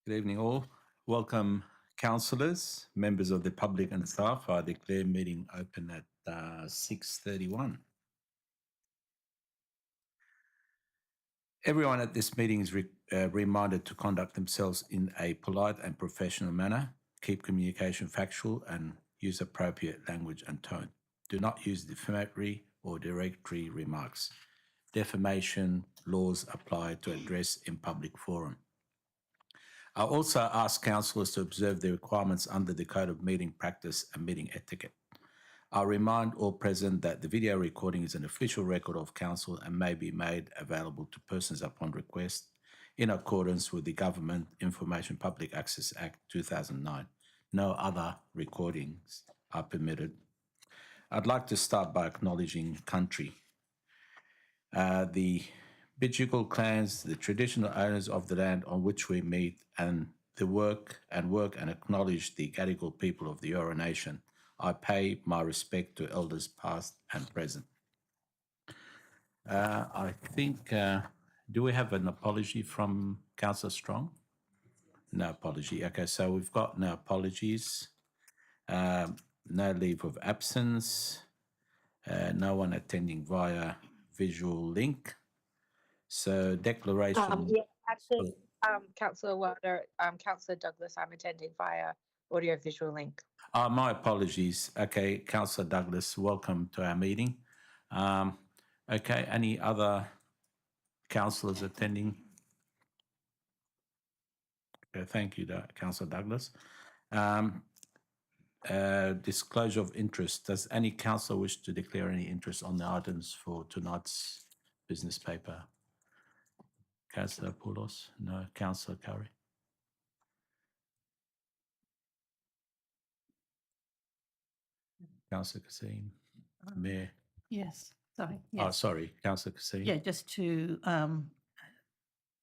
Good evening, all. Welcome, councillors, members of the public, and staff. I declare meeting open at 6:31. Everyone at this meeting is reminded to conduct themselves in a polite and professional manner, keep communication factual, and use appropriate language and tone. Do not use defamatory or derogatory remarks. Defamation laws apply to address in public forum. I also ask councillors to observe the requirements under the Code of Meeting Practice and Meeting Etiquette. I remind all present that the video recording is an official record of council and may be made available to persons upon request in accordance with the Government Information Public Access Act 2009. No other recordings are permitted. I'd like to start by acknowledging country. The Bidjigal clans, the traditional owners of the land on which we meet, and work and acknowledge the Gadigal people of the Eora Nation. I pay my respect to elders past and present. I think, do we have an apology from Councillor Strong? No apology. Okay, so we've got no apologies, no leave of absence, no one attending via visual link. So declaration. Actually, Councillor Wilder, Councillor Douglas, I'm attending via audio-visual link. My apologies. Okay, Councillor Douglas, welcome to our meeting. Okay, any other councillors attending? Okay, thank you, Councillor Douglas. Disclosure of interest. Does any councillor wish to declare any interest on the items for tonight's business paper? Councillor Poulos? No. Councillor Curry? Councillor Kassim? Mayor? Yes, sorry. Oh, Yes. sorry, Councillor Kassim. Yeah, just to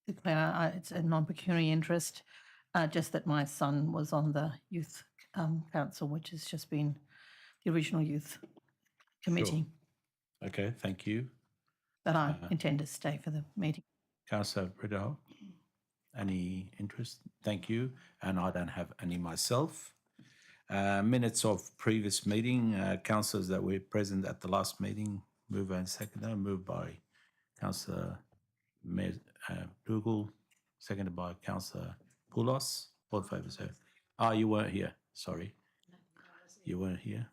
declare it's a non-pecuniary interest, just that my son was on the youth council, which has just been the original youth committee, Okay, thank you. but I intend to stay for the meeting. Councillor Rideau, any interest? Thank you. And I don't have any myself. Minutes of previous meeting, councillors that were present at the last meeting, mover and seconder, moved by Councillor Dougal, seconded by Councillor Poulos. All in favour, say. You weren't here. Sorry. You weren't here.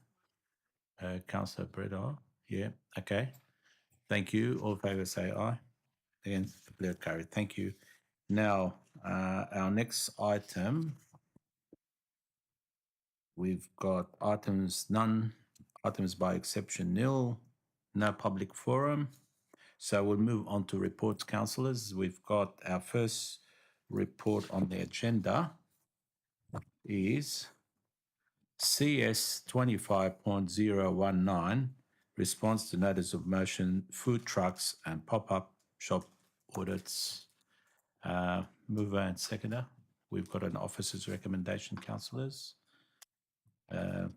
Councillor Rideau, yeah, okay. Thank you. All in favour, say aye. Against, declare carried. Thank you. Now, our next item, we've got none items by exception nil, no public forum. So we'll move on to reports, councillors. We've got our first report on the agenda is CS 25.019, response to notice of motion, food trucks and pop-up shop audits. Mover and seconder. We've got an officer's recommendation, councillors. Mayor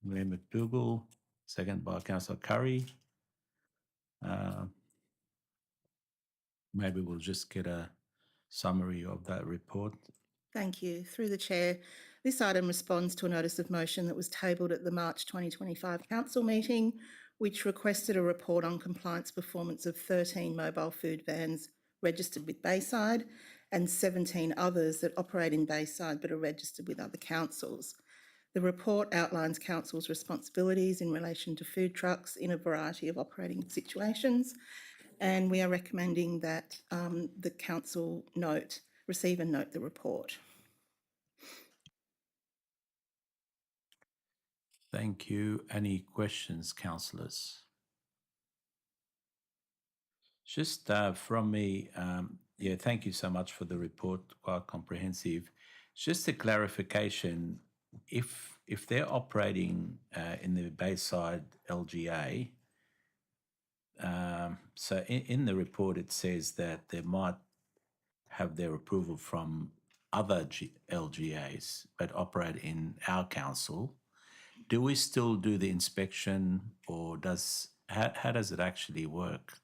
McDougall, second by Councillor Curry. Maybe we'll just get a summary of that report. Thank you. Through the Chair, this item responds to a notice of motion that was tabled at the March 2025 Council meeting, which requested a report on compliance performance of 13 mobile food vans registered with Bayside and 17 others that operate in Bayside but are registered with other councils. The report outlines council's responsibilities in relation to food trucks in a variety of operating situations, and we are recommending that the council receive and note the report. Thank you. Any questions, councillors? Just from me, yeah, thank you so much for the report, quite comprehensive. Just a clarification, if they're operating in the Bayside LGA, so in the report it says that they might have their approval from other LGAs but operate in our council. Do we still do the inspection, or how does it actually work?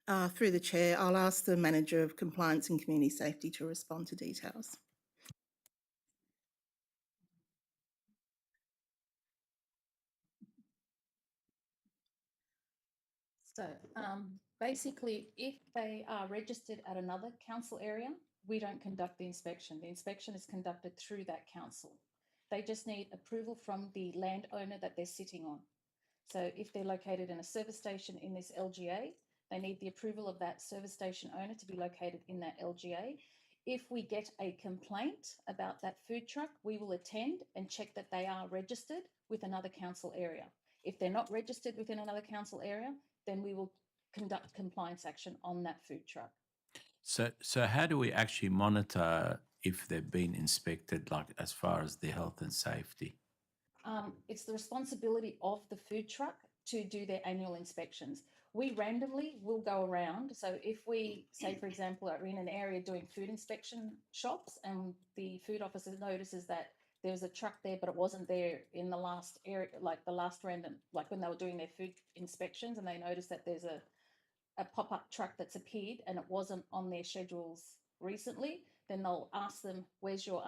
Through the chair, I'll ask the Manager of Compliance and Community Safety to respond to details. So basically, if they are registered at another council area, we don't conduct the inspection. The inspection is conducted through that council. They just need approval from the landowner that they're sitting on. So if they're located in a service station in this LGA, they need the approval of that service station owner to be located in that LGA. If we get a complaint about that food truck, we will attend and check that they are registered with another council area. If they're not registered within another council area, then we will conduct compliance action on that food truck. So how do we actually monitor if they've been inspected, like as far as their health and safety? It's the responsibility of the food truck to do their annual inspections. We randomly will go around. So if we say, for example, are in an area doing food inspection shops and the food officer notices that there was a truck there, but it wasn't there in the last area, like the last random, like when they were doing their food inspections, and they noticed that there's a pop-up truck that's appeared and it wasn't on their schedules recently, then they'll ask them, where's your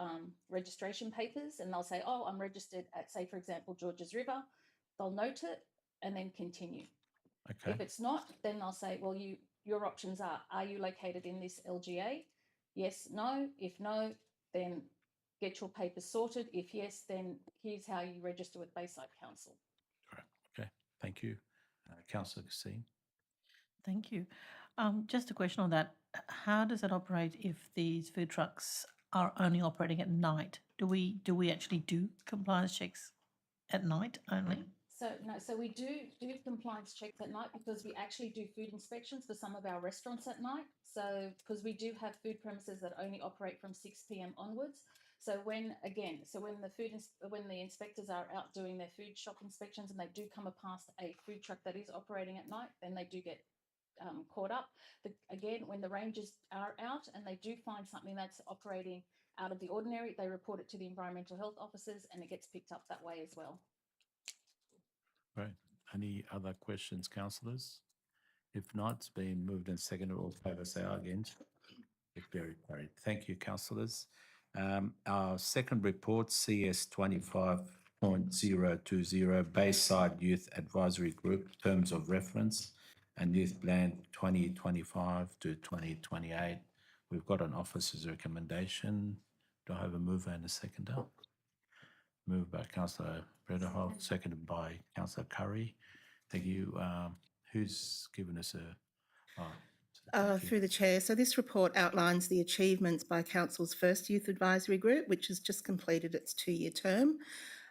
registration papers? And they'll say, oh, I'm registered at, say, for example, Georges River. They'll note it and then continue. Okay. If it's not, then they'll say, well, your options are you located in this LGA? Yes, no. If no, then get your papers sorted. If yes, then here's how you register with Bayside Council. Right. Okay. Thank you. Councillor Kassim. Thank you. Just a question on that. How does that operate if these food trucks are only operating at night? Do we actually do compliance checks at night only? So no, so we do compliance checks at night because we actually do food inspections for some of our restaurants at night. So because we do have food premises that only operate from 6 p.m. onwards. So when the inspectors are out doing their food shop inspections and they do come past a food truck that is operating at night, then they do get caught up. Again, when the rangers are out and they do find something that's operating out of the ordinary, they report it to the environmental health officers and it gets picked up that way as well. Right. Any other questions, councillors? If not, it's been moved and seconded. All in favour say aye again. Very carried. Thank you, councillors. Our second report, CS 25.020, Bayside Youth Advisory Group, Terms of Reference and Youth Plan 2025 to 2028. We've got an officer's recommendation. Do I have a mover and a seconder? Moved by Councillor Brederhoff, seconded by Councillor Curry. Thank you. Who's given us a... Through the chair, so this report outlines the achievements by Council's first Youth Advisory Group, which has just completed its 2-year term.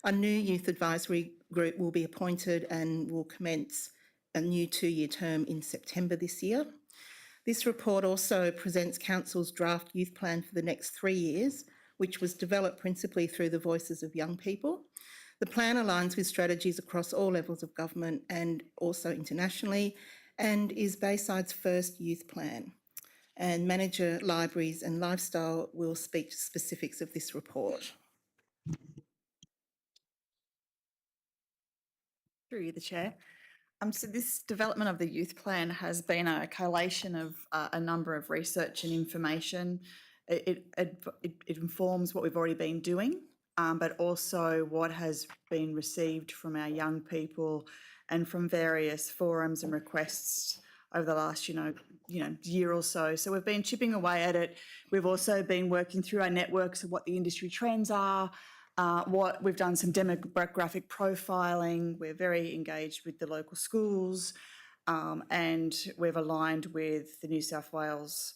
A new Youth Advisory Group will be appointed and will commence a new 2-year term in September this year. This report also presents Council's draft youth plan for the next 3 years, which was developed principally through the voices of young people. The plan aligns with strategies across all levels of government and also internationally, and is Bayside's first youth plan. And Manager Libraries and Lifestyle will speak to specifics of this report. Through you, the Chair. So this development of the youth plan has been a collation of a number of research and information. It informs what we've already been doing, but also what has been received from our young people and from various forums and requests over the last, year or so. So we've been chipping away at it. We've also been working through our networks of what the industry trends are. We've done some demographic profiling. We're very engaged with the local schools, and we've aligned with the New South Wales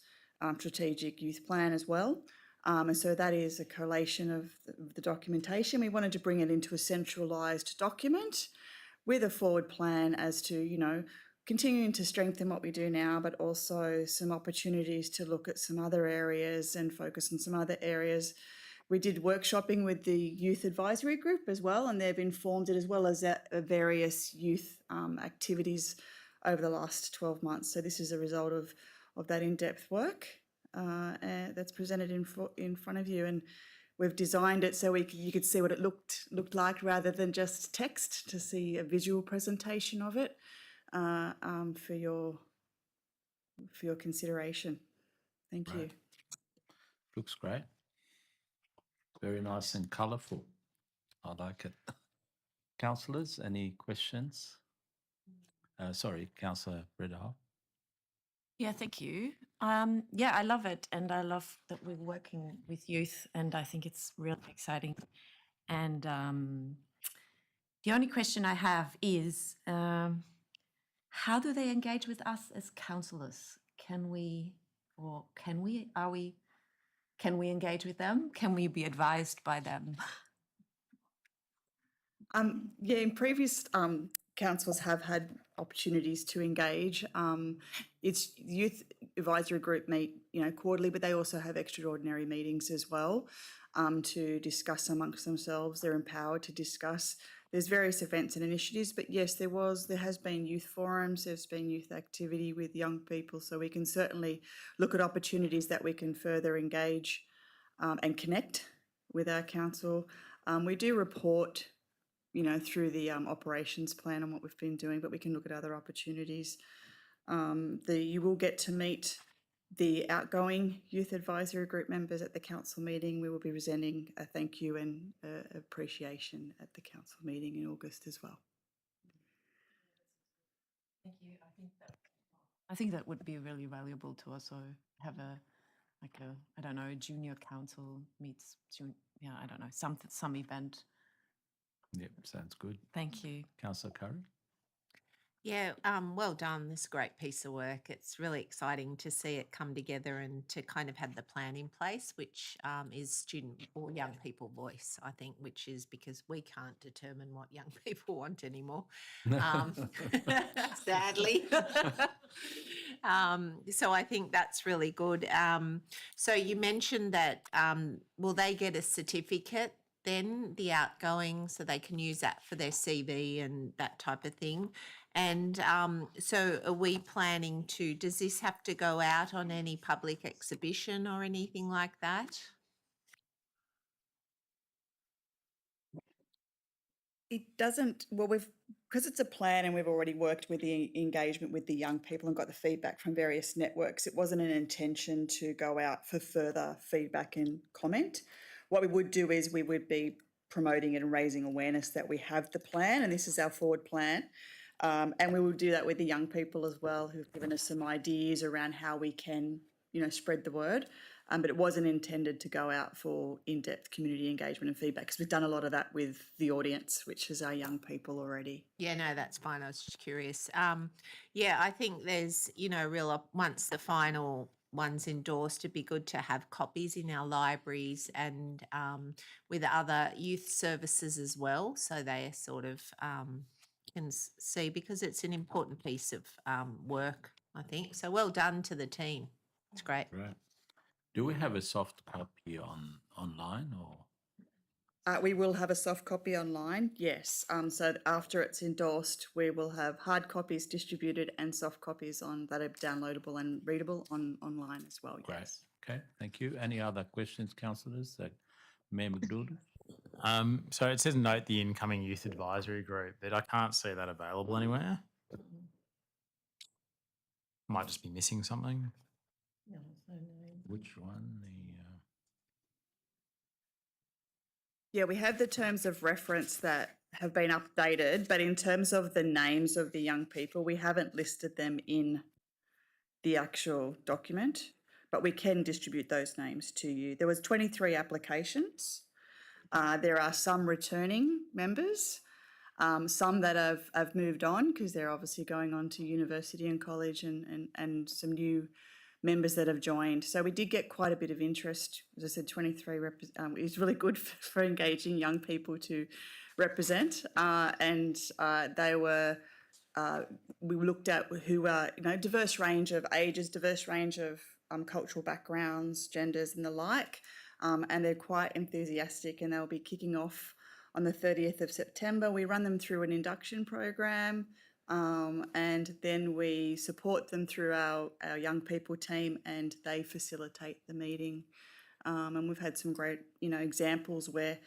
strategic youth plan as well. And so that is a collation of the documentation. We wanted to bring it into a centralised document with a forward plan as to, continuing to strengthen what we do now, but also some opportunities to look at some other areas and focus on some other areas. We did workshopping with the Youth Advisory Group as well, and they've informed it as well as various youth activities over the last 12 months. So this is a result of that in-depth work that's presented in front of you, and we've designed it so you could see what it looked like rather than just text, to see a visual presentation of it for your for your consideration. Thank you. Right. Looks great. Very nice and colourful. I like it. Councillors, any questions? Sorry, Councillor Ridehoff. Yeah, thank you. Yeah, I love it. And I love that we're working with youth, and I think it's really exciting. And the only question I have is how do they engage with us as councillors? Can we engage with them? Can we be advised by them? Yeah, in previous councils have had opportunities to engage. It's youth advisory group meet, quarterly, but they also have extraordinary meetings as well to discuss amongst themselves. They're empowered to discuss. There's various events and initiatives, but yes, there has been youth forums, there's been youth activity with young people, so we can certainly look at opportunities that we can further engage and connect with our council. We do report through the operations plan on what we've been doing, but we can look at other opportunities. You will get to meet the outgoing youth advisory group members at the council meeting. We will be presenting a thank you and appreciation at the council meeting in August as well. Thank you. I think that would be really valuable to also have a junior council meets, I don't know, some event. Yep, sounds good. Thank you. Councillor Curry. Yeah, well done. This is a great piece of work. It's really exciting to see it come together and to kind of have the plan in place, which is student or young people voice, I think, which is because we can't determine what young people want anymore, sadly. So I think that's really good. So you mentioned that will they get a certificate then, the outgoing, so they can use that for their CV and that type of thing? And so are we planning to, does this have to go out on any public exhibition or anything like that? It doesn't, because it's a plan and we've already worked with the engagement with the young people and got the feedback from various networks, it wasn't an intention to go out for further feedback and comment. What we would do is we would be promoting it and raising awareness that we have the plan and this is our forward plan. And we will do that with the young people as well, who've given us some ideas around how we can, spread the word. But it wasn't intended to go out for in-depth community engagement and feedback, because we've done a lot of that with the audience, which is our young people already. Yeah, no, that's fine. I was just curious. Yeah, I think there's, once the final one's endorsed, it'd be good to have copies in our libraries and with other youth services as well, so they sort of can see, because it's an important piece of work, I think. So well done to the team. It's great. Right. Do we have a soft copy online or? We will have a soft copy online, yes. So after it's endorsed, we will have hard copies distributed and soft copies that are downloadable and readable online as well. Great. Yes. Okay, thank you. Any other questions, councillors? Mayor McDougall? So it says note the incoming youth advisory group, but I can't see that available anywhere. Might just be missing something. No, there's no name. Which one? Yeah, we have the terms of reference that have been updated, but in terms of the names of the young people, we haven't listed them in the actual document, but we can distribute those names to you. There was 23 applications. There are some returning members, some that have moved on because they're obviously going on to university and college, and some new members that have joined. So we did get quite a bit of interest. As I said, 23 is really good for engaging young people to represent. And they were, we looked at who are, diverse range of ages, diverse range of cultural backgrounds, genders and the like. And they're quite enthusiastic, and they'll be kicking off on the 30th of September. We run them through an induction program. And then we support them through our young people team, and they facilitate the meeting. And we've had some great, examples where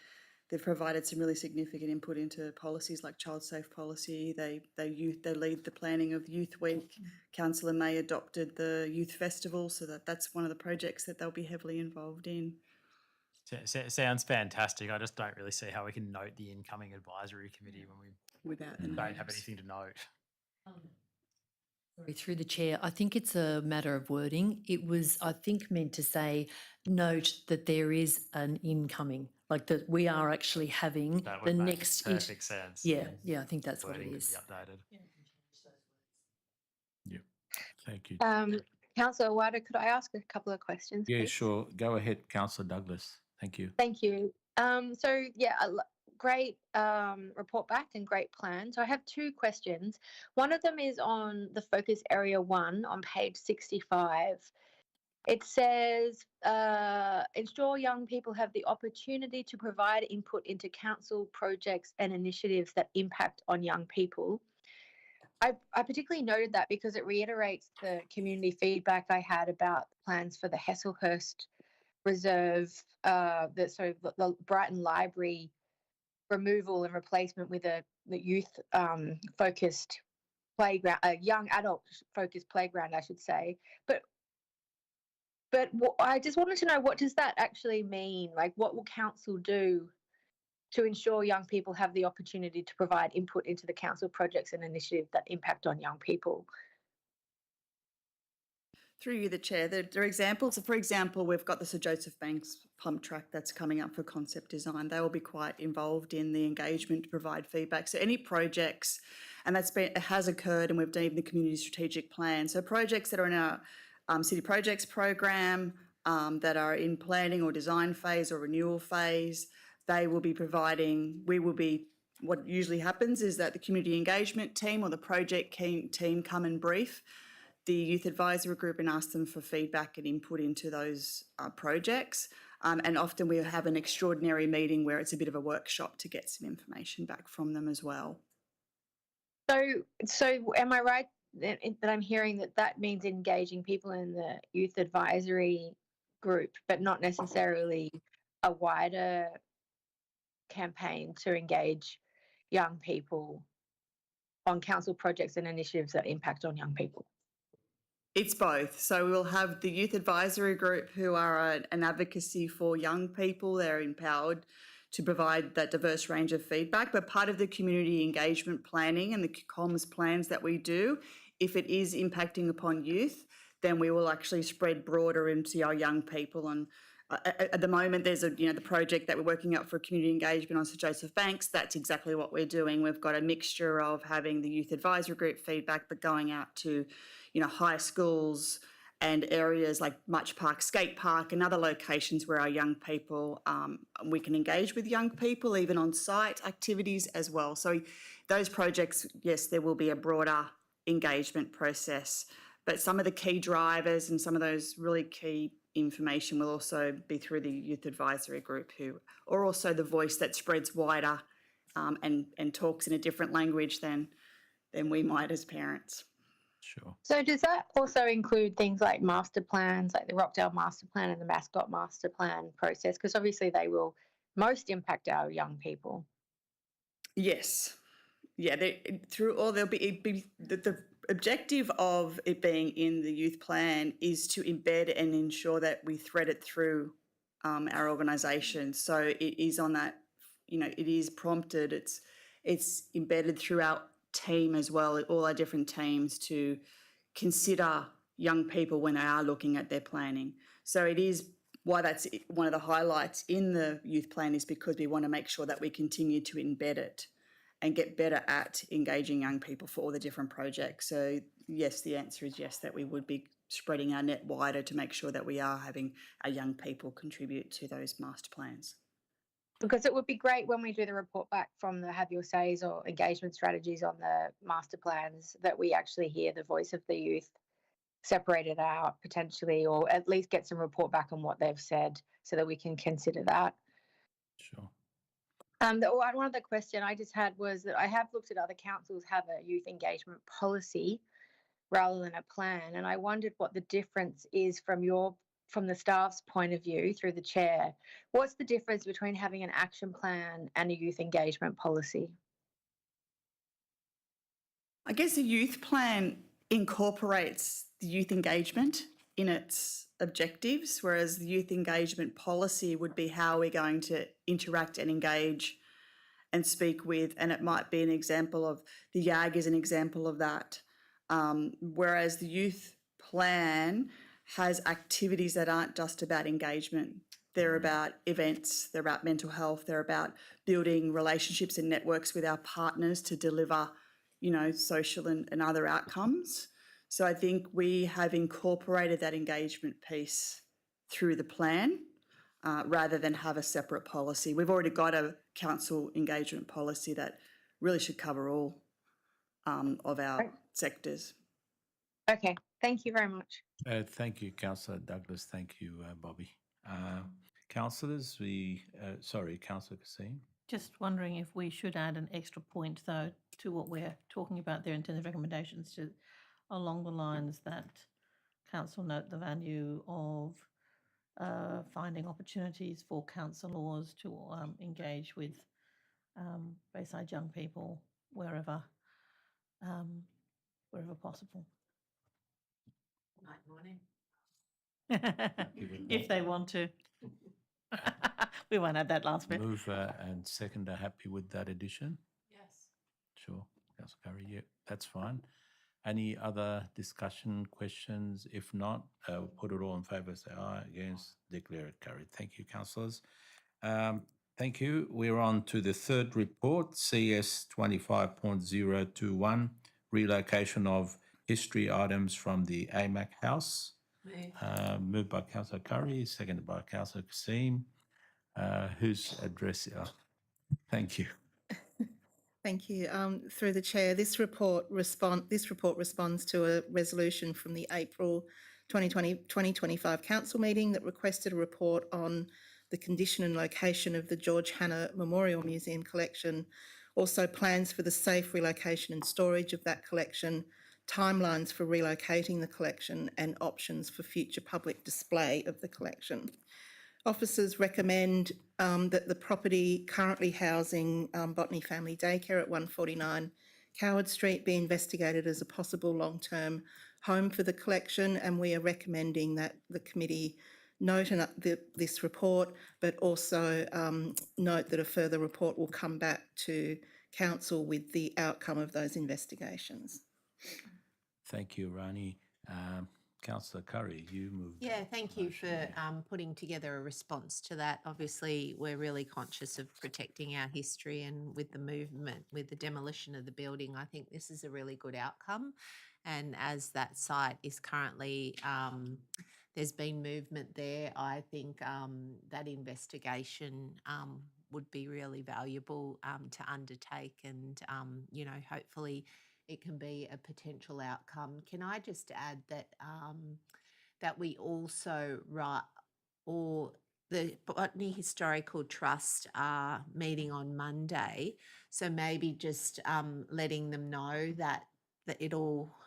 They've provided some really significant input into policies like child safe policy. They lead the planning of Youth Week. Councillor May adopted the Youth Festival, so that's one of the projects that they'll be heavily involved in. Sounds fantastic. I just don't really see how we can note the incoming advisory committee when we Without the don't have names. anything to note. Sorry, through the chair, I think it's a matter of wording. It was, I think, meant to say, note that there is an incoming, like that we are actually having That the would make next. perfect sense. Yeah, I think that's what it Wording could is. be updated. Yeah. Thank you. Councillor Warder, could I ask a couple of questions? Yeah, please? sure. Go ahead, Councillor Douglas. Thank you. Thank you. So yeah, great report back and great plan. So I have two questions. One of them is on the focus area 1 on page 65. It says, ensure young people have the opportunity to provide input into council projects and initiatives that impact on young people. I particularly noted that because it reiterates the community feedback I had about plans for the Hesselhurst Reserve, the Brighton Library removal and replacement with the youth focused playground, a young adult focused playground, I should say. But I just wanted to know, what does that actually mean? Like, what will council do to ensure young people have the opportunity to provide input into the council projects and initiatives that impact on young people? Through you, the chair, there are examples. For example, we've got the Sir Joseph Banks pump track that's coming up for concept design. They will be quite involved in the engagement to provide feedback. So any projects, and it has occurred, and we've done even the community strategic plan. So projects that are in our city projects program, that are in planning or design phase or renewal phase, they will be providing. What usually happens is that the community engagement team or the project team come and brief the youth advisory group and ask them for feedback and input into those projects. And often we have an extraordinary meeting where it's a bit of a workshop to get some information back from them as well. So am I right that I'm hearing that means engaging people in the youth advisory group, but not necessarily a wider campaign to engage young people on council projects and initiatives that impact on young people? It's both. So we'll have the youth advisory group who are an advocacy for young people. They're empowered to provide that diverse range of feedback. But part of the community engagement planning and the comms plans that we do, if it is impacting upon youth, then we will actually spread broader into our young people. And at the moment, there's the project that we're working up for community engagement on Sir Joseph Banks. That's exactly what we're doing. We've got a mixture of having the youth advisory group feedback, but going out to, high schools and areas like Much Park, Skate Park, and other locations where our young people, we can engage with young people, even on site activities as well. So those projects, yes, there will be a broader engagement process, but some of the key drivers and some of those really key information will also be through the youth advisory group, who are also the voice that spreads wider and talks in a different language than we might as parents. Sure. So does that also include things like master plans, like the Rockdale Master Plan and the Mascot Master Plan process? Because obviously they will most impact our young people. Yes. Yeah, there'll be the objective of it being in the youth plan is to embed and ensure that we thread it through our organisation. So it is on that, it is prompted, it's embedded through our team as well, all our different teams, to consider young people when they are looking at their planning. So it is why that's one of the highlights in the youth plan, is because we want to make sure that we continue to embed it and get better at engaging young people for all the different projects. So yes, the answer is yes, that we would be spreading our net wider to make sure that we are having our young people contribute to those master plans. Because it would be great when we do the report back from the Have Your Says or engagement strategies on the master plans, that we actually hear the voice of the youth separated out potentially, or at least get some report back on what they've said so that we can consider that. Sure. One other question I just had was that I have looked at other councils have a youth engagement policy rather than a plan, and I wondered what the difference is from your from the staff's point of view through the chair, what's the difference between having an action plan and a youth engagement policy? I guess the youth plan incorporates the youth engagement in its objectives, whereas the youth engagement policy would be how we're going to interact and engage and speak with, and it might be an example of the YAG is an example of that. Whereas the youth plan has activities that aren't just about engagement. They're about events, they're about mental health, they're about building relationships and networks with our partners to deliver, you know, social and other outcomes. So I think we have incorporated that engagement piece through the plan rather than have a separate policy. We've already got a council engagement policy that really should cover all of our sectors. Okay, thank you very much. Thank you, Councillor Douglas. Thank you, Bobby. Councillors, Councillor Kassim. Just wondering if we should add an extra point, though, to what we're talking about there in terms of recommendations, to along the lines that council note the value of finding opportunities for councillors to engage with Bayside young people wherever possible. Morning. If they want to. We won't add that last bit. Mover and seconder happy with that addition? Yes. Sure. Councillor Curry, yeah, that's fine. Any other discussion, questions? If not, we'll put it all in favour, say aye. Against, declare it carried. Thank you, councillors. Thank you. We're on to the third report, CS 25.021, relocation of history items from the AMAC House. Moved by Councillor Curry, seconded by Councillor Kassim. Whose address? Thank you. Thank you. Through the chair, this report responds to a resolution from the April 2025 council meeting that requested a report on the condition and location of the George Hanna Memorial Museum collection, also plans for the safe relocation and storage of that collection, timelines for relocating the collection, and options for future public display of the collection. Officers recommend that the property currently housing Botany Family Daycare at 149 Coward Street be investigated as a possible long-term home for the collection, and we are recommending that the committee note this report, but also note that a further report will come back to council with the outcome of those investigations. Thank you, Rani. Councillor Curry, you moved. Yeah, thank you for putting together a response to that. Obviously, we're really conscious of protecting our history, and with the movement, with the demolition of the building, I think this is a really good outcome. And as that site is currently, there's been movement there, I think that investigation would be really valuable to undertake, and, you know, hopefully it can be a potential outcome. Can I just add that that we also the Botany Historical Trust are meeting on Monday, so maybe just letting them know that it'll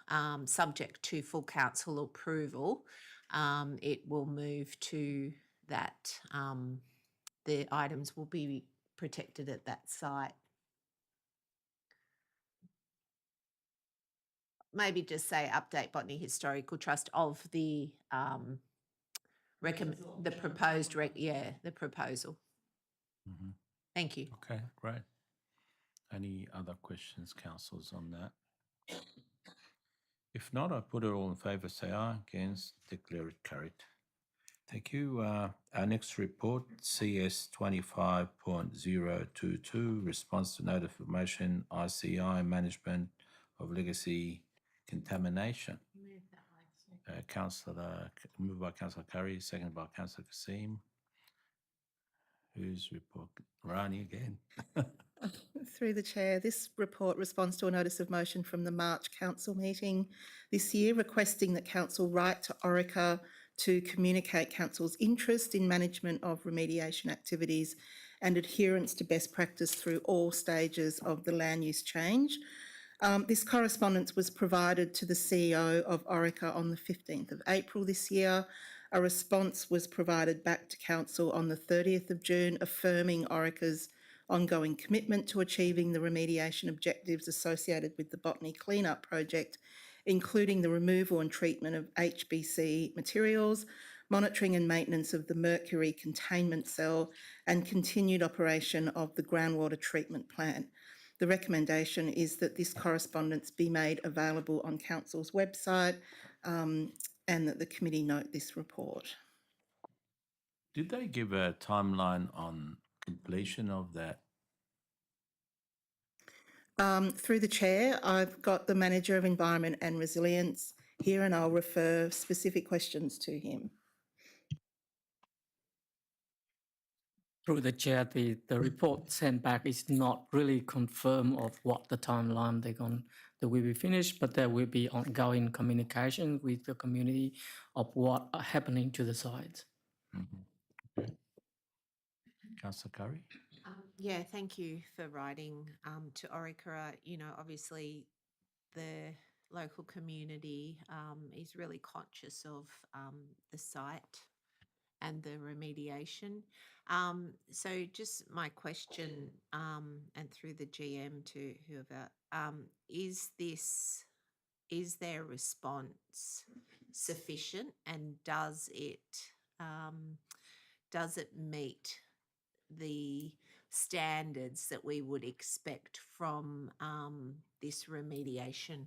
subject to full council approval, it will move to that the items will be protected at that site. Maybe just say update Botany Historical Trust of the the proposed the proposal. Mm-hmm. Thank you. Okay, great. Any other questions, councillors, on that? If not, I put it all in favour, say aye. Against, declare it carried. Thank you. Our next report, CS 25.022, response to notification, ICI management of legacy contamination. Moved by Councillor Curry, seconded by Councillor Kassim. Whose report? Rani again. Through the chair, this report responds to a notice of motion from the March council meeting this year requesting that council write to Orica to communicate council's interest in management of remediation activities and adherence to best practice through all stages of the land use change. This correspondence was provided to the CEO of Orica on the 15th of April this year. A response was provided back to Council on the 30th of June, affirming Orica's ongoing commitment to achieving the remediation objectives associated with the Botany Cleanup Project, including the removal and treatment of HBC materials, monitoring and maintenance of the mercury containment cell, and continued operation of the groundwater treatment plant. The recommendation is that this correspondence be made available on Council's website and that the committee note this report. Did they give a timeline on completion of that? Through the chair, I've got the Manager of Environment and Resilience here, and I'll refer specific questions to him. Through the chair, the report sent back is not really confirmed of what the timeline that will be finished, but there will be ongoing communication with the community of what are happening to the site. Okay. Councillor Curry? Yeah, thank you for writing to Orica. Obviously the local community is really conscious of the site and the remediation. So just my question, and through the GM to whoever, is their response sufficient, and does it meet the standards that we would expect from this remediation?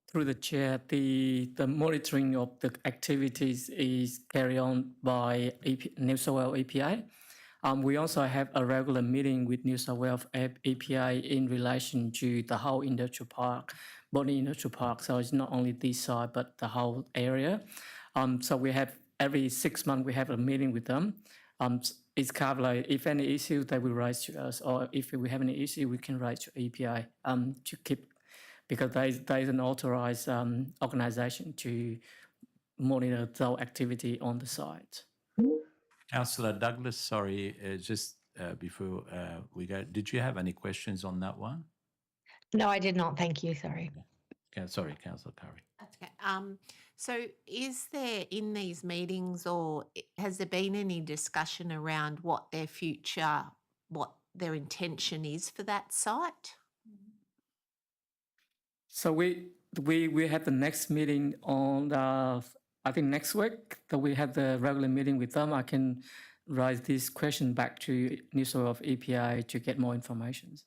Through the chair, the monitoring of the activities is carried on by New South Wales EPA. We also have a regular meeting with New South Wales EPA in relation to the whole industrial park, Botany Industrial Park. So it's not only this side, but the whole area. So we have every 6 months we have a meeting with them. It's kind of like if any issue they will raise to us, or if we have any issue we can raise to EPA to keep, because there is an authorised organisation to monitor the activity on the site. Councillor Douglas, sorry, just before we go, did you have any questions on that one? No, I did not. Thank you. Sorry. Sorry, Councillor Curry. Okay. So is there in these meetings, or has there been any discussion around what their intention is for that site? So we have the next meeting on I think next week that we have the regular meeting with them. I can raise this question back to New South Wales EPA to get more information.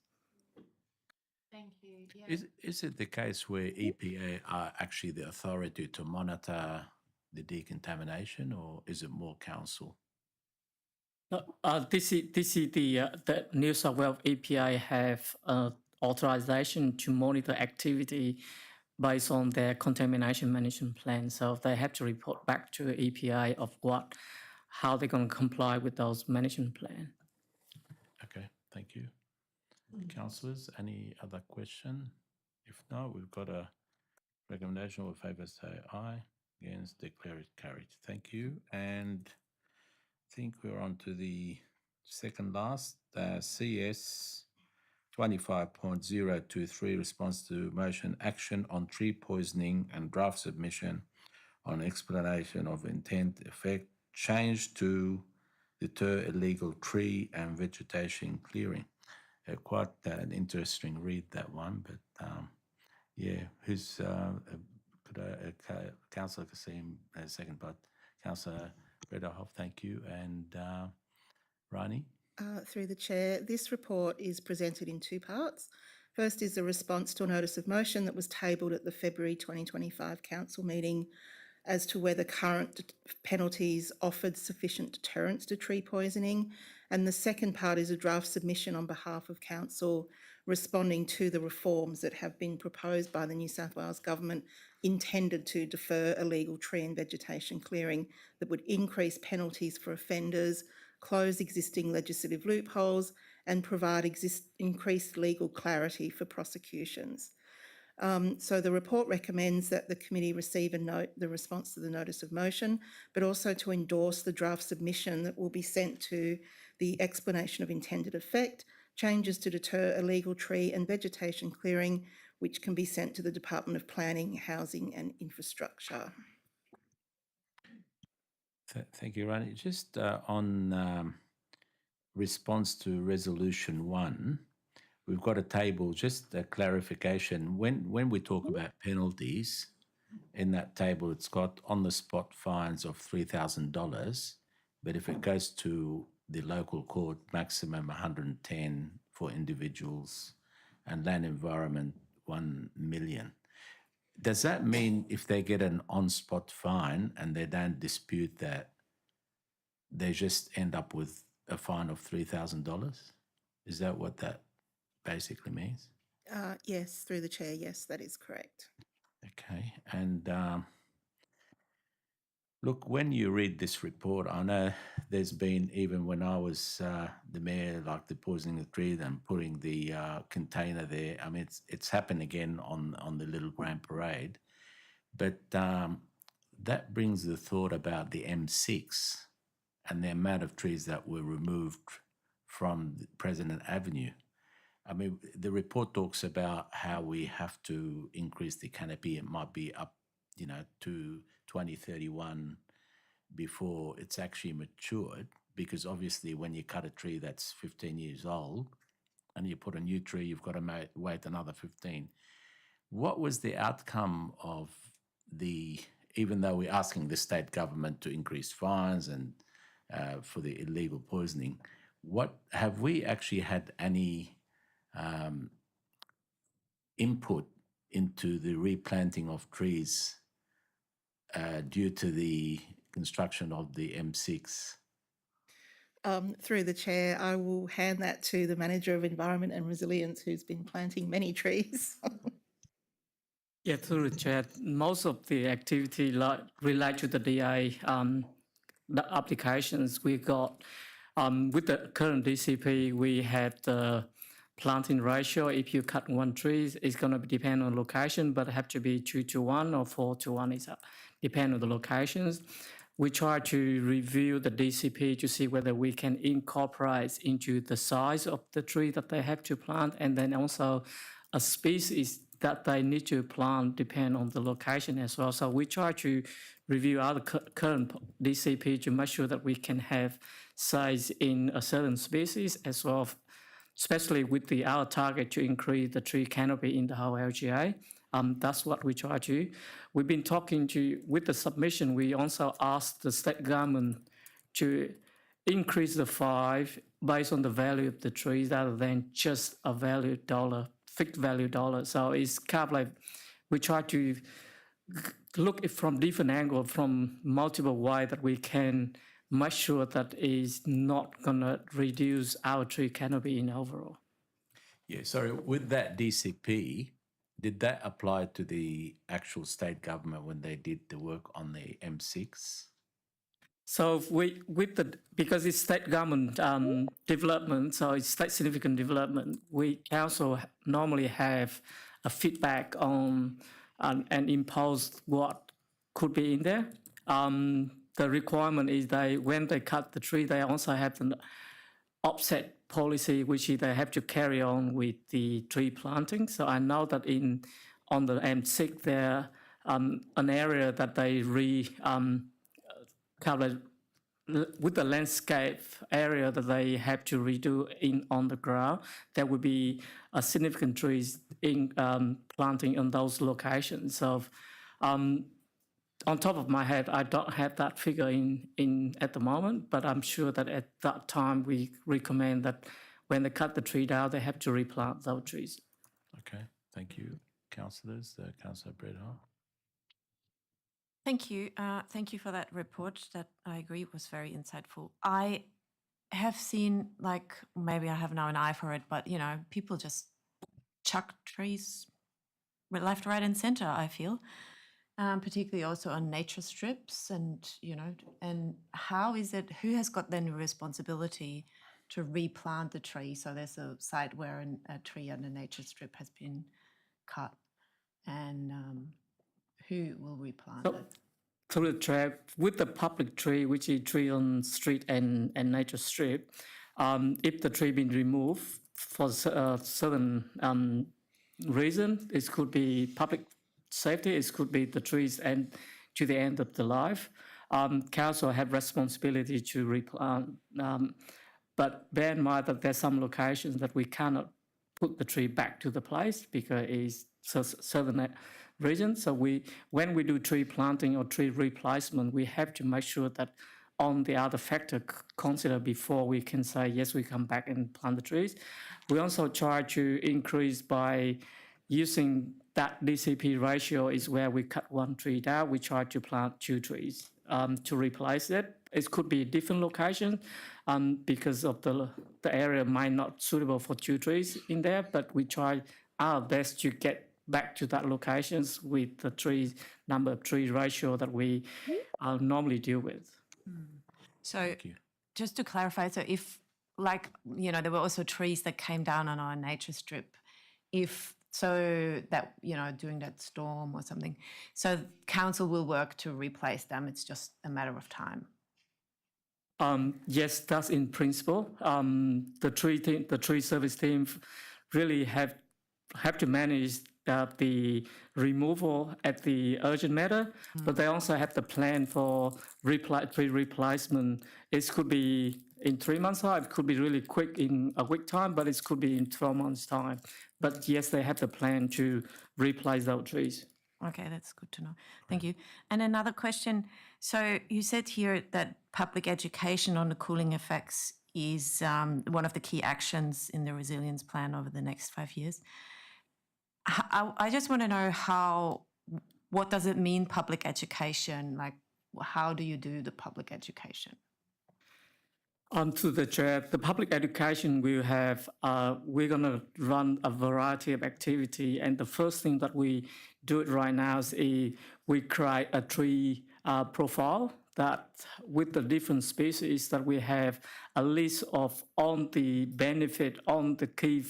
Thank you. Yeah. Is it the case where EPA are actually the authority to monitor the decontamination, or is it more council? This is the New South Wales EPA have authorization to monitor activity based on their contamination management plan. So they have to report back to EPA of how they're going to comply with those management plan. Okay, thank you. Councillors, any other question? If not, we've got a recommendation. All in favour say aye. Against, declare it carried. Thank you. And I think we're on to the second last, CS 25.023, response to motion action on tree poisoning and draft submission on explanation of intent effect change to deter illegal tree and vegetation clearing. Quite an interesting read, that one, but yeah, who's Councillor Kassim, second part, Councillor Rederhoff, thank you, and Rani? Through the chair, this report is presented in two parts. First is a response to a notice of motion that was tabled at the February 2025 council meeting as to whether current penalties offered sufficient deterrence to tree poisoning. And the second part is a draft submission on behalf of council responding to the reforms that have been proposed by the New South Wales government intended to defer illegal tree and vegetation clearing that would increase penalties for offenders, close existing legislative loopholes, and provide increased legal clarity for prosecutions. So the report recommends that the committee receive and note the response to the notice of motion, but also to endorse the draft submission that will be sent to the explanation of intended effect, changes to deter illegal tree and vegetation clearing, which can be sent to the Department of Planning, Housing and Infrastructure. Thank you, Rani. Just on response to resolution 1, we've got a table, just a clarification. When we talk about penalties, in that table, it's got on-the-spot fines of $3,000, but if it goes to the local court, maximum 110 for individuals, and land environment 1 million. Does that mean if they get an on-spot fine and they don't dispute that, they just end up with a fine of $3,000? Is that what that basically means? Yes, through the chair, yes, that is correct. Okay, and look, when you read this report, I know there's been, even when I was the mayor, like the poisoning the tree and putting the container there. I mean, it's happened again on the Little Grand Parade, but that brings the thought about the M6 and the amount of trees that were removed from President Avenue. I mean, the report talks about how we have to increase the canopy. It might be up, to 2031 before it's actually matured, because obviously when you cut a tree that's 15 years old and you put a new tree, you've got to wait another 15. What was the outcome of even though we're asking the state government to increase fines and for the illegal poisoning, have we actually had any input into the replanting of trees due to the construction of the M6? Through the chair, I will hand that to the Manager of Environment and Resilience, who's been planting many trees. Yeah, through the chair, most of the activity relate to the DA the applications we got. With the current DCP, we have the planting ratio. If you cut one tree, it's going to depend on location, but have to be 2:1 or 4:1. It depend on the locations. We try to review the DCP to see whether we can incorporate into the size of the tree that they have to plant, and then also a species that they need to plant depend on the location as well. So we try to review our current DCP to make sure that we can have size in a certain species as well, especially with our target to increase the tree canopy in the whole LGA. That's what we try to. We've been talking with the submission, we also asked the state government to increase the fine based on the value of the trees rather than just a value dollar, fixed value dollar. So it's kind of like we try to look it from different angle, from multiple ways that we can make sure that is not going to reduce our tree canopy in overall. Yeah, sorry, with that DCP, did that apply to the actual state government when they did the work on the M6? So because it's state government development, so it's state significant development, we also normally have a feedback on and impose what could be in there. The requirement is when they cut the tree, they also have an offset policy, which they have to carry on with the tree planting. So I know that on the M6 there, an area that they cover with the landscape area that they have to redo on the ground, there will be a significant trees in planting in those locations. So on top of my head, I don't have that figure in at the moment, but I'm sure that at that time we recommend that when they cut the tree down, they have to replant those trees. Okay, thank you, councillors. Councillor Bredar. Thank you. Thank you for that report that I agree was very insightful. I have seen, maybe I have now an eye for it, but, people just chuck trees left, right and center, I feel. Particularly also on nature strips and how is it, who has got then the responsibility to replant the tree? So there's a site where a tree on a nature strip has been cut and who will replant it? Through the track, with the public tree, which is tree on street and nature strip, if the tree been removed for a certain reason, it could be public safety, it could be the trees and to the end of the life. council have responsibility to replant. But bear in mind that there's some locations that we cannot put the tree back to the place because it's certain region. So when we do tree planting or tree replacement, we have to make sure that on the other factor considered before we can say, yes, we come back and plant the trees. We also try to increase by using that DCP ratio is where we cut one tree down, we try to plant 2 trees to replace it. It could be different locations because of the area might not suitable for 2 trees in there, but we try our best to get back to that locations with the tree number of tree ratio that we normally deal with. So just to clarify, so if like, you know, there were also trees that came down on our nature strip, if so that, you know, during that storm or something, so council will work to replace them. It's just a matter of time. Yes, that's in principle. The tree service team really have to manage the removal at the urgent matter, but they also have the plan for tree replacement. It could be in 3 months' time, it could be really quick in a week time, but it could be in 12 months' time. But yes, they have the plan to replace those trees. Okay, that's good to know. Thank you. And another question. So you said here that public education on the cooling effects is one of the key actions in the resilience plan over the next 5 years. I just want to know what does it mean, public education? Like, how do you do the public education? To the chair, the public education will have, we're going to run a variety of activity. And the first thing that we do it right now is we create a tree profile that with the different species that we have a list of on the benefit, on the key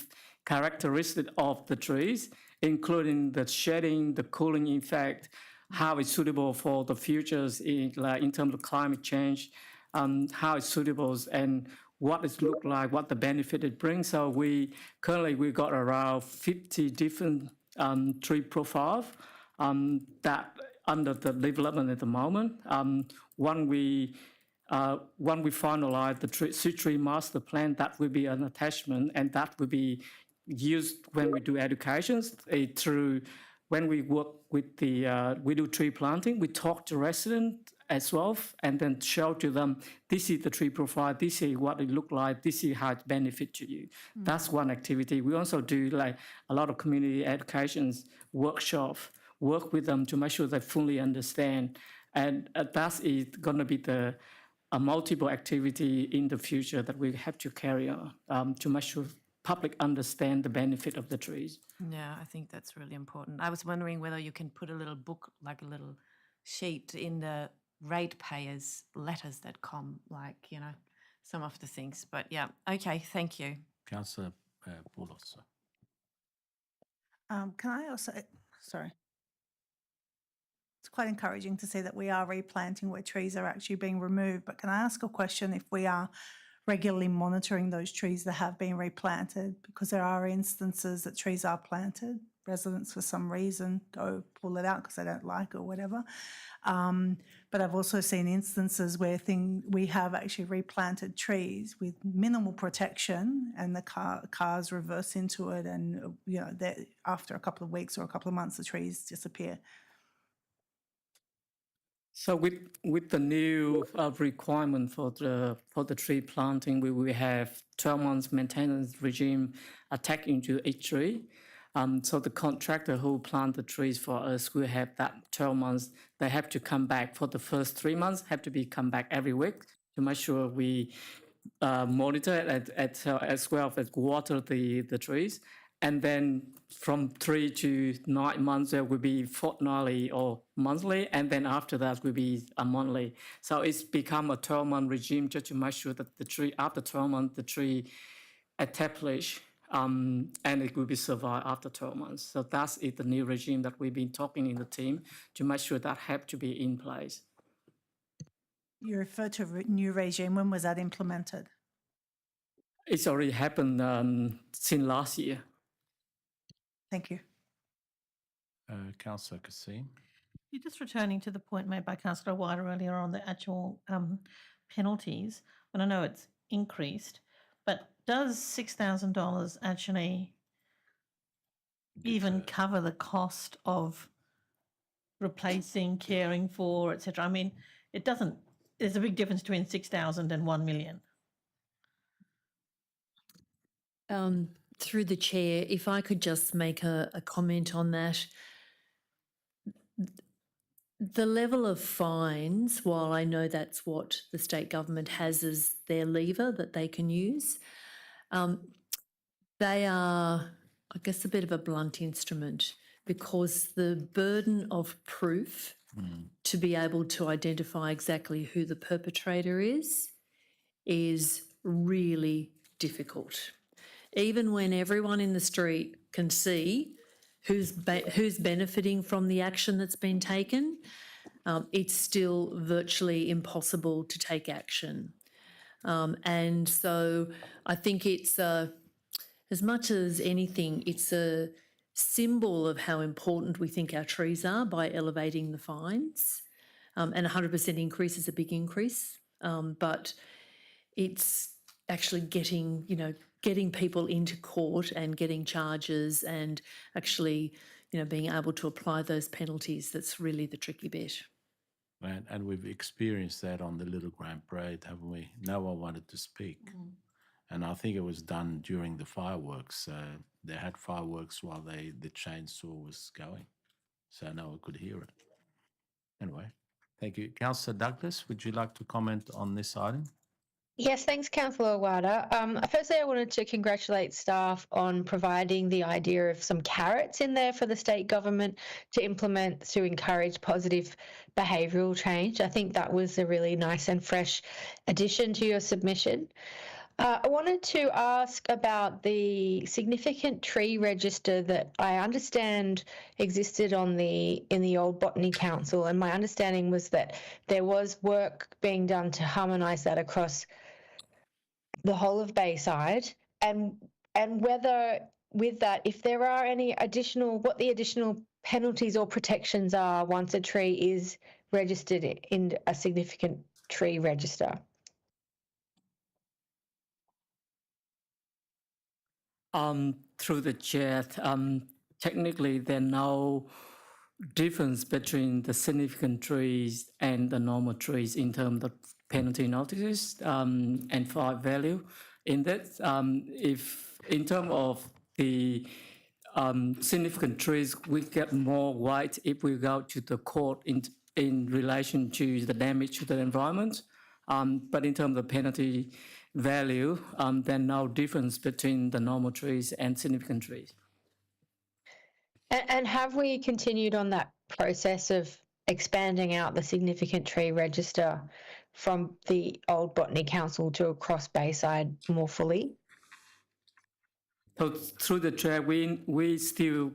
characteristic of the trees, including the shedding, the cooling effect, how it's suitable for the futures in terms of climate change, how it's suitable and what it look like, what the benefit it brings. So we got around 50 different tree profiles that under the development at the moment. When we finalize the tree master plan, that will be an attachment, and that will be used when we do educations through when we work with we do tree planting, we talk to residents as well, and then show to them, this is the tree profile, this is what it look like, this is how it benefit to you. That's one activity. We also do like a lot of community educations, workshop, work with them to make sure they fully understand. And that is going to be a multiple activity in the future that we have to carry on to make sure public understand the benefit of the trees. Yeah, I think that's really important. I was wondering whether you can put a little book, like a little sheet in the ratepayers' letters that come, like, you know, some of the things. But yeah, okay, thank you. Councillor Boulos. Can I also, sorry. It's quite encouraging to see that we are replanting where trees are actually being removed. But can I ask a question if we are regularly monitoring those trees that have been replanted? Because there are instances that trees are planted, residents for some reason go pull it out because they don't like it or whatever. But I've also seen instances where we have actually replanted trees with minimal protection, and the cars reverse into it, and you know, after a couple of weeks or a couple of months, the trees disappear. So with the new requirement for the tree planting, we will have 12 months maintenance regime attached into each tree. So the contractor who plant the trees for us will have that 12 months. They have to come back for the first 3 months, have to come back every week to make sure we monitor it as well as water the trees. And then from 3 to 9 months, there will be fortnightly or monthly, and then after that will be a monthly. So it's become a 12-month regime just to make sure that the tree, after 12 months, the tree established, and it will be survived after 12 months. So that's the new regime that we've been talking in the team to make sure that have to be in place. You refer to a new regime. When was that implemented? It's already happened since last year. Thank you. Councillor Kassim. You're just returning to the point made by Councillor White earlier on the actual penalties. And I know it's increased, but does $6,000 actually even cover the cost of replacing, caring for, etc.? I mean, it doesn't. There's a big difference between 6,000 and 1 million. Through the chair, if I could just make a comment on that. The level of fines, while I know that's what the state government has as their lever that they can use, they are, I guess, a bit of a blunt instrument, because the burden of proof to be able to identify exactly who the perpetrator is really difficult. Even when everyone in the street can see who's benefiting from the action that's been taken, it's still virtually impossible to take action. And so I think it's, as much as anything, it's a symbol of how important we think our trees are by elevating the fines. And 100% increase is a big increase, but it's actually getting people into court and getting charges and actually, being able to apply those penalties, that's really the tricky bit. And we've experienced that on the Little Grand Parade, haven't we? No one wanted to speak. And I think it was done during the fireworks. They had fireworks while the chainsaw was going. So no one could hear it. Anyway, thank you. Councillor Douglas, would you like to comment on this item? Yes, thanks, Councillor Awada. Firstly, I wanted to congratulate staff on providing the idea of some carrots in there for the state government to implement to encourage positive behavioural change. I think that was a really nice and fresh addition to your submission. I wanted to ask about the significant tree register that I understand existed in the old Botany Council, and my understanding was that there was work being done to harmonise that across the whole of Bayside, and whether with that, if there are any what the additional penalties or protections are once a tree is registered in a significant tree register. Through the chair, technically there are no difference between the significant trees and the normal trees in terms of penalty notices and fine value. In that, if in terms of the significant trees, we get more weight if we go to the court in relation to the damage to the environment. But in terms of penalty value, there's no difference between the normal trees and significant trees. And have we continued on that process of expanding out the significant tree register from the old Botany Council to across Bayside more fully? So through the chair, we still,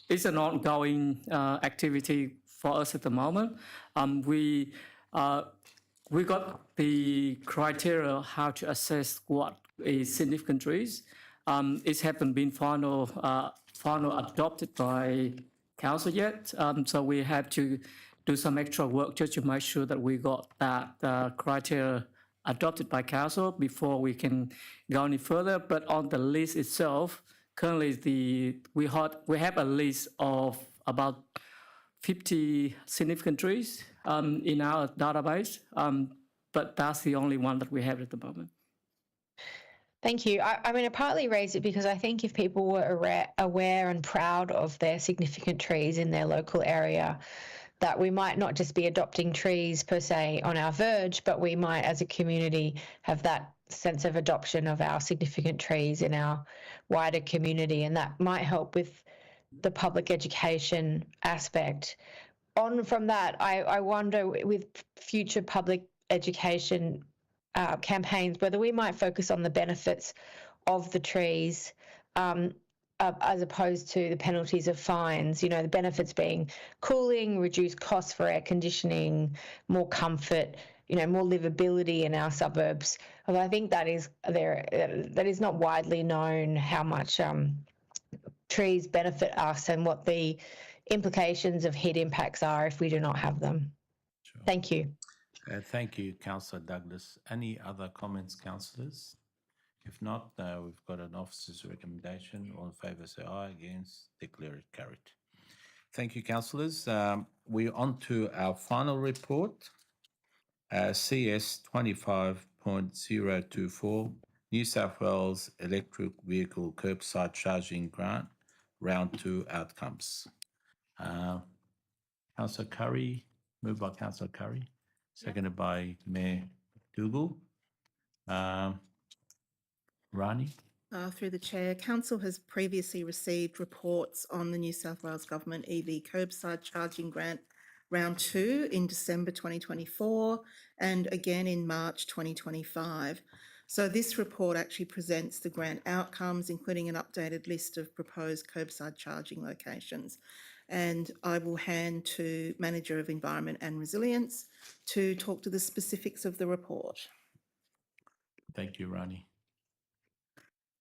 it's an ongoing activity for us at the moment. We got the criteria how to assess what is significant trees. It hasn't been final adopted by council yet, so we have to do some extra work just to make sure that we got that criteria adopted by council before we can go any further. But on the list itself, currently we have a list of about 50 significant trees in our database, but that's the only one that we have at the moment. Thank you. I mean, I partly raised it because I think if people were aware and proud of their significant trees in their local area, that we might not just be adopting trees per se on our verge, but we might as a community have that sense of adoption of our significant trees in our wider community, and that might help with the public education aspect. On from that, I wonder with future public education campaigns whether we might focus on the benefits of the trees as opposed to the penalties of fines. The benefits being cooling, reduced costs for air conditioning, more comfort, more livability in our suburbs. Although I think that is not widely known how much trees benefit us and what the implications of heat impacts are if we do not have them. Sure. Thank you. Thank you, Councillor Douglas. Any other comments, councillors? If not, we've got an officer's recommendation. All in favour, say aye. Against, declare it carried. Thank you, councillors. We're on to our final report, CS 25.024, New South Wales Electric Vehicle Curbside Charging Grant, Round 2 Outcomes. Councillor Curry, moved by Councillor Curry, seconded by Mayor Dougal. Rani? Through the Chair, Council has previously received reports on the New South Wales Government EV Curbside Charging Grant Round 2 in December 2024 and again in March 2025. So this report actually presents the grant outcomes, including an updated list of proposed curbside charging locations. And I will hand to Manager of Environment and Resilience to talk to the specifics of the report. Thank you, Rani.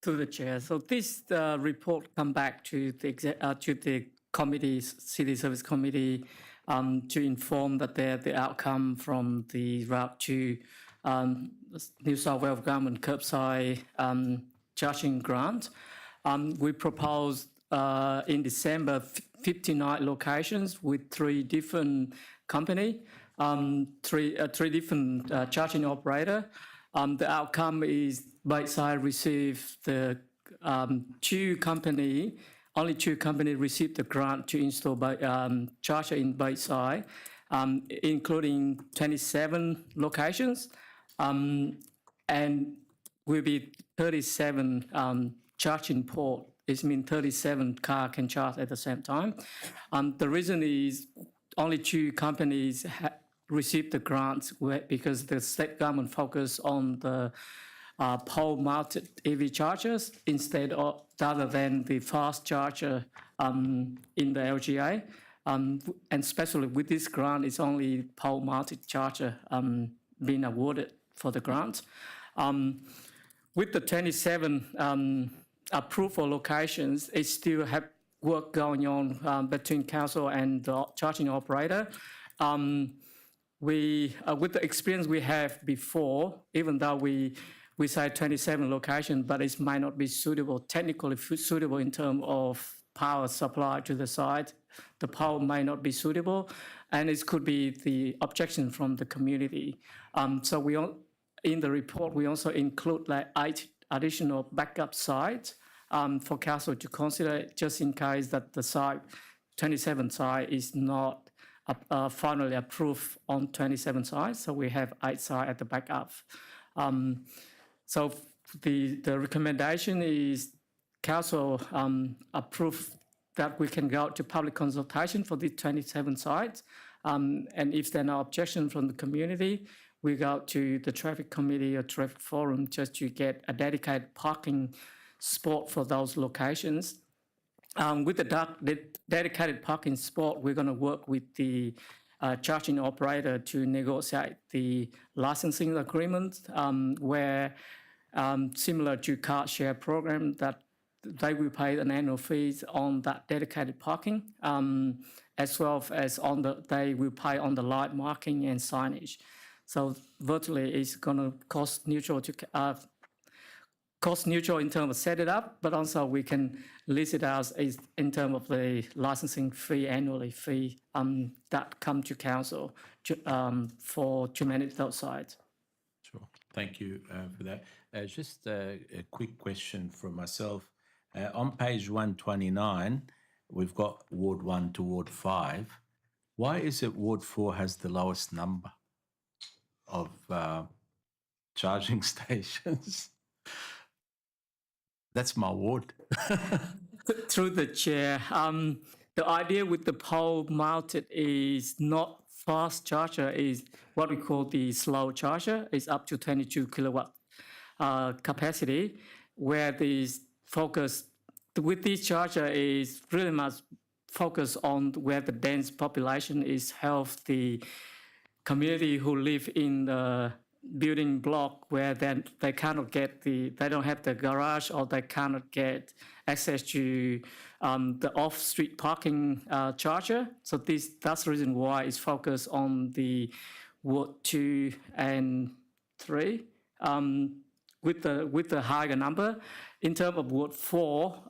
To the chair. So this report come back to the committee, City Service Committee, to inform that the outcome from the Route 2 New South Wales Government Curbside Charging Grant. We proposed in December 59 locations with 3 different company, three different charging operator. The outcome is Bateside received the only two company received the grant to install charger in Bateside, including 27 locations, and will be 37 charging port. It means 37 car can charge at the same time. The reason is only 2 companies received the grants because the state government focused on the pole-mounted EV chargers instead of rather than the fast charger in the LGA. And especially with this grant, it's only pole-mounted charger being awarded for the grant. With the 27 approved for locations, it still have work going on between council and the charging operator. With the experience we have before, even though we say 27 locations, but it might not be suitable, technically suitable in terms of power supply to the site. The power might not be suitable, and it could be the objection from the community. So in the report, we also include like 8 additional backup sites for council to consider, just in case that the site, 27 site, is not finally approved on 27 sites. So we have 8 sites at the backup. So the recommendation is council approve that we can go to public consultation for the 27 sites. And if there are no objection from the community, we go to the traffic committee or traffic forum just to get a dedicated parking spot for those locations. With the dedicated parking spot, we're going to work with the charging operator to negotiate the licensing agreement, where similar to car share program, that they will pay an annual fees on that dedicated parking, as well as they will pay on the light marking and signage. So virtually, it's going to cost neutral in terms of set it up, but also we can list it as in terms of the licensing fee, annually fee that come to council to manage those sites. Sure. Thank you for that. Just a quick question from myself. On page 129, we've got Ward 1 to Ward 5. Why is it Ward 4 has the lowest number of charging stations? That's my ward. Through the chair, the idea with the pole mounted is not fast charger, is what we call the slow charger. It's up to 22 kilowatt capacity, where the focus with this charger is really much focus on where the dense population is, help the community who live in the building block where then they cannot get they don't have the garage or they cannot get access to the off-street parking charger. So that's the reason why it's focused on the Ward 2 and 3 with the higher number. In terms of Ward 4,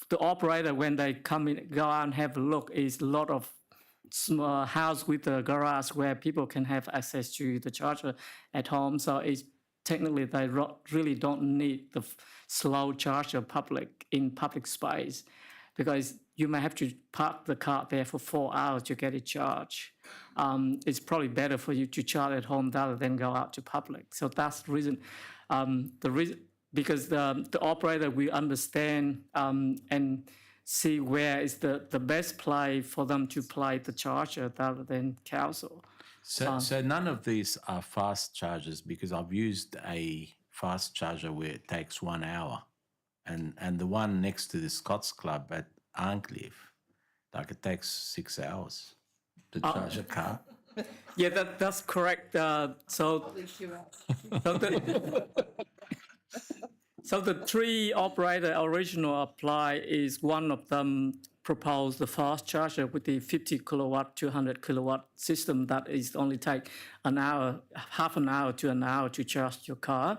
the operator, when they come in, go out and have a look, is a lot of small house with a garage where people can have access to the charger at home. So it's technically they really don't need the slow charger in public space, because you may have to park the car there for 4 hours to get it charged. It's probably better for you to charge at home rather than go out to public. So that's the reason. Because the operator will understand and see where is the best play for them to play the charger rather than council. So none of these are fast chargers, because I've used a fast charger where it takes 1 hour, and the one next to the Scots Club at Arncliffe, like it takes 6 hours to charge a car. Yeah, that's correct. So the three operator original apply is one of them proposed the fast charger with the 50 kilowatt, 200 kilowatt system that is only take an hour, half an hour to an hour to charge your car.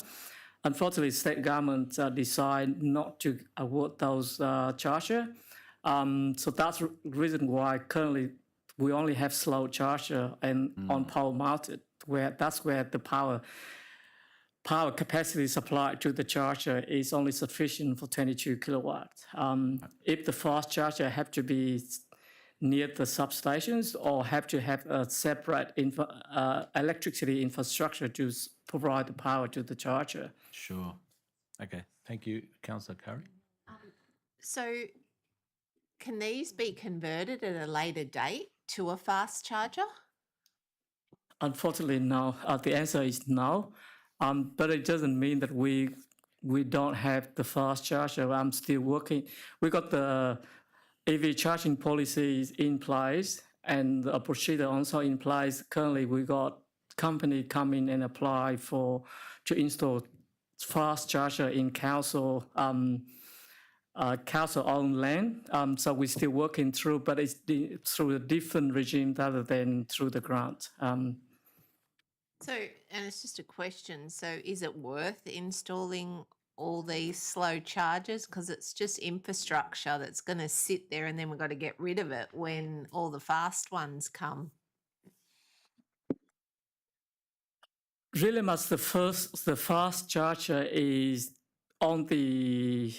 Unfortunately, state government decide not to award those charger. So that's the reason why currently we only have slow charger and on pole mounted, that's where the power capacity supplied to the charger is only sufficient for 22 kilowatts. If the fast charger have to be near the substations or have to have a separate electricity infrastructure to provide the power to the charger. Sure. Okay. Thank you, Councillor Curry. So can these be converted at a later date to a fast charger? Unfortunately, no. The answer is no. But it doesn't mean that we don't have the fast charger. I'm still working. We got the EV charging policies in place and a procedure also in place. Currently, we got company come in and apply to install fast charger in council owned land. So we're still working through, but it's through a different regime rather than through the grant. So, and it's just a question. So is it worth installing all these slow chargers? Because it's just infrastructure that's going to sit there and then we've got to get rid of it when all the fast ones come. Really much the fast charger is on the,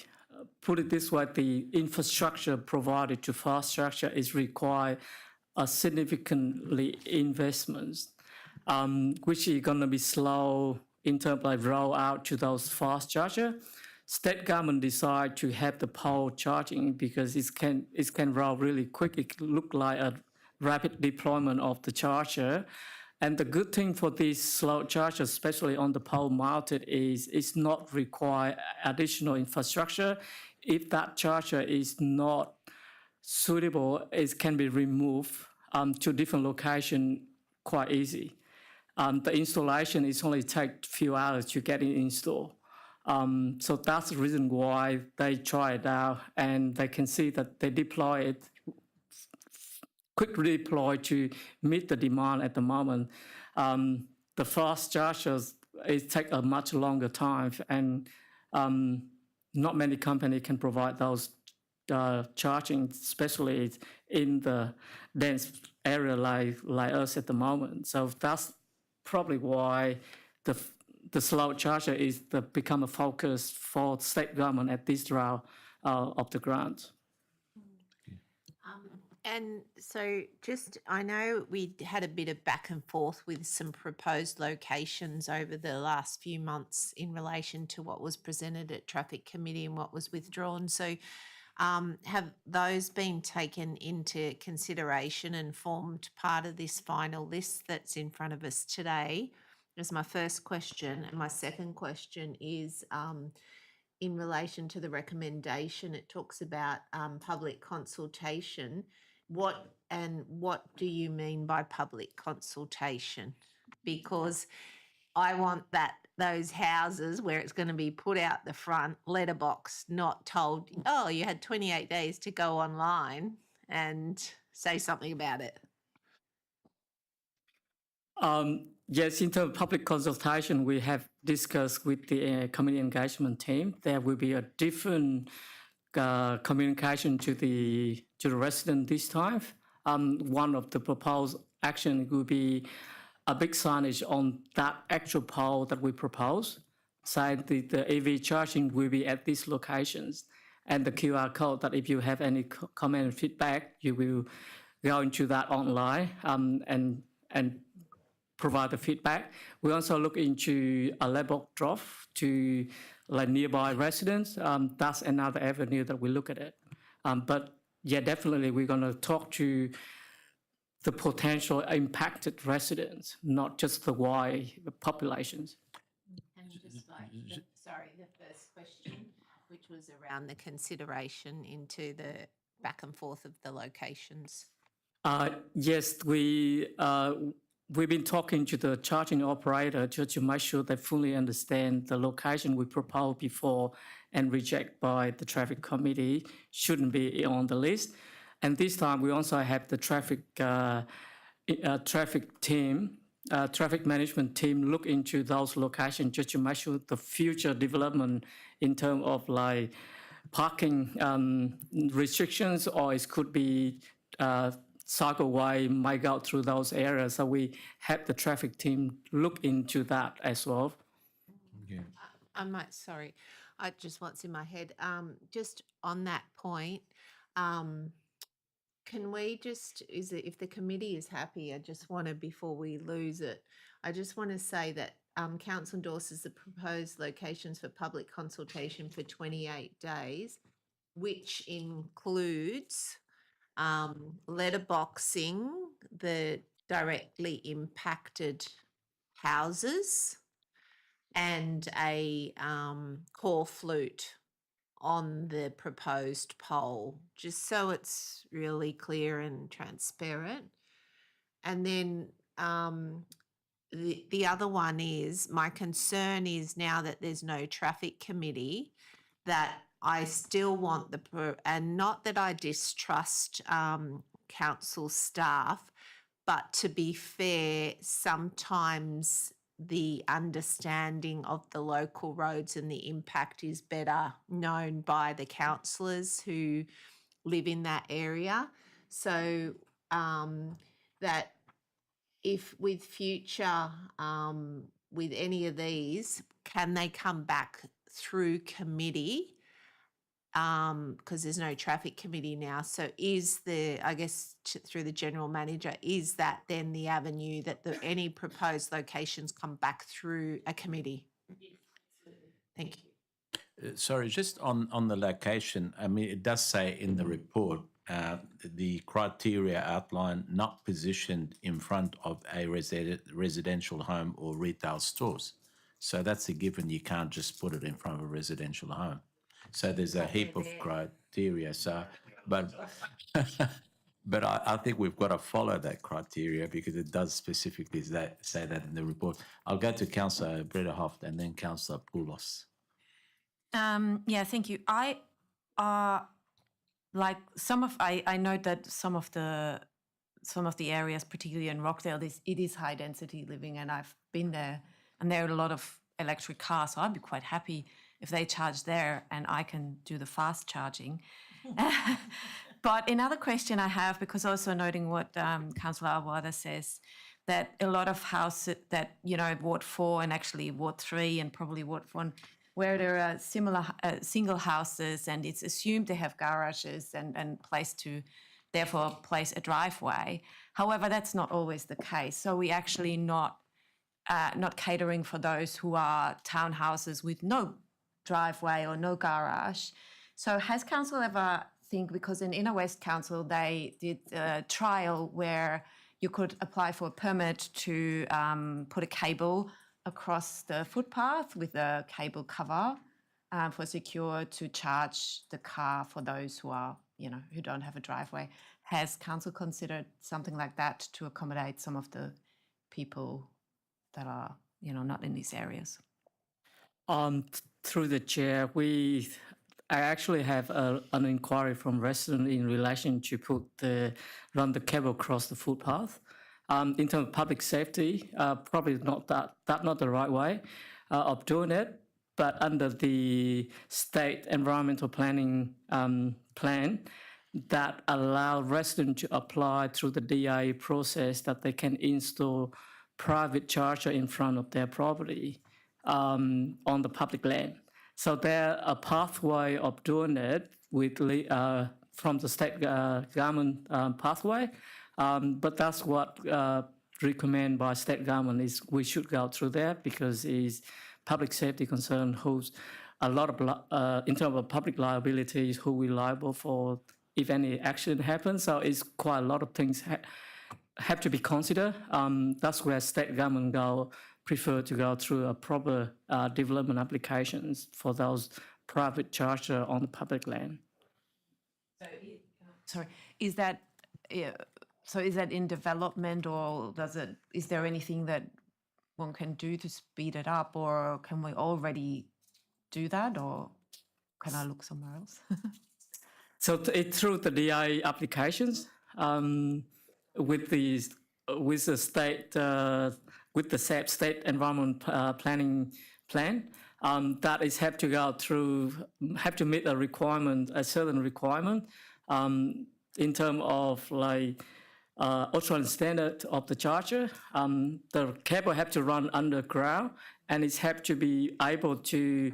put it this way, the infrastructure provided to fast charger is require a significantly investments. Which is going to be slow in terms of roll out to those fast charger. State government decide to have the pole charging because it can roll really quick. It look like a rapid deployment of the charger. And the good thing for these slow chargers, especially on the pole mounted, is it's not require additional infrastructure. If that charger is not suitable, it can be removed to different location quite easy. The installation is only take a few hours to get it installed. So that's the reason why they try it out and they can see that they deploy it, quickly deploy to meet the demand at the moment. The fast chargers, it take a much longer time and not many companies can provide those charging, especially in the dense area like us at the moment. So that's probably why the slow charger is become a focus for state government at this round of the grant. And so I know we had a bit of back and forth with some proposed locations over the last few months in relation to what was presented at Traffic Committee and what was withdrawn. So have those been taken into consideration and formed part of this final list that's in front of us today? Is my first question. And my second question is in relation to the recommendation, it talks about public consultation. What do you mean by public consultation? Because I want those houses where it's going to be put out the front, letterbox, not told, oh, you had 28 days to go online and say something about it. Yes, in terms of public consultation, we have discussed with the community engagement team. There will be a different communication to the resident this time. One of the proposed action will be a big signage on that actual pole that we propose, saying the EV charging will be at these locations, and the QR code that if you have any comment and feedback, you will go into that online and provide the feedback. We also look into a level drop to like nearby residents. That's another avenue that we look at it. But yeah, definitely we're going to talk to the potential impacted residents, not just the wide populations. And just like, the first question, which was around the consideration into the back and forth of the locations. Yes, we've been talking to the charging operator just to make sure they fully understand the location we proposed before and reject by the traffic committee shouldn't be on the list. And this time we also have the traffic management team look into those locations just to make sure the future development in terms of like parking restrictions, or it could be cycleway might go through those areas. So we have the traffic team look into that as well. Yeah. I just what's in my head. Just on that point, can we just, if the committee is happy, I just want to, before we lose it, I just want to say that Council endorses the proposed locations for public consultation for 28 days, which includes letterboxing the directly impacted houses and a call flute on the proposed pole, just so it's really clear and transparent. And then the other one is, my concern is now that there's no traffic committee, that I still want and not that I distrust council staff, but to be fair, sometimes the understanding of the local roads and the impact is better known by the councillors who live in that area. So that if with future, with any of these, can they come back through committee? Because there's no traffic committee now. So is I guess through the general manager, is that then the avenue that any proposed locations come back through a committee? Thank you. Sorry, just on the location, I mean, it does say in the report, the criteria outline not positioned in front of a residential home or retail stores. So that's a given. You can't just put it in front of a residential home. So there's a heap of criteria. So, but I think we've got to follow that criteria because it does specifically say that in the report. I'll go to Councillor Brederhoft and then Councillor Poulos. Yeah, thank you. I know that some of the areas, particularly in Rockdale, it is high density living, and I've been there, and there are a lot of electric cars. So I'd be quite happy if they charge there and I can do the fast charging. But another question I have, because also noting what Councillor Awada says, that a lot of houses that, Ward 4 and actually Ward 3 and probably Ward 1, where there are similar single houses and it's assumed they have garages and therefore place a driveway. However, that's not always the case. So we actually not catering for those who are townhouses with no driveway or no garage. So has council ever because in Inner West Council, they did a trial where you could apply for a permit to put a cable across the footpath with a cable cover for secure to charge the car for those who are, who don't have a driveway. Has council considered something like that to accommodate some of the people that are not in these areas? Through the chair, I actually have an inquiry from resident in relation to run the cable across the footpath. In terms of public safety, probably not the right way of doing it. But under the state environmental planning plan, that allow residents to apply through the DIA process that they can install private charger in front of their property on the public land. So there a pathway of doing it with from the state government pathway, but that's what recommended by state government is we should go through there because it's public safety concern who's a lot of in terms of public liabilities who we liable for if any accident happens. So it's quite a lot of things have to be considered. That's where state government prefer to go through a proper development applications for those private charger on the public land. Sorry, is that in development, or is there anything that one can do to speed it up, or can we already do that, or can I look somewhere else? So through the DI applications with the SAP state environment planning plan, that is have to meet a certain requirement in terms of like Australian standard of the charger. The cable have to run underground and it have to be able to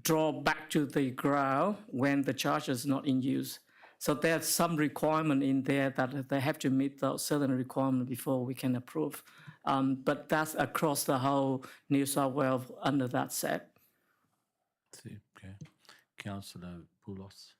draw back to the ground when the charger is not in use. So there's some requirement in there that they have to meet those certain requirements before we can approve. But that's across the whole New South Wales under that SAP. Okay. Councillor Poulos.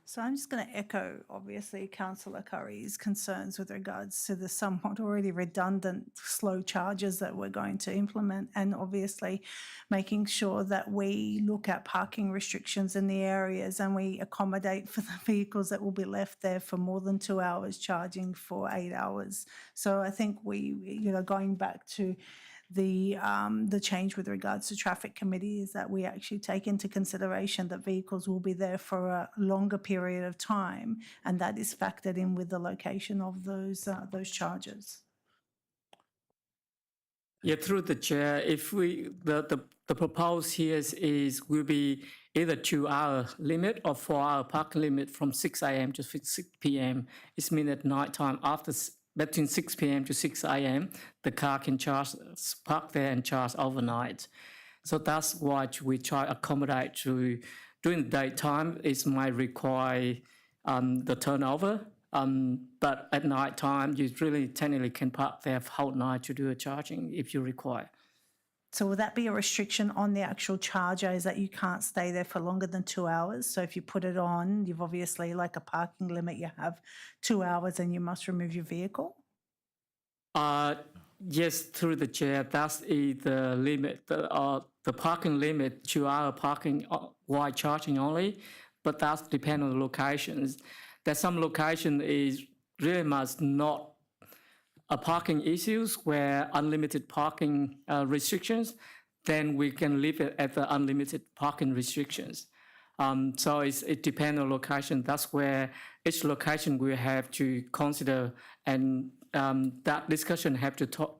So I'm just going to echo, obviously, Councillor Curry's concerns with regards to the somewhat already redundant slow charges that we're going to implement, and obviously making sure that we look at parking restrictions in the areas and we accommodate for the vehicles that will be left there for more than 2 hours, charging for 8 hours. So I think going back to the change with regards to traffic committee is that we actually take into consideration that vehicles will be there for a longer period of time, and that is factored in with the location of those charges. Yeah, through the chair, if the proposed here is will be either 2 hour limit or 4 hour parking limit from 6 a.m. to 6 p.m. It's mean at night time between 6 p.m. to 6 a.m., the car can park there and charge overnight. So that's what we try to accommodate to during the daytime. It might require the turnover, but at night time, you really technically can park there whole night to do a charging if you require. So will that be a restriction on the actual charger, is that you can't stay there for longer than 2 hours? So if you put it on, you've obviously, like a parking limit, you have 2 hours and you must remove your vehicle? Yes, through the chair, that's the limit, the parking limit, 2 hour parking while charging only, but that's depend on the locations. There's some location is really much not a parking issues where unlimited parking restrictions, then we can leave it at the unlimited parking restrictions. So it depends on location. That's where each location we have to consider, and that discussion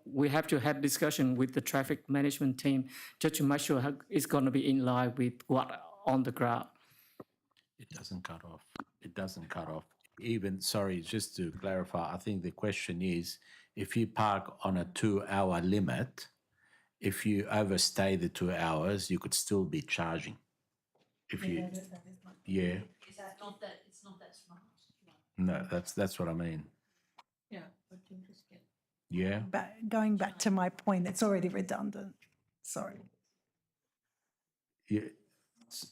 we have to have discussion with the traffic management team just to make sure it's going to be in line with what on the ground. It doesn't cut off. It doesn't cut off. Even, sorry, just to clarify, I think the question is, if you park on a 2 hour limit, if you overstay the 2 hours, you could still be charging. If you, yeah. It's not that smart. No, that's what I mean. Yeah, but you just get. Yeah. Going back to my point, it's already redundant. Sorry. Yeah.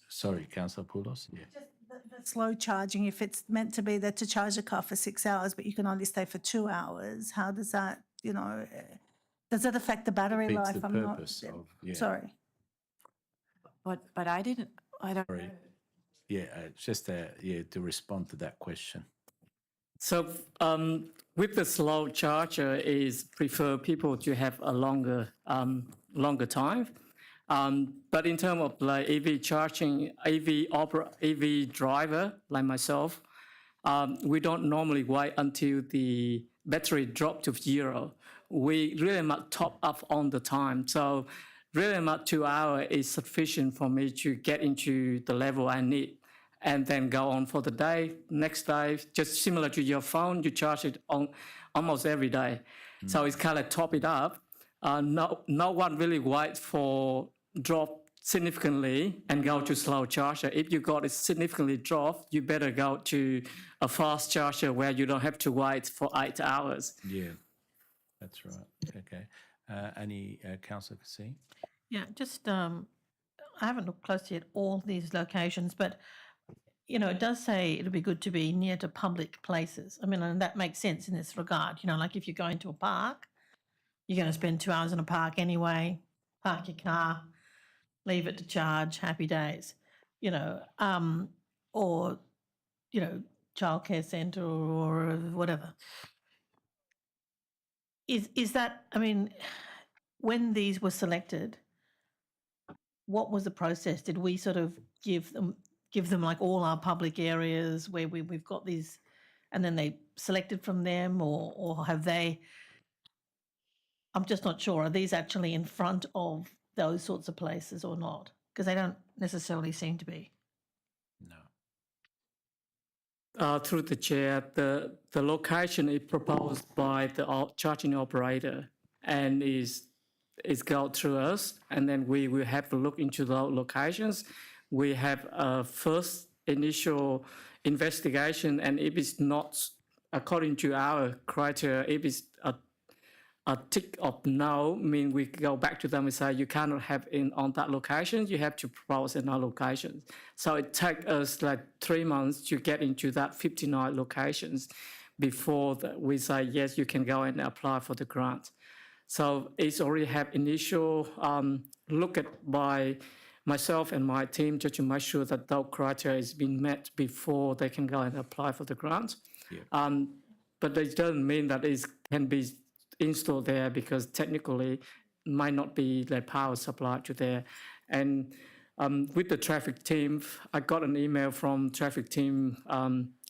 Sorry, Councillor Poulos. Yeah. The slow charging, if it's meant to be there to charge a car for 6 hours, but you can only stay for 2 hours, how does that, does that affect the battery Defeats life? the purpose of, yeah. Sorry. But I don't Sorry. know. Yeah, just to respond to that question. So with the slow charger is prefer people to have a longer time. But in terms of like EV charging, EV driver like myself, we don't normally wait until the battery drop to zero. We really must top up on the time. So really much 2 hours is sufficient for me to get into the level I need and then go on for the day. Next day, just similar to your phone, you charge it on almost every day. So it's kind of top it up. No one really waits for drop significantly and go to slow charger. If you got it significantly dropped, you better go to a fast charger where you don't have to wait for 8 hours. Yeah, that's right. Okay. Any Councillor Kassim? Yeah, just I haven't looked closely at all these locations, but you know, it does say it'll be good to be near to public places. I mean, and that makes sense in this regard. You know, like if you're going to a park, you're going to spend 2 hours in a park anyway. Park your car, leave it to charge. Happy days. You know, or you know, childcare centre or whatever. Is that? I mean, when these were selected, what was the process? Did we sort of give them like all our public areas where we've got these, and then they selected from them, or have they? I'm just not sure. Are these actually in front of those sorts of places or not? Because they don't necessarily seem to be. No. Through the chair, the location is proposed by the charging operator and is go through us, and then we will have to look into the locations. We have a first initial investigation, and if it's not according to our criteria, if it's a tick of no, mean we go back to them and say you cannot have it on that location, you have to propose another location. So it takes us like 3 months to get into that 59 locations before we say yes, you can go and apply for the grant. So it's already have initial look at by myself and my team just to make sure that those criteria has been met before they can go and apply for the grant. Yeah. But it doesn't mean that it can be installed there because technically might not be the power supply to there. And with the traffic team, I got an email from traffic team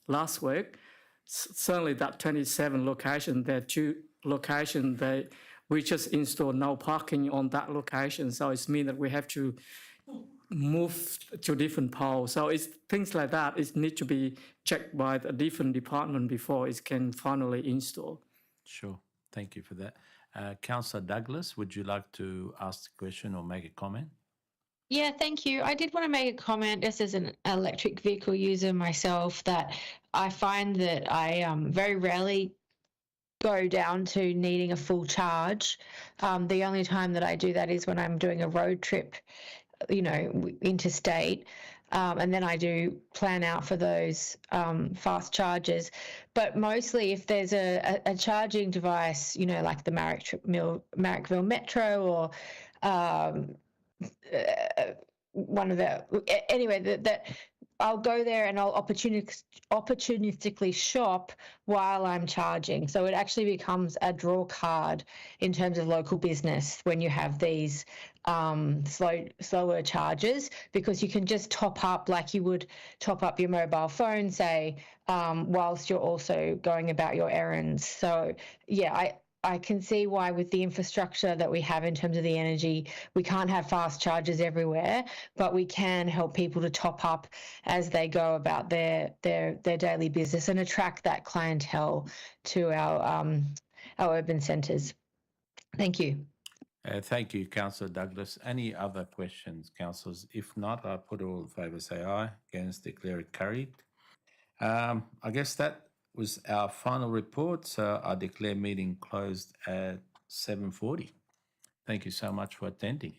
last week. Certainly that 27 location, there are 2 locations that we just installed no parking on that location. So it's mean that we have to move to different poles. So it's things like that. It need to be checked by a different department before it can finally install. Sure. Thank you for that. Councillor Douglas, would you like to ask a question or make a comment? Yeah, thank you. I did want to make a comment just as an electric vehicle user myself that I find that I very rarely go down to needing a full charge. The only time that I do that is when I'm doing a road trip, you know, interstate. And then I do plan out for those fast charges. But mostly if there's a charging device, you know, like the Marrickville Metro or one of the, anyway, that I'll go there and I'll opportunistically shop while I'm charging. So it actually becomes a draw card in terms of local business when you have these slower charges, because you can just top up like you would top up your mobile phone, say, whilst you're also going about your errands. So yeah, I can see why with the infrastructure that we have in terms of the energy, we can't have fast chargers everywhere, but we can help people to top up as they go about their daily business and attract that clientele to our urban centres. Thank you. Thank you, Councillor Douglas. Any other questions, councillors? If not, I put all in favour say aye. Against, declare it carried. I guess that was our final report, so I declare meeting closed at 7:40. Thank you so much for attending.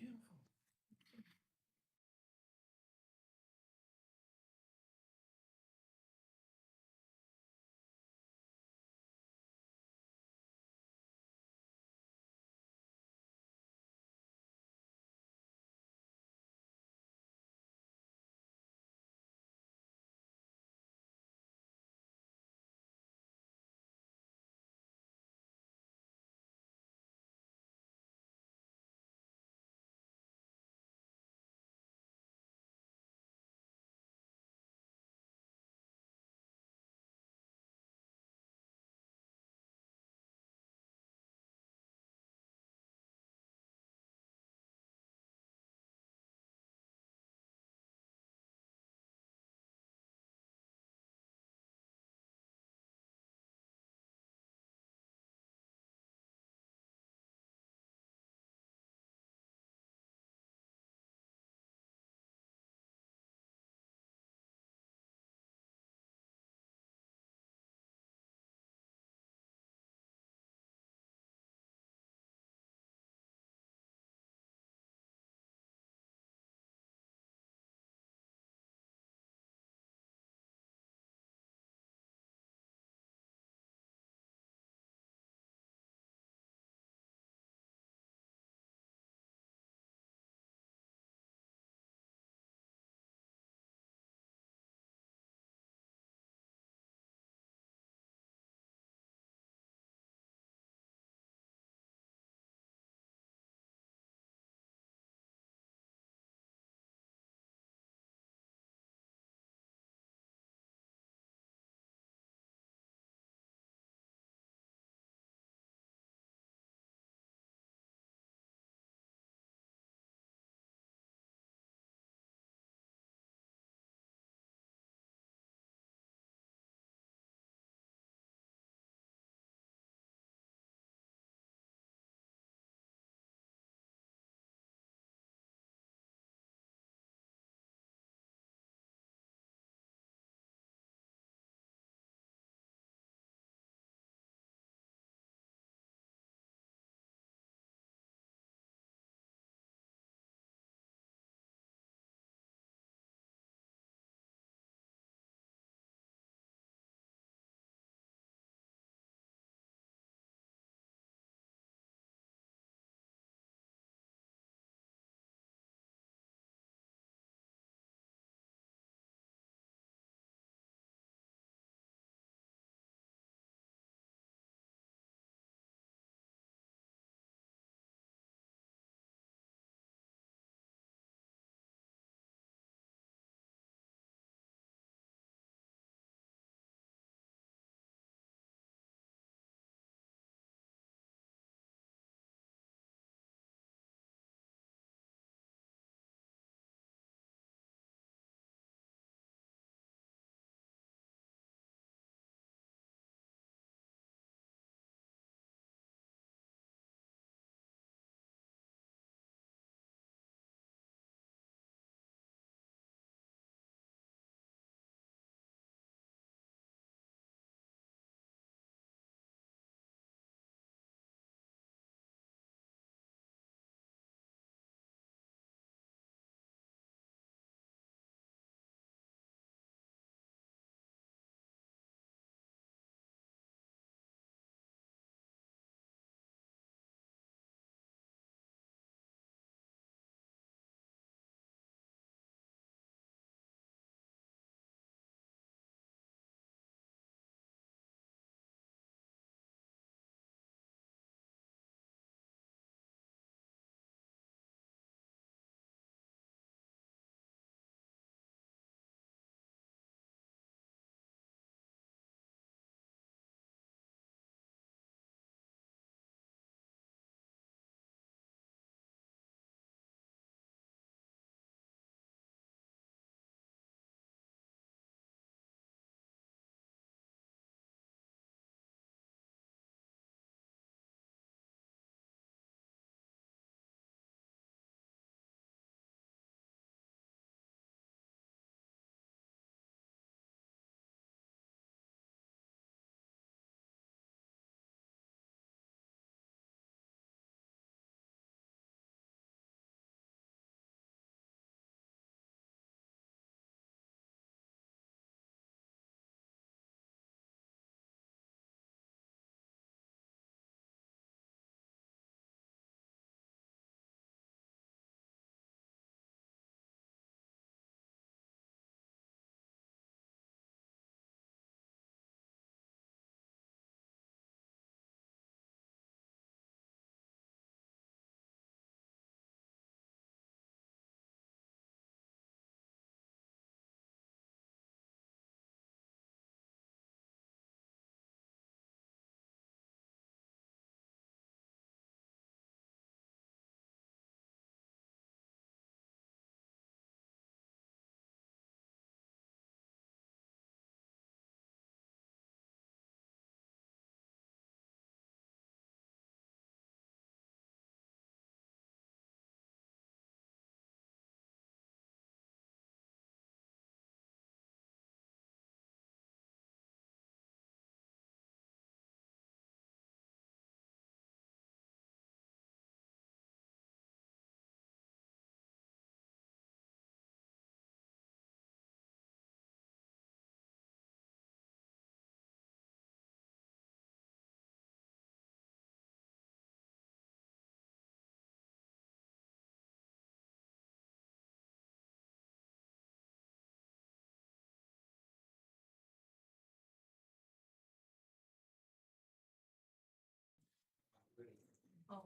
Okay,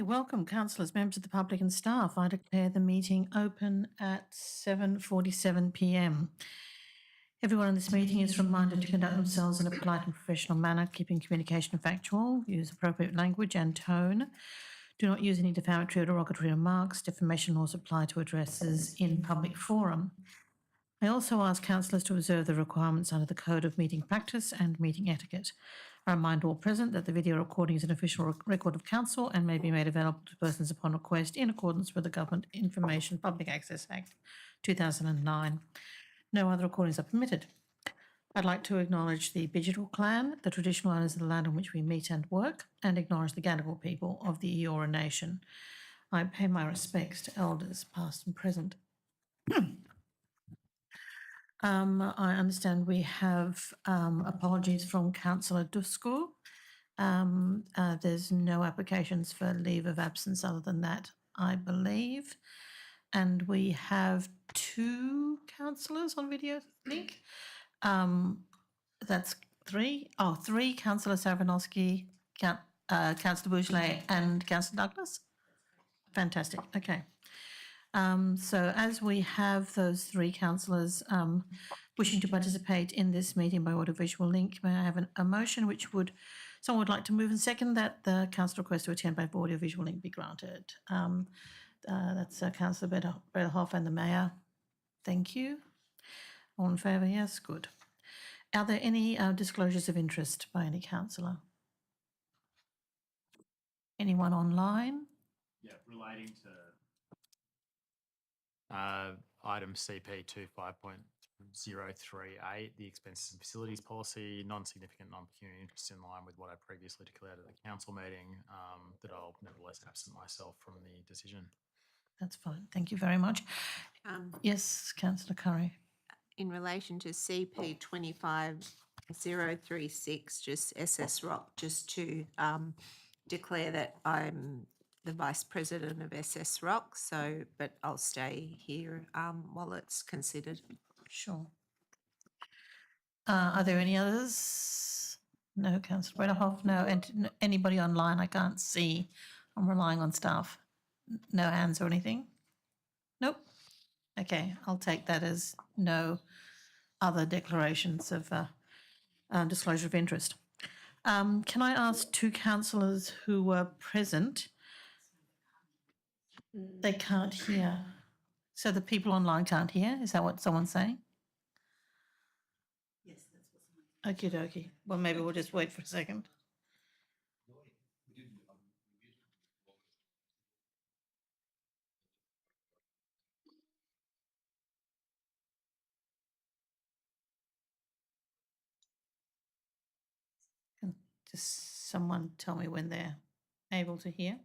welcome councillors, members of the public and staff. I declare the meeting open at 7:47 p.m. Everyone in this meeting is reminded to conduct themselves in a polite and professional manner, keeping communication factual, use appropriate language and tone. Do not use any defamatory or derogatory remarks. Defamation laws apply to addresses in public forum. I also ask councillors to observe the requirements under the Code of Meeting Practice and Meeting Etiquette. I remind all present that the video recording is an official record of council and may be made available to persons upon request in accordance with the Government Information Public Access Act 2009. No other recordings are permitted. I'd like to acknowledge the Bidjigal clan, the traditional owners of the land on which we meet and work, and acknowledge the Gadigal people of the Eora Nation. I pay my respects to elders past and present. I understand we have apologies from Councillor Dusko. There's no applications for leave of absence other than that, I believe. And we have 2 councillors on video link. That's 3. Oh, 3, Councillor Savranowski, Councillor Bouglet and Councillor Douglas. Fantastic, okay. So as we have those 3 councillors wishing to participate in this meeting by audiovisual link, may I have a motion which someone would like to move and second that the council request to attend by audiovisual link be granted. That's Councillor Bederhoff and the Mayor. Thank you. All in favour? Yes, good. Are there any disclosures of interest by any councillor? Anyone online? Yeah, relating to item CP 25.038, the expenses and facilities policy, non-significant non-pecuniary interest in line with what I previously declared at the council meeting, that I'll nevertheless absent myself from the decision. That's fine. Thank you very much. Yes, Councillor Curry. In relation to CP 25036, just SS Rock, just to declare that I'm the Vice President of SS Rock, but I'll stay here while it's considered. Sure. Are there any others? No, Councillor Bederhoff, no. And anybody online I can't see. I'm relying on staff. No hands or anything? Nope. Okay, I'll take that as no other declarations of disclosure of interest. Can I ask 2 councillors who were present? They can't hear. So the people online can't hear? Is that what someone's saying? Yes, that's what someone's saying. Okie dokie. Well, maybe we'll just wait for a second. Can just someone tell me when they're able to hear?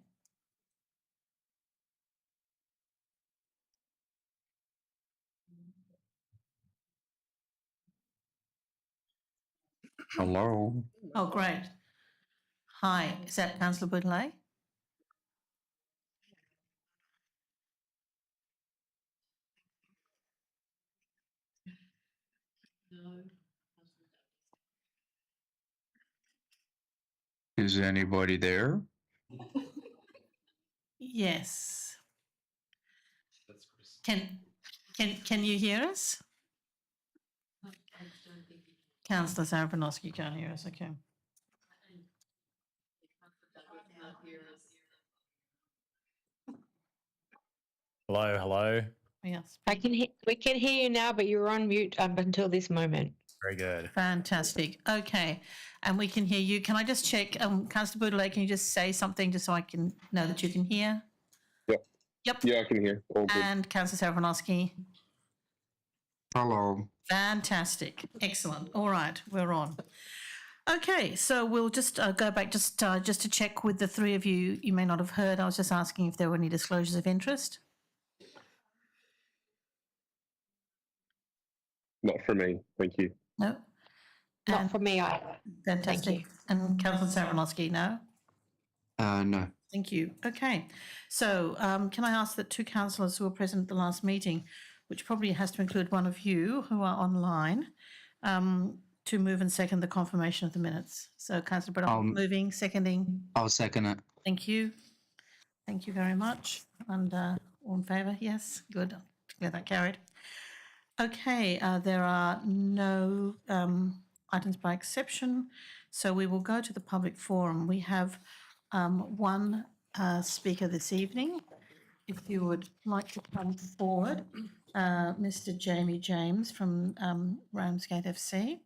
Hello. Oh, great. Hi, is that Councillor Boudlet? No. Is anybody there? Yes. Can you hear us? Councillor Savranowski can't hear us, okay. Hello, hello. Yes. We can hear you now, but you were on mute up until this moment. Very good. Fantastic. Okay. And we can hear you. Can I just check, Councillor Boudlet, can you just say something just so I can know that you can hear? Yep. Yep. Yeah, I can hear. All good. And Councillor Savranowski? Hello. Fantastic. Excellent. All right, we're on. Okay, so we'll just go back just to check with the 3 of you. You may not have heard. I was just asking if there were any disclosures of interest. Not for me. Thank you. No? Not for me either. Fantastic. And Councillor Savranowski, no? No. Thank you. Okay. So can I ask that two councillors who were present at the last meeting, which probably has to include one of you who are online, to move and second the confirmation of the minutes. So Councillor Braddock moving, seconding. I'll second it. Thank you. Thank you very much. And all in favour? Yes. Good. Get that carried. Okay. There are no items by exception. So we will go to the public forum. We have one speaker this evening. If you would like to come forward, Mr. Jamie James from Ramsgate FC.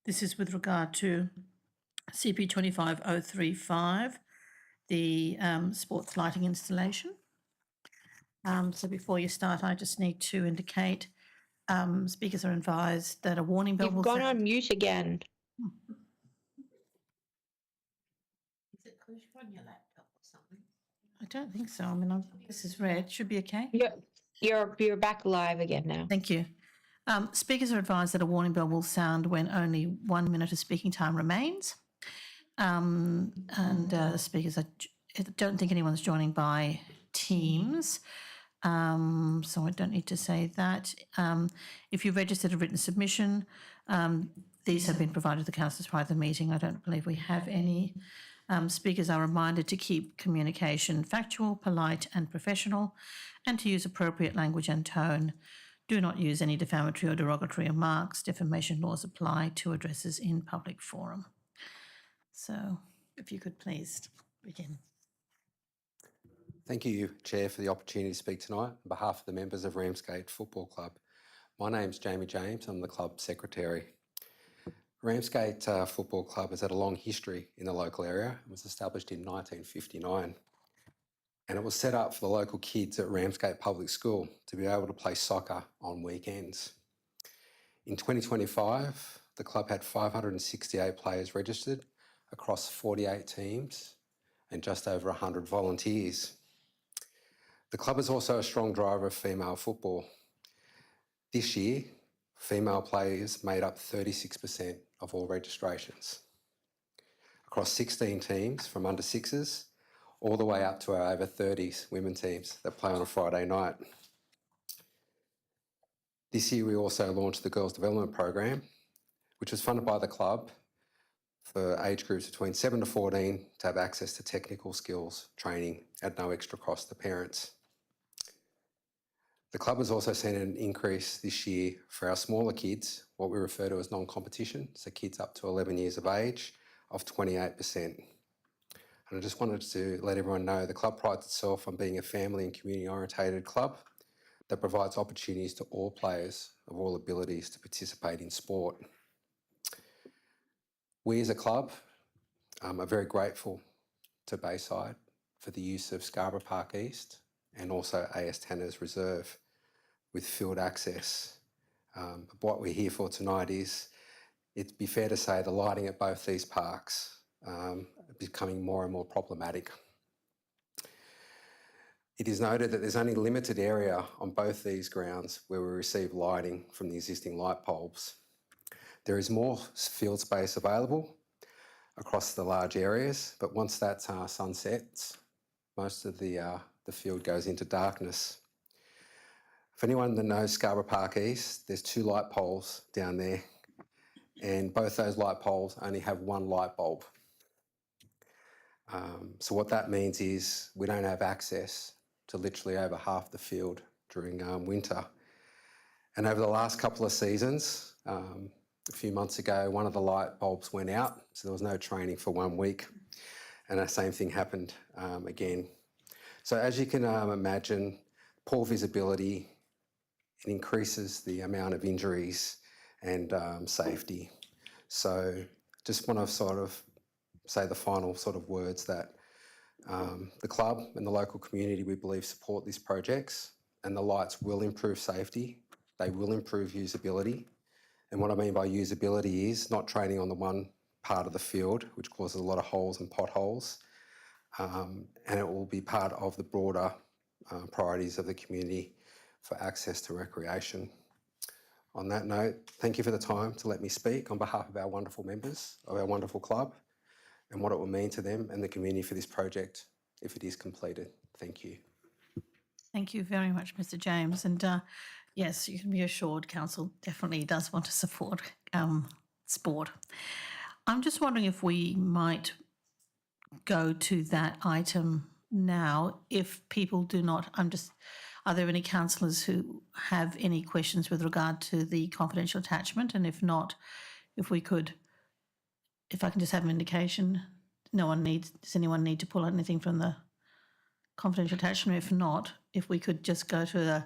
This is with regard to CP 25035, the sports lighting installation. So before you start, I just need to indicate speakers are advised that a warning bell will You've gone sound. on mute again. Is it because you're on your laptop or something? I don't think so. I mean, this is red. Should be okay. You're back live again now. Thank you. Speakers are advised that a warning bell will sound when only 1 minute of speaking time remains. Speakers, I don't think anyone's joining by Teams, so I don't need to say that. If you've registered a written submission, these have been provided to the councillors prior to the meeting. I don't believe we have any. Speakers are reminded to keep communication factual, polite and professional, and to use appropriate language and tone. Do not use any defamatory or derogatory remarks. Defamation laws apply to addresses in public forum. So if you could please begin. Thank you, Chair, for the opportunity to speak tonight on behalf of the members of Ramsgate Football Club. My name's Jamie James. I'm the club secretary. Ramsgate Football Club has had a long history in the local area. It was established in 1959. And it was set up for the local kids at Ramsgate Public School to be able to play soccer on weekends. In 2025, the club had 568 players registered across 48 teams and just over 100 volunteers. The club is also a strong driver of female football. This year, female players made up 36% of all registrations. Across 16 teams from under sixes all the way up to our over 30s women teams that play on a Friday night. This year we also launched the Girls Development Program, which was funded by the club for age groups between 7 to 14 to have access to technical skills training at no extra cost to parents. The club has also seen an increase this year for our smaller kids, what we refer to as non-competition, so kids up to 11 years of age, of 28%. And I just wanted to let everyone know the club prides itself on being a family and community orientated club that provides opportunities to all players of all abilities to participate in sport. We as a club are very grateful to Bayside for the use of Scarborough Park East and also AS Tanners Reserve with field access. But what we're here for tonight is, it'd be fair to say the lighting at both these parks becoming more and more problematic. It is noted that there's only limited area on both these grounds where we receive lighting from the existing light bulbs. There is more field space available across the large areas, but once that sun sets, most of the field goes into darkness. For anyone that knows Scarborough Park East, there's 2 light poles down there, and both those light poles only have 1 light bulb. So what that means is we don't have access to literally over half the field during winter. And over the last couple of seasons, a few months ago, one of the light bulbs went out, so there was no training for 1 week. And the same thing happened again. So as you can imagine, poor visibility, it increases the amount of injuries and safety. So just want to sort of say the final sort of words that the club and the local community, we believe, support these projects, and the lights will improve safety. They will improve usability. And what I mean by usability is not training on the one part of the field, which causes a lot of holes and potholes, and it will be part of the broader priorities of the community for access to recreation. On that note, thank you for the time to let me speak on behalf of our wonderful members of our wonderful club, and what it will mean to them and the community for this project if it is completed. Thank you. Thank you very much, Mr. James. And yes, you can be assured Council definitely does want to support sport. I'm just wondering if we might go to that item now. If people do not, are there any councillors who have any questions with regard to the confidential attachment? And if not, if I can just have an indication. Does anyone need to pull out anything from the confidential attachment? If not, if we could just go to the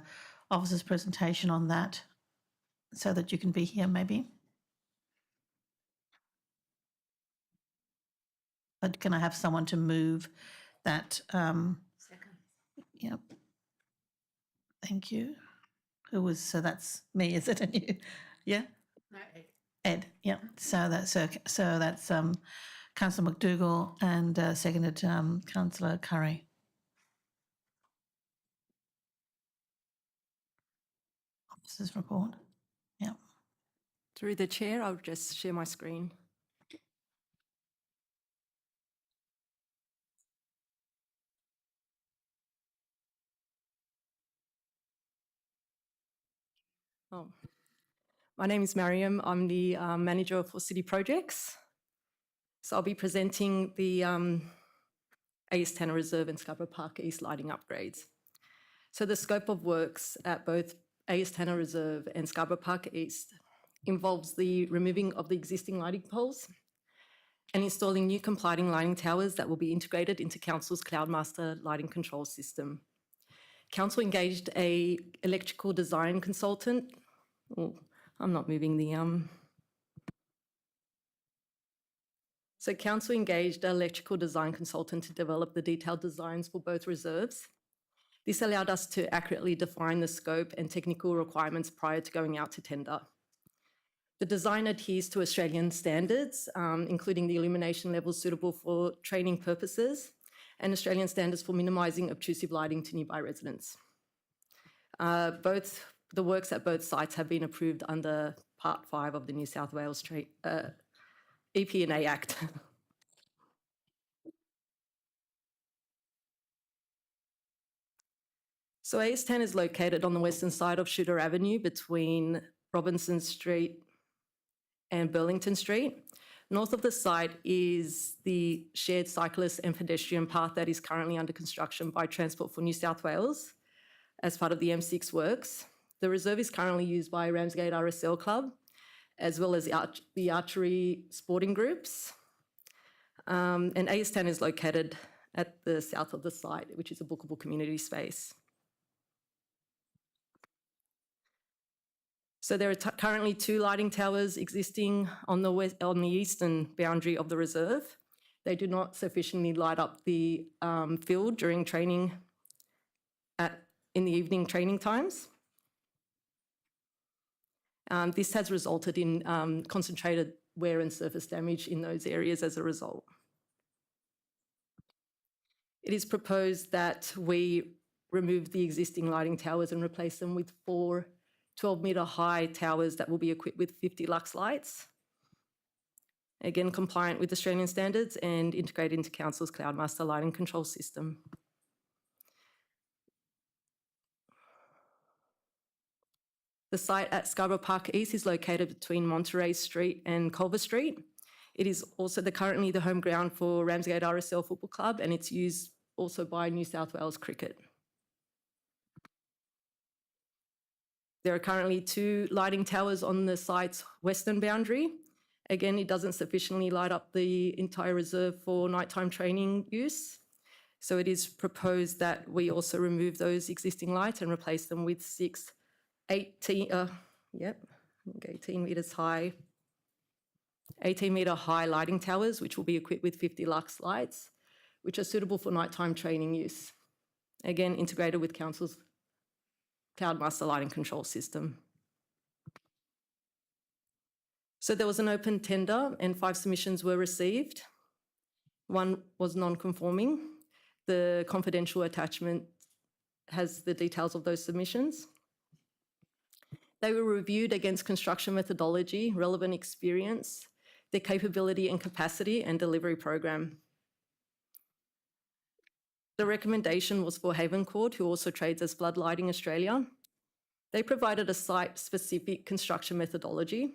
officer's presentation on that so that you can be here maybe. But can I have someone to move that? Yep. Thank you. So that's me, is it? And you? Yeah? No, Ed, yeah. So that's Councillor McDougall and seconded Councillor Curry. Officers report. Yeah. Through the chair, I'll just share my screen. Oh. My name is Mariam. I'm the manager for City Projects. So I'll be presenting the AS Tanner Reserve and Scarborough Park East lighting upgrades. So the scope of works at both AS Tanner Reserve and Scarborough Park East involves the removing of the existing lighting poles and installing new compliant lighting towers that will be integrated into Council's Cloudmaster lighting control system. Council engaged an electrical design consultant. Oh, I'm not moving the So Council engaged an electrical design consultant to develop the detailed designs for both reserves. This allowed us to accurately define the scope and technical requirements prior to going out to tender. The design adheres to Australian standards, including the illumination levels suitable for training purposes and Australian standards for minimising obtrusive lighting to nearby residents. Both the works at both sites have been approved under Part 5 of the New South Wales EP&A Act. So AS10 is located on the western side of Shooter Avenue between Robinson Street and Burlington Street. North of the site is the shared cyclist and pedestrian path that is currently under construction by Transport for New South Wales as part of the M6 works. The reserve is currently used by Ramsgate RSL Club, as well as the archery sporting groups. And AS10 is located at the south of the site, which is a bookable community space. So there are currently 2 lighting towers existing on the eastern boundary of the reserve. They do not sufficiently light up the field during training in the evening training times. This has resulted in concentrated wear and surface damage in those areas as a result. It is proposed that we remove the existing lighting towers and replace them with 4 12-metre high towers that will be equipped with 50 lux lights. Again, compliant with Australian standards and integrated into Council's Cloudmaster lighting control system. The site at Scarborough Park East is located between Monterey Street and Culver Street. It is also currently the home ground for Ramsgate RSL Football Club, and it's used also by New South Wales Cricket. There are currently 2 lighting towers on the site's western boundary. Again, it doesn't sufficiently light up the entire reserve for nighttime training use. So it is proposed that we also remove those existing lights and replace them with 6 18 metres high, 18-metre high lighting towers, which will be equipped with 50 lux lights, which are suitable for nighttime training use. Again, integrated with Council's Cloudmaster lighting control system. So there was an open tender and 5 submissions were received. 1 was non-conforming. The confidential attachment has the details of those submissions. They were reviewed against construction methodology, relevant experience, their capability and capacity and delivery program. The recommendation was for Haven Court, who also trades as Floodlighting Australia. They provided a site-specific construction methodology.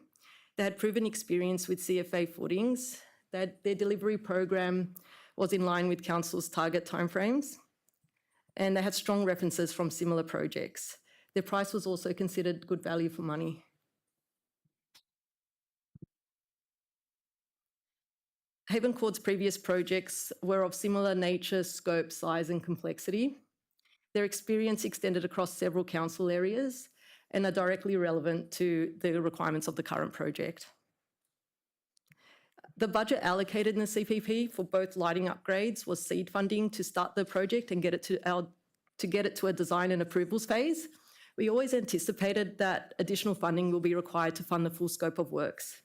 They had proven experience with CFA footings, that their delivery program was in line with Council's target timeframes, and they had strong references from similar projects. Their price was also considered good value for money. Haven Court's previous projects were of similar nature, scope, size, and complexity. Their experience extended across several council areas and are directly relevant to the requirements of the current project. The budget allocated in the CPP for both lighting upgrades was seed funding to start the project and get it to a design and approvals phase. We always anticipated that additional funding will be required to fund the full scope of works,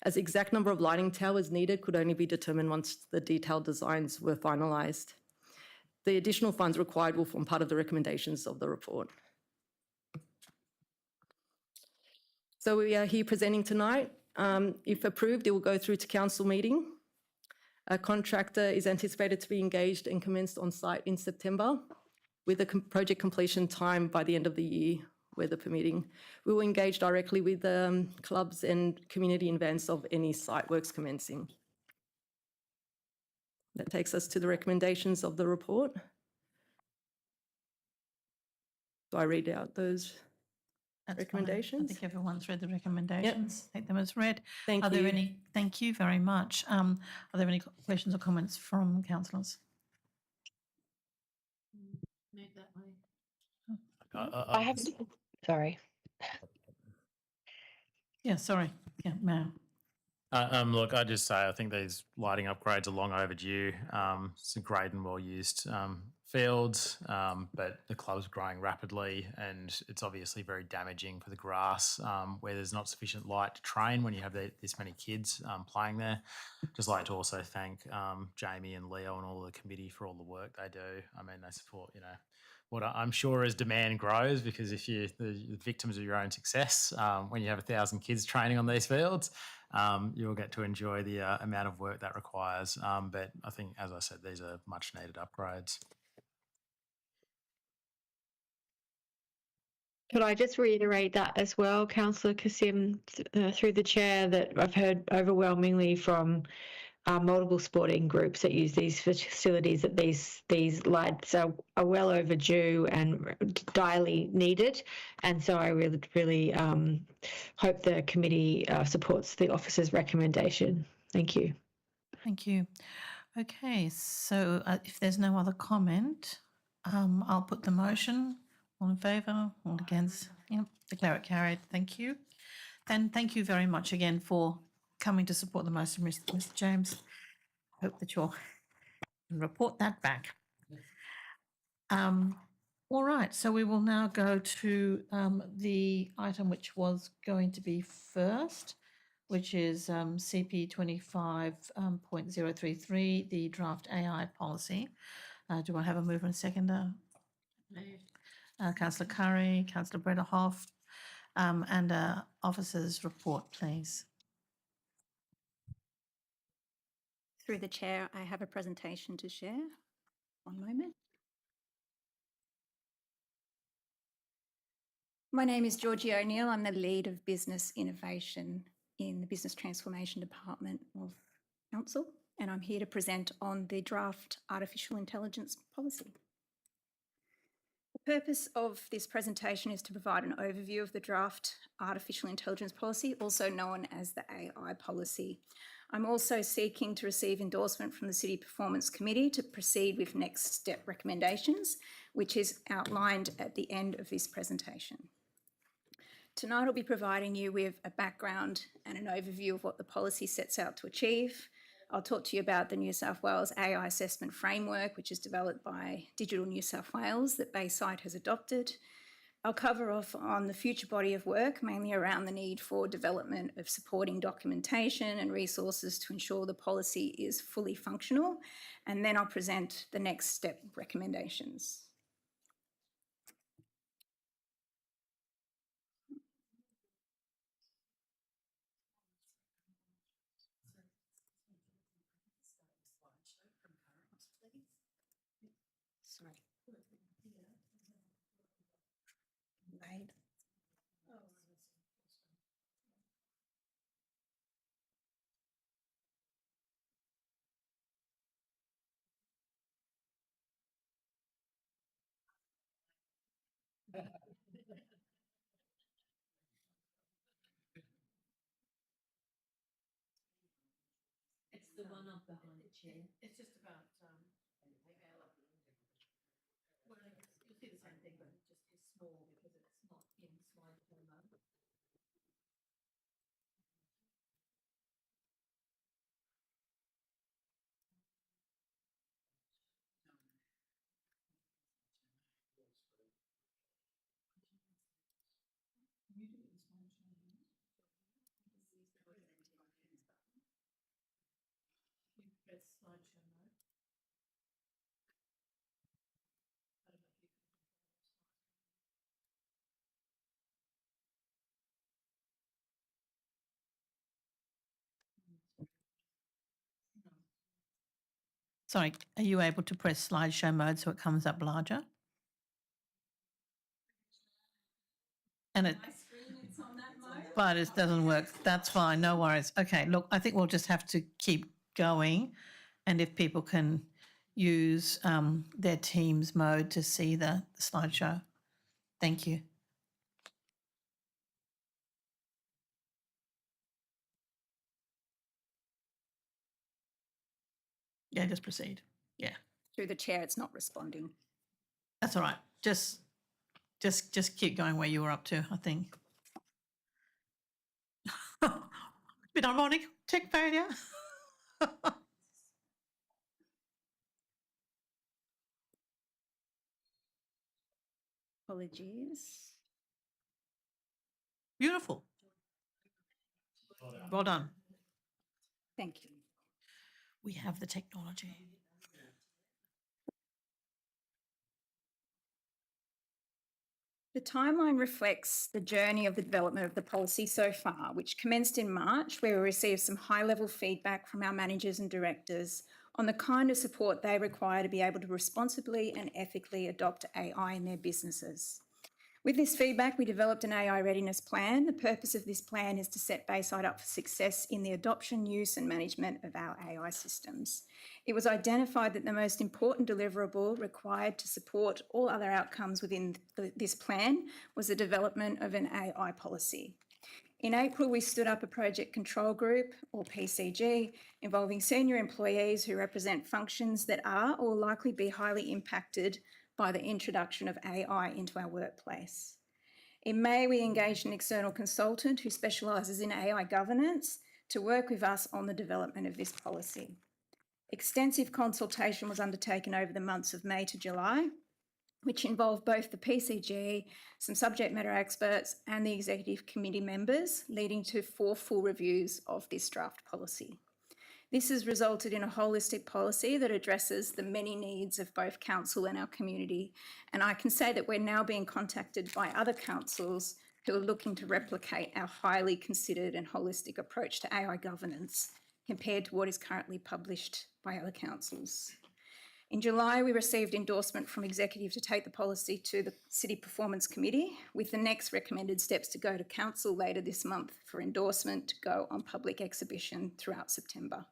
as the exact number of lighting towers needed could only be determined once the detailed designs were finalised. The additional funds required will form part of the recommendations of the report. So we are here presenting tonight. If approved, it will go through to council meeting. A contractor is anticipated to be engaged and commenced on site in September, with a project completion time by the end of the year, weather permitting. We will engage directly with clubs and community events of any site works commencing. That takes us to the recommendations of the report. Do I read out those That's fine. recommendations? I think everyone's read the recommendations. Take them as read. Thank Are there you. any? Thank you very much. Are there any questions or comments from councillors? I have. Sorry. Yeah, sorry. Yeah, Mayor. Look, I just say I think these lighting upgrades are long overdue. It's a great and well-used field, but the club's growing rapidly, and it's obviously very damaging for the grass where there's not sufficient light to train when you have this many kids playing there. Just like to also thank Jamie and Leo and all the committee for all the work they do. I mean, they support, what I'm sure as demand grows, because if you're the victims of your own success, when you have 1,000 kids training on these fields, you'll get to enjoy the amount of work that requires. But I think, as I said, these are much needed upgrades. Could I just reiterate that as well, Councillor Kassim, through the chair, that I've heard overwhelmingly from multiple sporting groups that use these facilities that these lights are well overdue and direly needed. And so I really hope the committee supports the officer's recommendation. Thank you. Thank you. Okay, so if there's no other comment, I'll put the motion. All in favour? All against? Yep, declare it carried. Thank you. And thank you very much again for coming to support the motion, Mr. James. Hope that you'll report that back. All right, so we will now go to the item which was going to be first, which is CP 25.033, the draft AI policy. Do I have a mover and seconder? Councillor Curry, Councillor Brederhoff, and officer's report, please. Through the chair, I have a presentation to share. One moment. My name is Georgie O'Neill. I'm the lead of business innovation in the Business Transformation Department of Council, and I'm here to present on the draft artificial intelligence policy. The purpose of this presentation is to provide an overview of the draft artificial intelligence policy, also known as the AI policy. I'm also seeking to receive endorsement from the City Performance Committee to proceed with next step recommendations, which is outlined at the end of this presentation. Tonight I'll be providing you with a background and an overview of what the policy sets out to achieve. I'll talk to you about the New South Wales AI Assessment Framework, which is developed by Digital New South Wales that Bayside has adopted. I'll cover off on the future body of work, mainly around the need for development of supporting documentation and resources to ensure the policy is fully functional. And then I'll present the next step recommendations. Sorry. Made. It's the one up behind the chair. It's just about, well, you'll see the same thing, but it just is small because it's not in slideshow mode. You do it in slideshow mode. You press slideshow mode. I don't know if you can control those slides. Sorry, are you able to press slideshow mode so it comes up larger? And it, but it doesn't work. That's fine, no worries. Okay, look, I think we'll just have to keep going. And if people can use their Teams mode to see the slideshow. Thank you. Yeah, just proceed. Yeah, Through the chair, it's not responding. that's all right. Just keep going where you were up to, I think. Bit ironic, tech failure. Apologies. Beautiful. Well done. Thank you. We have the technology. The timeline reflects the journey of the development of the policy so far, which commenced in March, where we received some high-level feedback from our managers and directors on the kind of support they require to be able to responsibly and ethically adopt AI in their businesses. With this feedback, we developed an AI readiness plan. The purpose of this plan is to set Bayside up for success in the adoption, use and management of our AI systems. It was identified that the most important deliverable required to support all other outcomes within this plan was the development of an AI policy. In April, we stood up a project control group, or PCG, involving senior employees who represent functions that are or will likely be highly impacted by the introduction of AI into our workplace. In May, we engaged an external consultant who specialises in AI governance to work with us on the development of this policy. Extensive consultation was undertaken over the months of May to July, which involved both the PCG, some subject matter experts and the executive committee members, leading to 4 full reviews of this draft policy. This has resulted in a holistic policy that addresses the many needs of both council and our community. And I can say that we're now being contacted by other councils who are looking to replicate our highly considered and holistic approach to AI governance compared to what is currently published by other councils. In July, we received endorsement from Executive to take the policy to the City Performance Committee, with the next recommended steps to go to Council later this month for endorsement to go on public exhibition throughout September.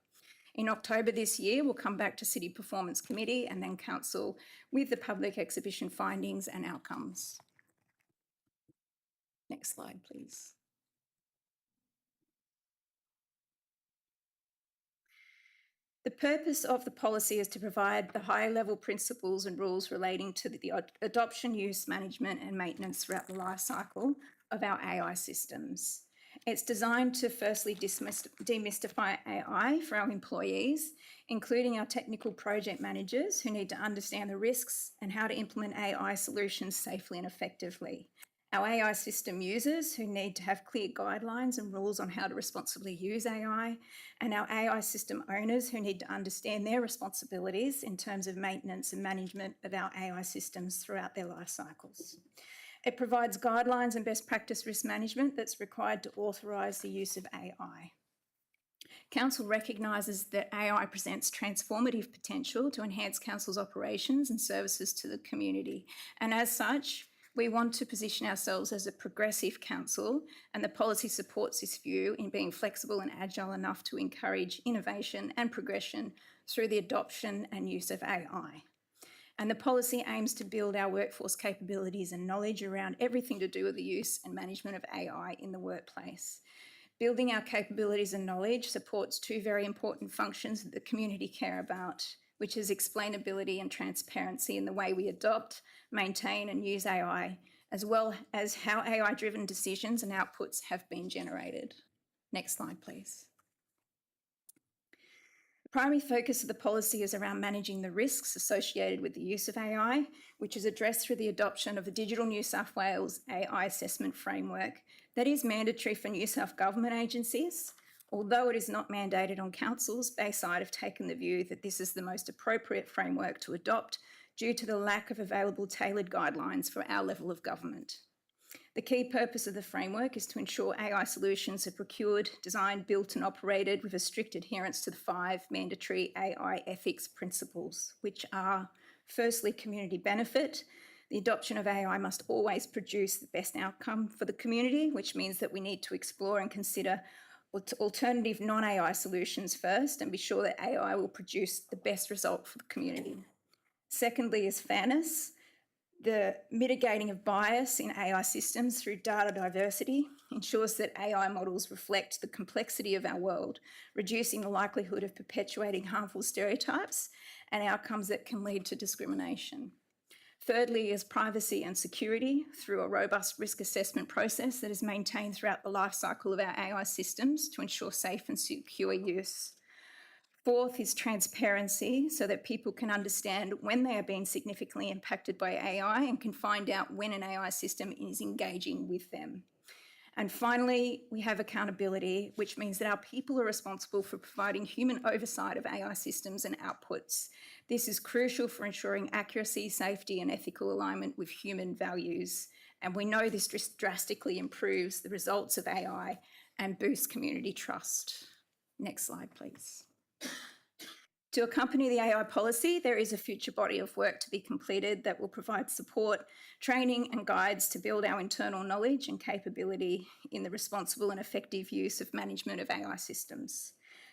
In October this year, we'll come back to City Performance Committee and then Council with the public exhibition findings and outcomes. Next slide, please. The purpose of the policy is to provide the high-level principles and rules relating to the adoption, use, management and maintenance throughout the life cycle of our AI systems. It's designed to firstly demystify AI for our employees, including our technical project managers who need to understand the risks and how to implement AI solutions safely and effectively. Our AI system users who need to have clear guidelines and rules on how to responsibly use AI, and our AI system owners who need to understand their responsibilities in terms of maintenance and management of our AI systems throughout their life cycles. It provides guidelines and best practice risk management that's required to authorise the use of AI. Council recognises that AI presents transformative potential to enhance Council's operations and services to the community. And as such, we want to position ourselves as a progressive council, and the policy supports this view in being flexible and agile enough to encourage innovation and progression through the adoption and use of AI. And the policy aims to build our workforce capabilities and knowledge around everything to do with the use and management of AI in the workplace. Building our capabilities and knowledge supports two very important functions that the community care about, which is explainability and transparency in the way we adopt, maintain and use AI, as well as how AI-driven decisions and outputs have been generated. Next slide, please. The primary focus of the policy is around managing the risks associated with the use of AI, which is addressed through the adoption of the Digital New South Wales AI Assessment Framework that is mandatory for New South Government agencies, although it is not mandated on councils. Bayside have taken the view that this is the most appropriate framework to adopt due to the lack of available tailored guidelines for our level of government. The key purpose of the framework is to ensure AI solutions are procured, designed, built and operated with a strict adherence to the 5 mandatory AI ethics principles, which are firstly, community benefit. The adoption of AI must always produce the best outcome for the community, which means that we need to explore and consider alternative non-AI solutions first and be sure that AI will produce the best result for the community. Secondly is fairness. The mitigating of bias in AI systems through data diversity ensures that AI models reflect the complexity of our world, reducing the likelihood of perpetuating harmful stereotypes and outcomes that can lead to discrimination. Thirdly is privacy and security through a robust risk assessment process that is maintained throughout the life cycle of our AI systems to ensure safe and secure use. Fourth is transparency so that people can understand when they are being significantly impacted by AI and can find out when an AI system is engaging with them. And finally, we have accountability, which means that our people are responsible for providing human oversight of AI systems and outputs. This is crucial for ensuring accuracy, safety and ethical alignment with human values. And we know this drastically improves the results of AI and boosts community trust. Next slide, please. To accompany the AI policy, there is a future body of work to be completed that will provide support, training and guides to build our internal knowledge and capability in the responsible and effective use of management of AI systems.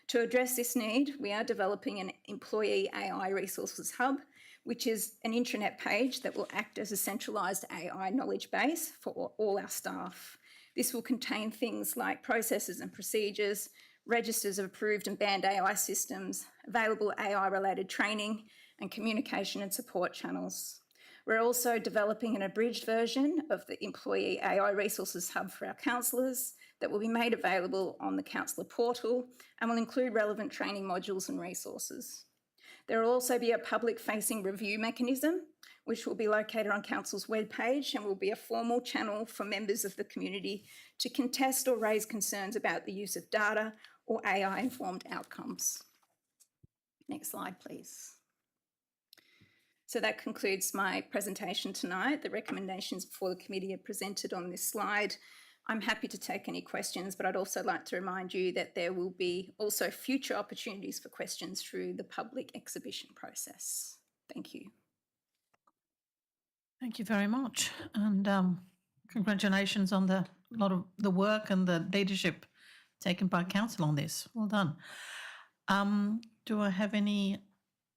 To address this need, we are developing an employee AI resources hub, which is an intranet page that will act as a centralised AI knowledge base for all our staff. This will contain things like processes and procedures, registers of approved and banned AI systems, available AI-related training and communication and support channels. We're also developing an abridged version of the Employee AI Resources Hub for our councillors that will be made available on the councillor portal and will include relevant training modules and resources. There will also be a public-facing review mechanism which will be located on Council's webpage and will be a formal channel for members of the community to contest or raise concerns about the use of data or AI-informed outcomes. Next slide, please. So that concludes my presentation tonight. The recommendations before the committee are presented on this slide. I'm happy to take any questions, but I'd also like to remind you that there will be also future opportunities for questions through the public exhibition process. Thank you. Thank you very much. And congratulations on the lot of the work and the leadership taken by council on this. Well done. Do I have any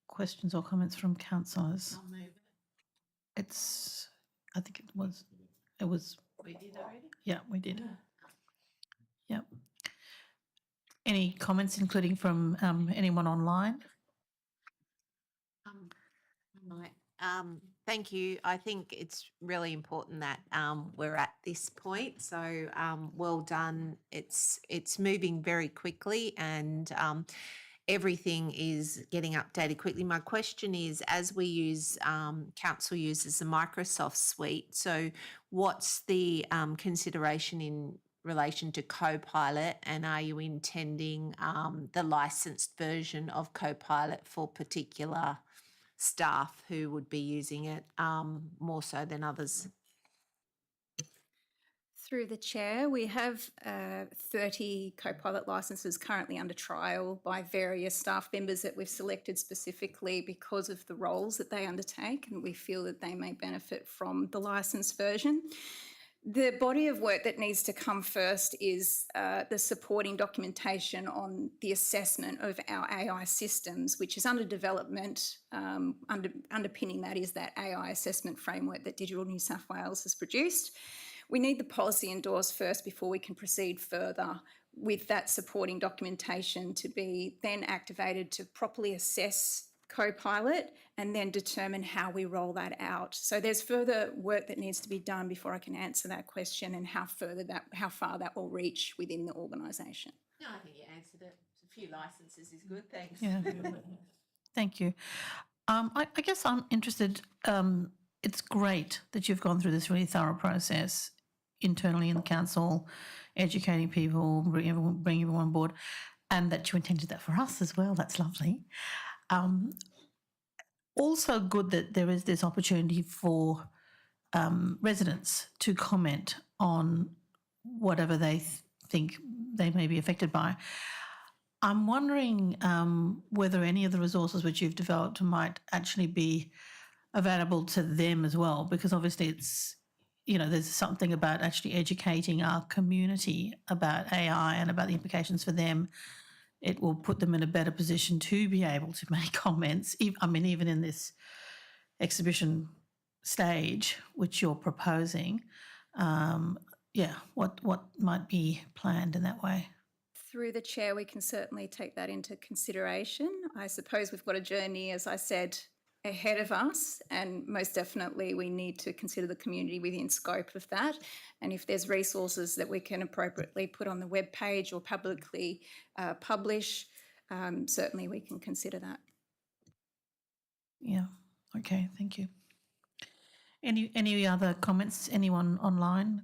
questions or comments from councillors? I'll move it. I think it was. We did already? Yeah, we did. Yep. Any comments, including from anyone online? Thank you. I think it's really important that we're at this point. So well done. It's moving very quickly and everything is getting updated quickly. My question is, as we use, council uses the Microsoft suite, so what's the consideration in relation to Copilot, and are you intending the licensed version of Copilot for particular staff who would be using it more so than others? Through the chair, we have 30 co-pilot licenses currently under trial by various staff members that we've selected specifically because of the roles that they undertake, and we feel that they may benefit from the licensed version. The body of work that needs to come first is the supporting documentation on the assessment of our AI systems, which is under development. Underpinning that is that AI assessment framework that Digital New South Wales has produced. We need the policy endorsed first before we can proceed further with that supporting documentation to be then activated to properly assess Copilot and then determine how we roll that out. So there's further work that needs to be done before I can answer that question and how far that will reach within the organisation. No, I think you answered it. A few licenses is good, thanks. Yeah. Thank you. I guess I'm interested. It's great that you've gone through this really thorough process internally in the council, educating people, bringing everyone on board, and that you intended that for us as well. That's lovely. Also good that there is this opportunity for residents to comment on whatever they think they may be affected by. I'm wondering whether any of the resources which you've developed might actually be available to them as well, because obviously it's, there's something about actually educating our community about AI and about the implications for them. It will put them in a better position to be able to make comments. Even in this exhibition stage, which you're proposing, what might be planned in that way? Through the chair, we can certainly take that into consideration. I suppose we've got a journey, as I said, ahead of us, and most definitely we need to consider the community within scope of that. And if there's resources that we can appropriately put on the webpage or publicly publish, certainly we can consider that. Yeah. Okay. Thank you. Any other comments? Anyone online?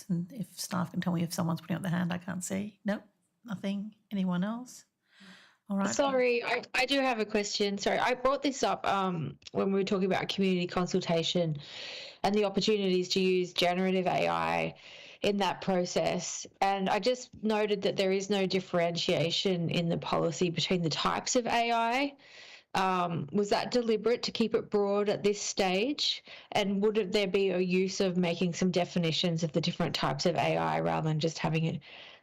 And if staff can tell me if someone's putting up their hand, I can't see. Nope. Nothing. Anyone else? All right. Sorry, I do have a question. Sorry, I brought this up when we were talking about community consultation and the opportunities to use generative AI in that process. And I just noted that there is no differentiation in the policy between the types of AI. Was that deliberate to keep it broad at this stage? And would there be a use of making some definitions of the different types of AI rather than just having it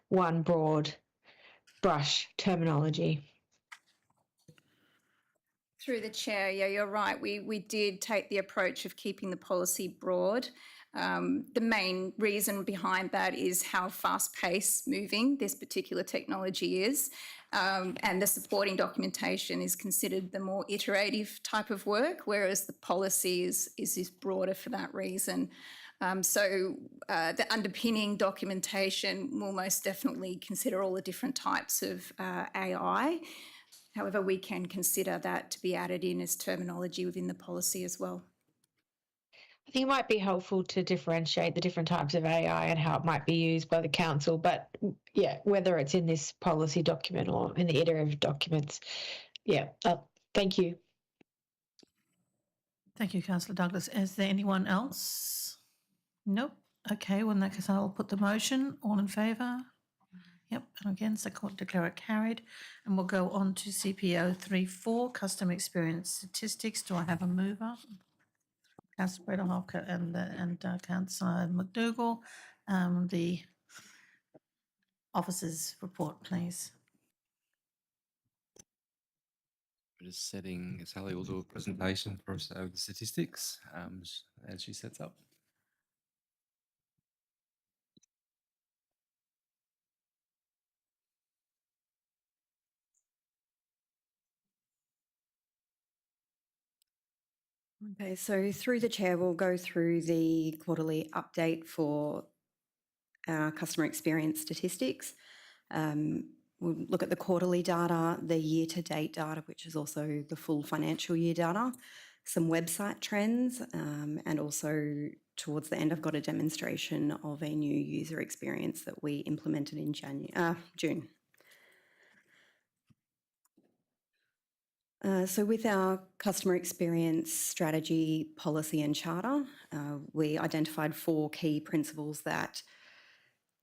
one broad brush terminology? Through the chair, yeah, you're right. We did take the approach of keeping the policy broad. The main reason behind that is how fast-paced moving this particular technology is, and the supporting documentation is considered the more iterative type of work, whereas the policy is broader for that reason. So the underpinning documentation will most definitely consider all the different types of AI. However, we can consider that to be added in as terminology within the policy as well. I think it might be helpful to differentiate the different types of AI and how it might be used by the council, but yeah, whether it's in this policy document or in the iterative documents. Yeah, thank you. Thank you, Councillor Douglas. Is there anyone else? Nope. Okay, well, in that case, I'll put the motion. All in favour? Yep, and against, I declare it carried. And we'll go on to CPO 34, Customer Experience Statistics. Do I have a mover? Councillor Breda Hawker and Councillor McDougall. The officers' report, please. We're just setting, Sally will do a presentation for us over the statistics as she sets up. Okay, so through the chair, we'll go through the quarterly update for our customer experience statistics. We'll look at the quarterly data, the year-to-date data, which is also the full financial year data, some website trends, and also towards the end, I've got a demonstration of a new user experience that we implemented in June. So with our customer experience strategy, policy and charter, we identified 4 key principles that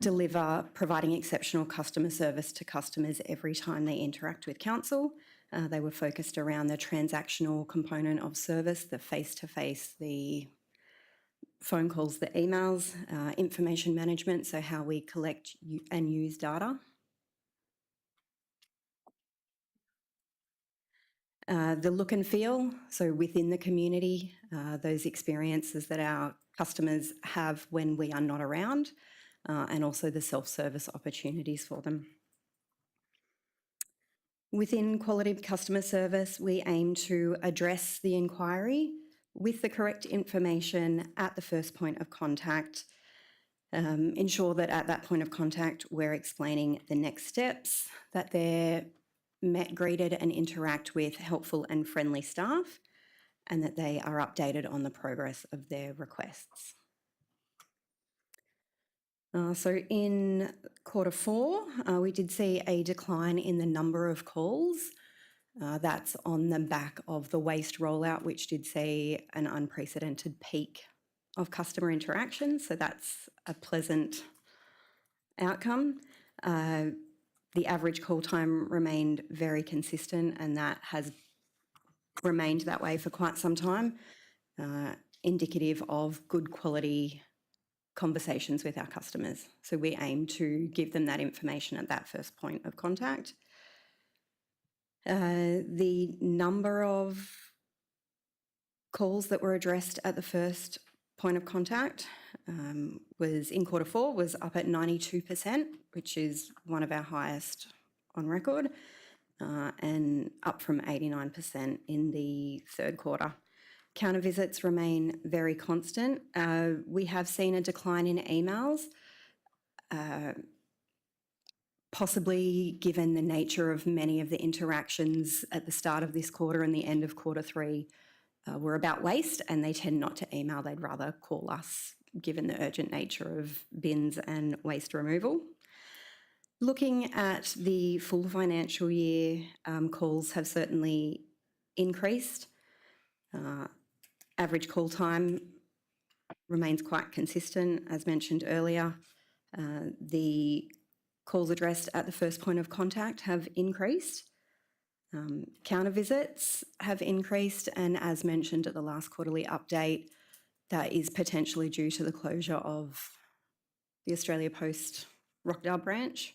deliver providing exceptional customer service to customers every time they interact with council. They were focused around the transactional component of service, the face-to-face, the phone calls, the emails, information management, so how we collect and use data. The look and feel, so within the community, those experiences that our customers have when we are not around, and also the self-service opportunities for them. Within quality of customer service, we aim to address the inquiry with the correct information at the first point of contact, ensure that at that point of contact we're explaining the next steps, that they're met, greeted and interact with helpful and friendly staff, and that they are updated on the progress of their requests. So in Q4, we did see a decline in the number of calls. That's on the back of the waste rollout, which did see an unprecedented peak of customer interaction. So that's a pleasant outcome. The average call time remained very consistent, and that has remained that way for quite some time, indicative of good quality conversations with our customers. So we aim to give them that information at that first point of contact. The number of calls that were addressed at the first point of contact was in Q4 was up at 92%, which is one of our highest on record, and up from 89% in the third quarter. Counter visits remain very constant. We have seen a decline in emails, possibly given the nature of many of the interactions at the start of this quarter and the end of Q3 were about waste, and they tend not to email, they'd rather call us, given the urgent nature of bins and waste removal. Looking at the full financial year, calls have certainly increased. Average call time remains quite consistent, as mentioned earlier. The calls addressed at the first point of contact have increased. Counter visits have increased, and as mentioned at the last quarterly update, that is potentially due to the closure of the Australia Post Rockdale branch.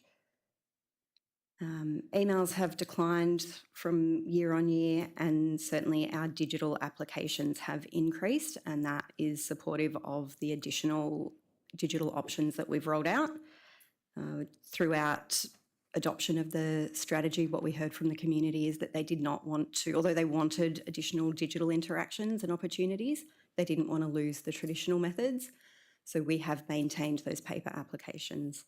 Emails have declined from year on year, and certainly our digital applications have increased, and that is supportive of the additional digital options that we've rolled out. Throughout adoption of the strategy, what we heard from the community is that they did not want to, although they wanted additional digital interactions and opportunities, they didn't want to lose the traditional methods. So we have maintained those paper applications,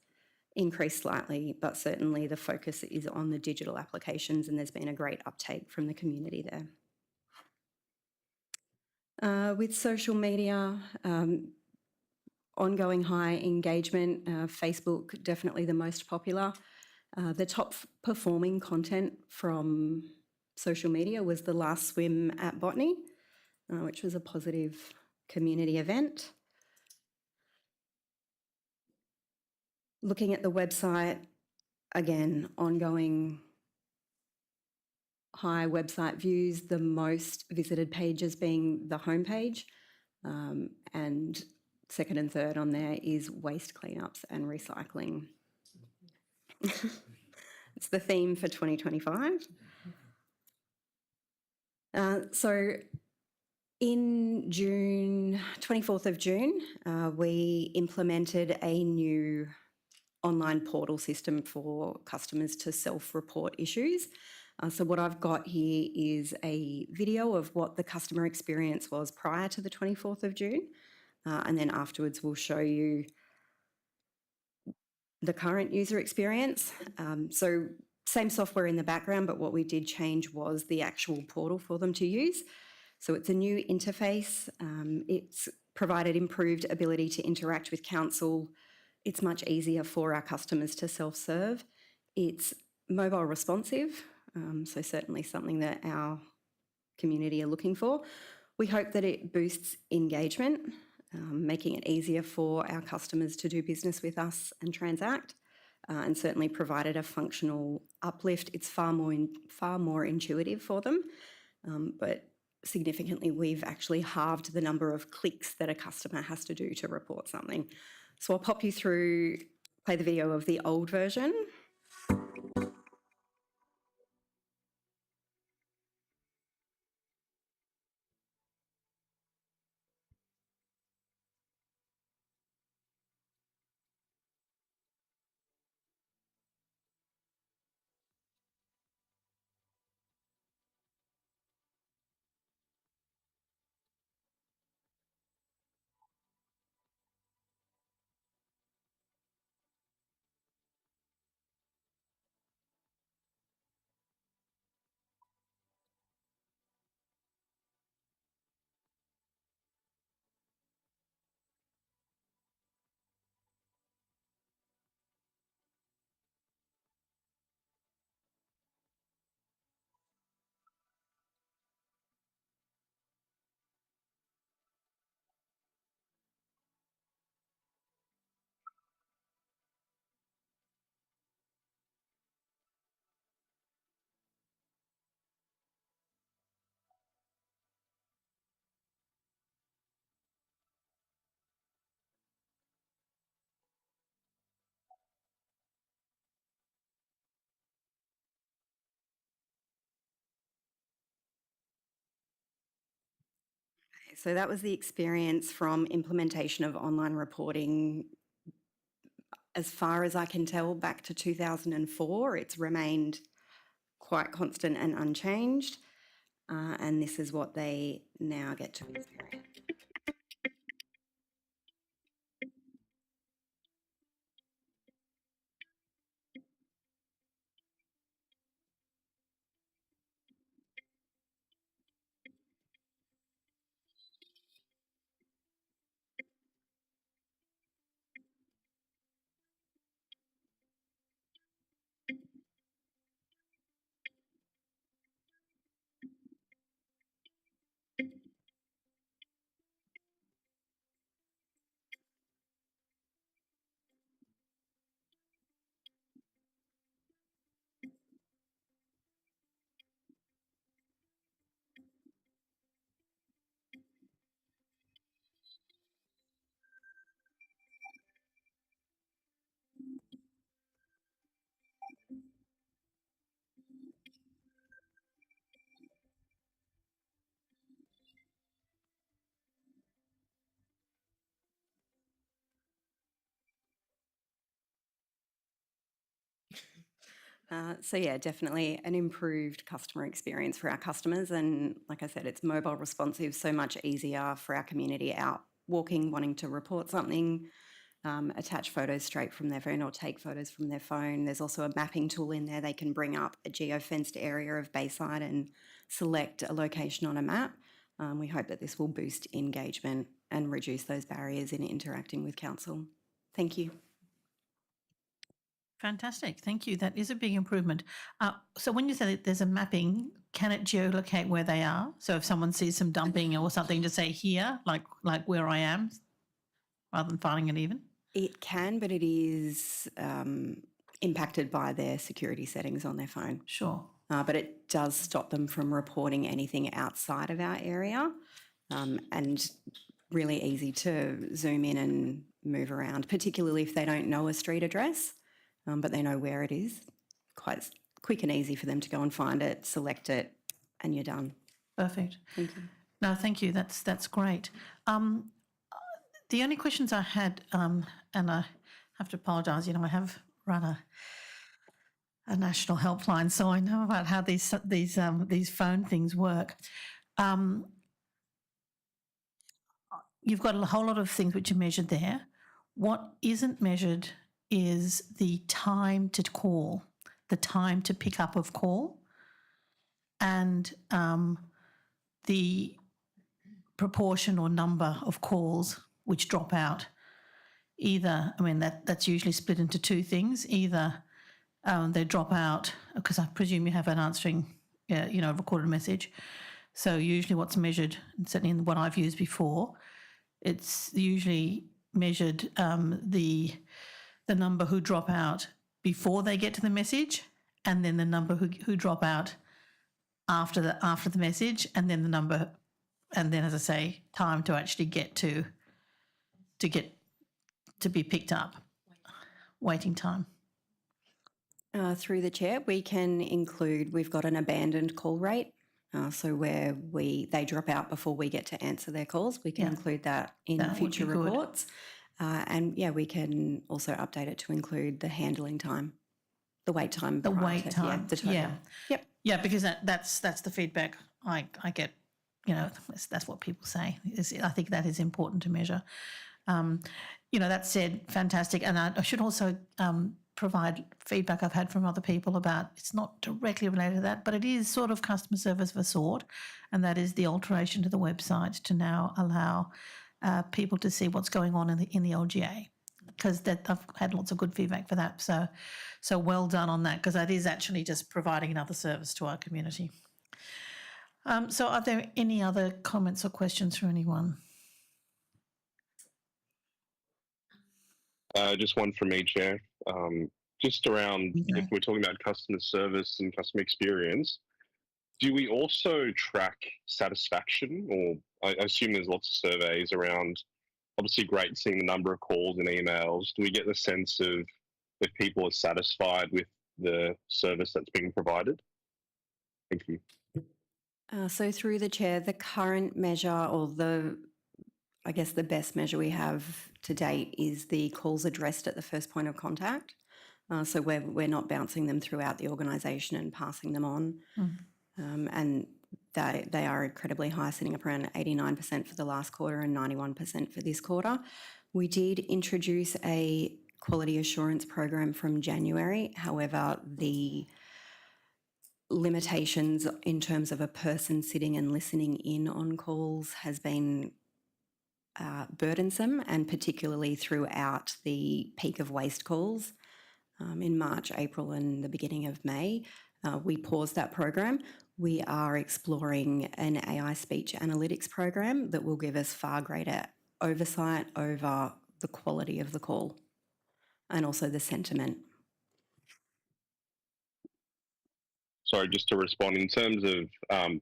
increased slightly, but certainly the focus is on the digital applications, and there's been a great uptake from the community there. With social media, ongoing high engagement, Facebook definitely the most popular. The top performing content from social media was the last swim at Botany, which was a positive community event. Looking at the website, again, ongoing high website views, the most visited pages being the homepage, and second and third on there is waste cleanups and recycling. It's the theme for 2025. So in June, 24th of June, we implemented a new online portal system for customers to self-report issues. So what I've got here is a video of what the customer experience was prior to the 24th of June, and then afterwards we'll show you the current user experience. So same software in the background, but what we did change was the actual portal for them to use. So it's a new interface. It's provided improved ability to interact with council. It's much easier for our customers to self-serve. It's mobile responsive, so certainly something that our community are looking for. We hope that it boosts engagement. making it easier for our customers to do business with us and transact, and certainly provided a functional uplift. It's far more intuitive for them, but significantly, we've actually halved the number of clicks that a customer has to do to report something. So I'll pop you through, play the video of the old version. So that was the experience from implementation of online reporting. As far as I can tell, back to 2004, it's remained quite constant and unchanged. And this is what they now get to experience. So yeah, definitely an improved customer experience for our customers. And like I said, it's mobile responsive, so much easier for our community out walking, wanting to report something, attach photos straight from their phone or take photos from their phone. There's also a mapping tool in there. They can bring up a geo-fenced area of Bayside and select a location on a map. We hope that this will boost engagement and reduce those barriers in interacting with council. Thank you. Fantastic. Thank you. That is a big improvement. So when you say that there's a mapping, can it geolocate where they are? So if someone sees some dumping or something, to say here, like where I am, rather than finding it even? It can, but it is impacted by their security settings on their phone. Sure. But it does stop them from reporting anything outside of our area, and really easy to zoom in and move around, particularly if they don't know a street address, but they know where it is. Quite quick and easy for them to go and find it, select it, and you're done. Perfect. Thank you. No, thank you. That's great. The only questions I had, and I have to apologise, I have run a national helpline, so I know about how these phone things work. You've got a whole lot of things which are measured there. What isn't measured is the time to call, the time to pick up of call, and the proportion or number of calls which drop out. Either, that's usually split into two things. Either they drop out, because I presume you have an answering, recorded message. So usually what's measured, certainly in what I've used before, it's usually measured the number who drop out before they get to the message, and then the number who drop out after the message, and then the number, and then, as I say, time to actually get to be picked up, waiting time. Through the chair, we can include, we've got an abandoned call rate. So where they drop out before we get to answer their calls, we can include that in That would future be good. reports. And yeah, we can also update it to include the handling time, the wait time. The prior wait to- time, Yeah, the total. yeah. Yep. Yeah, because that's the feedback I get. That's what people say. I think that is important to measure. That said, fantastic. And I should also provide feedback I've had from other people about, it's not directly related to that, but it is sort of customer service of a sort, and that is the alteration to the website to now allow people to see what's going on in the LGA, because I've had lots of good feedback for that. So well done on that, because that is actually just providing another service to our community. So are there any other comments or questions from anyone? Just one from me, Chair. Just around, if we're talking about customer service and customer experience, do we also track satisfaction? Or I assume there's lots of surveys around, obviously great seeing the number of calls and emails. Do we get the sense of if people are satisfied with the service that's being provided? Thank you. So through the chair, the current measure, or the best measure we have to date, is the calls addressed at the first point of contact. So we're not bouncing them throughout the organisation and passing them on. And they are incredibly high, sitting up around 89% for the last quarter and 91% for this quarter. We did introduce a quality assurance program from January. However, the limitations in terms of a person sitting and listening in on calls has been burdensome, and particularly throughout the peak of waste calls in March, April and the beginning of May. We paused that program. We are exploring an AI speech analytics program that will give us far greater oversight over the quality of the call and also the sentiment. Sorry, just to respond, in terms of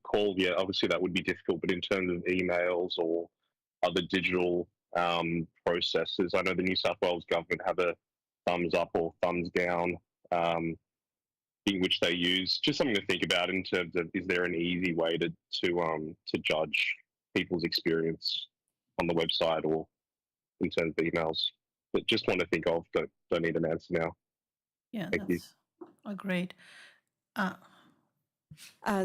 call, yeah, obviously that would be difficult, but in terms of emails or other digital processes, I know the New South Wales government have a thumbs up or thumbs down in which they use. Just something to think about in terms of, is there an easy way to judge people's experience on the website or in terms of emails? But just want to think of, don't need an answer now. Yeah, Thank you. Agreed.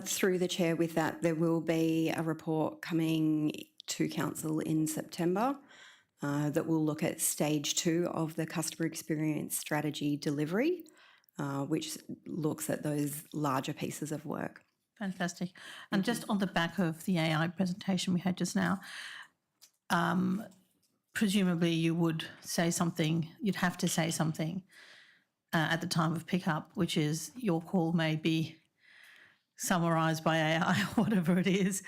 Through the chair, with that, there will be a report coming to council in September that will look at stage 2 of the customer experience strategy delivery, which looks at those larger pieces of work. Fantastic. And just on the back of the AI presentation we had just now, presumably you would say something, you'd have to say something at the time of pickup, which is your call may be summarised by AI or whatever it is,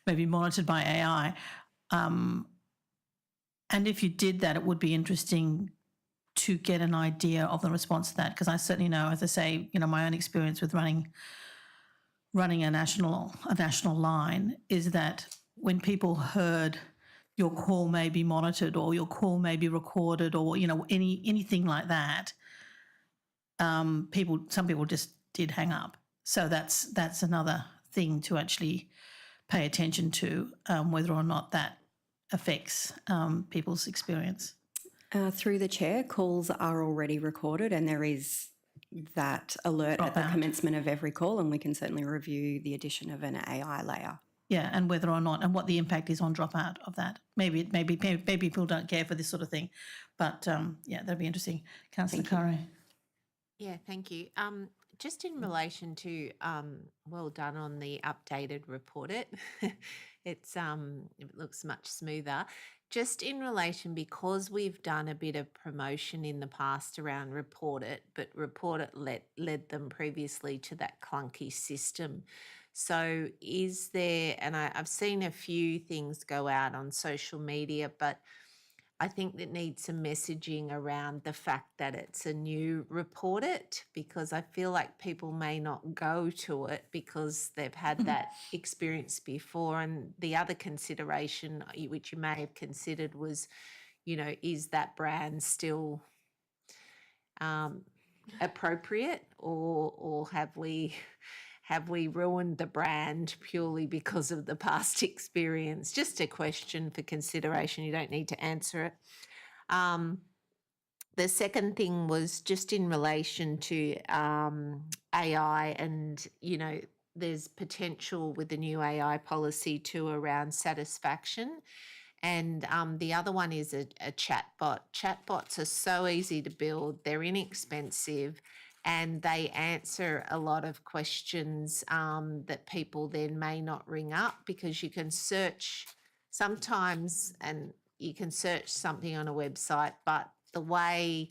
maybe monitored by AI. And if you did that, it would be interesting to get an idea of the response to that, because I certainly know, as I say, my own experience with running a national line is that when people heard your call may be monitored or your call may be recorded or anything like that, some people just did hang up. So that's another thing to actually pay attention to, whether or not that affects people's experience. Through the chair, calls are already recorded, and there is that alert at the commencement of every call, and we can certainly review the addition of an AI layer. Yeah, and whether or not, and what the impact is on dropout of that. Maybe people don't care for this sort of thing, but yeah, that'd be interesting. Councillor Curry. Yeah, thank you. Just in relation to, well done on the updated report. It looks much smoother. Just in relation, because we've done a bit of promotion in the past around Report It, but Report It led them previously to that clunky system. So is there, and I've seen a few things go out on social media, but I think that needs some messaging around the fact that it's a new report it, because I feel like people may not go to it because they've had that experience before. And the other consideration, which you may have considered, was, is that brand still appropriate, or have we ruined the brand purely because of the past experience? Just a question for consideration. You don't need to answer it. The second thing was just in relation to AI, and there's potential with the new AI policy too around satisfaction. And the other one is a chatbot. Chatbots are so easy to build, they're inexpensive, and they answer a lot of questions that people then may not ring up, because you can search sometimes, and you can search something on a website, but the way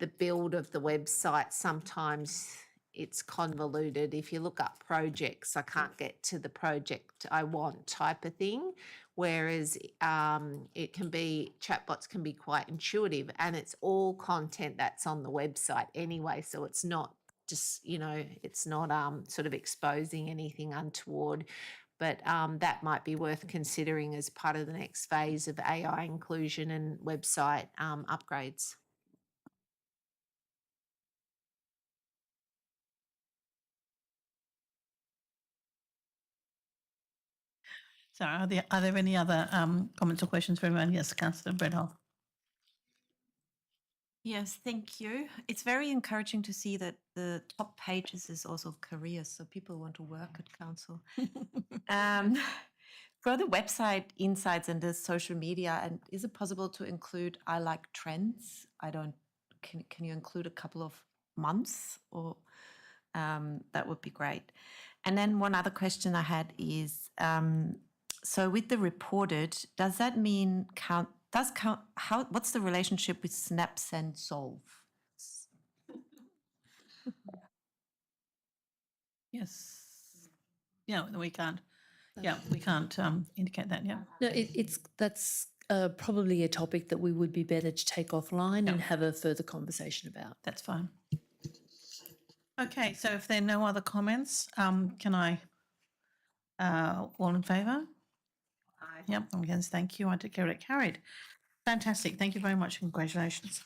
the build of the website, sometimes it's convoluted. If you look up projects, I can't get to the project I want type of thing. Whereas chatbots can be quite intuitive, and it's all content that's on the website anyway. So it's not just, it's not sort of exposing anything untoward. But that might be worth considering as part of the next phase of AI inclusion and website upgrades. So are there any other comments or questions for everyone? Yes, Councillor Bredhoff. Yes, thank you. It's very encouraging to see that the top pages is also careers, so people want to work at council. For the website insights and the social media, and is it possible to include I like trends? Can you include a couple of months, or that would be great. And then one other question I had is, so with the reported, does that mean what's the relationship with Snaps and Solve? Yes. Yeah, we can't. Yeah, we can't indicate that. Yeah. No, that's probably a topic that we would be better to take offline and have a further conversation about. That's fine. Okay, so if there are no other comments, can I, all in favour? Aye. Yep, I'm against, thank you. I declare it carried. Fantastic, thank you very much, congratulations.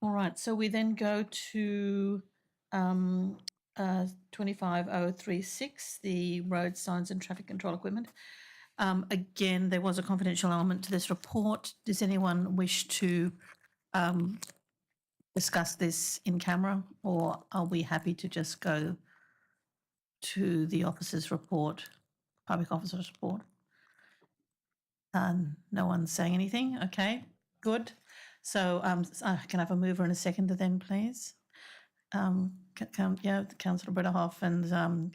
All right, so we then go to 25036, the road signs and traffic control equipment. Again, there was a confidential element to this report. Does anyone wish to discuss this in camera, or are we happy to just go to the officer's report, public officer's report? No one's saying anything. Okay, good. So can I have a mover and a seconder then, please? Councillor Bredhoff and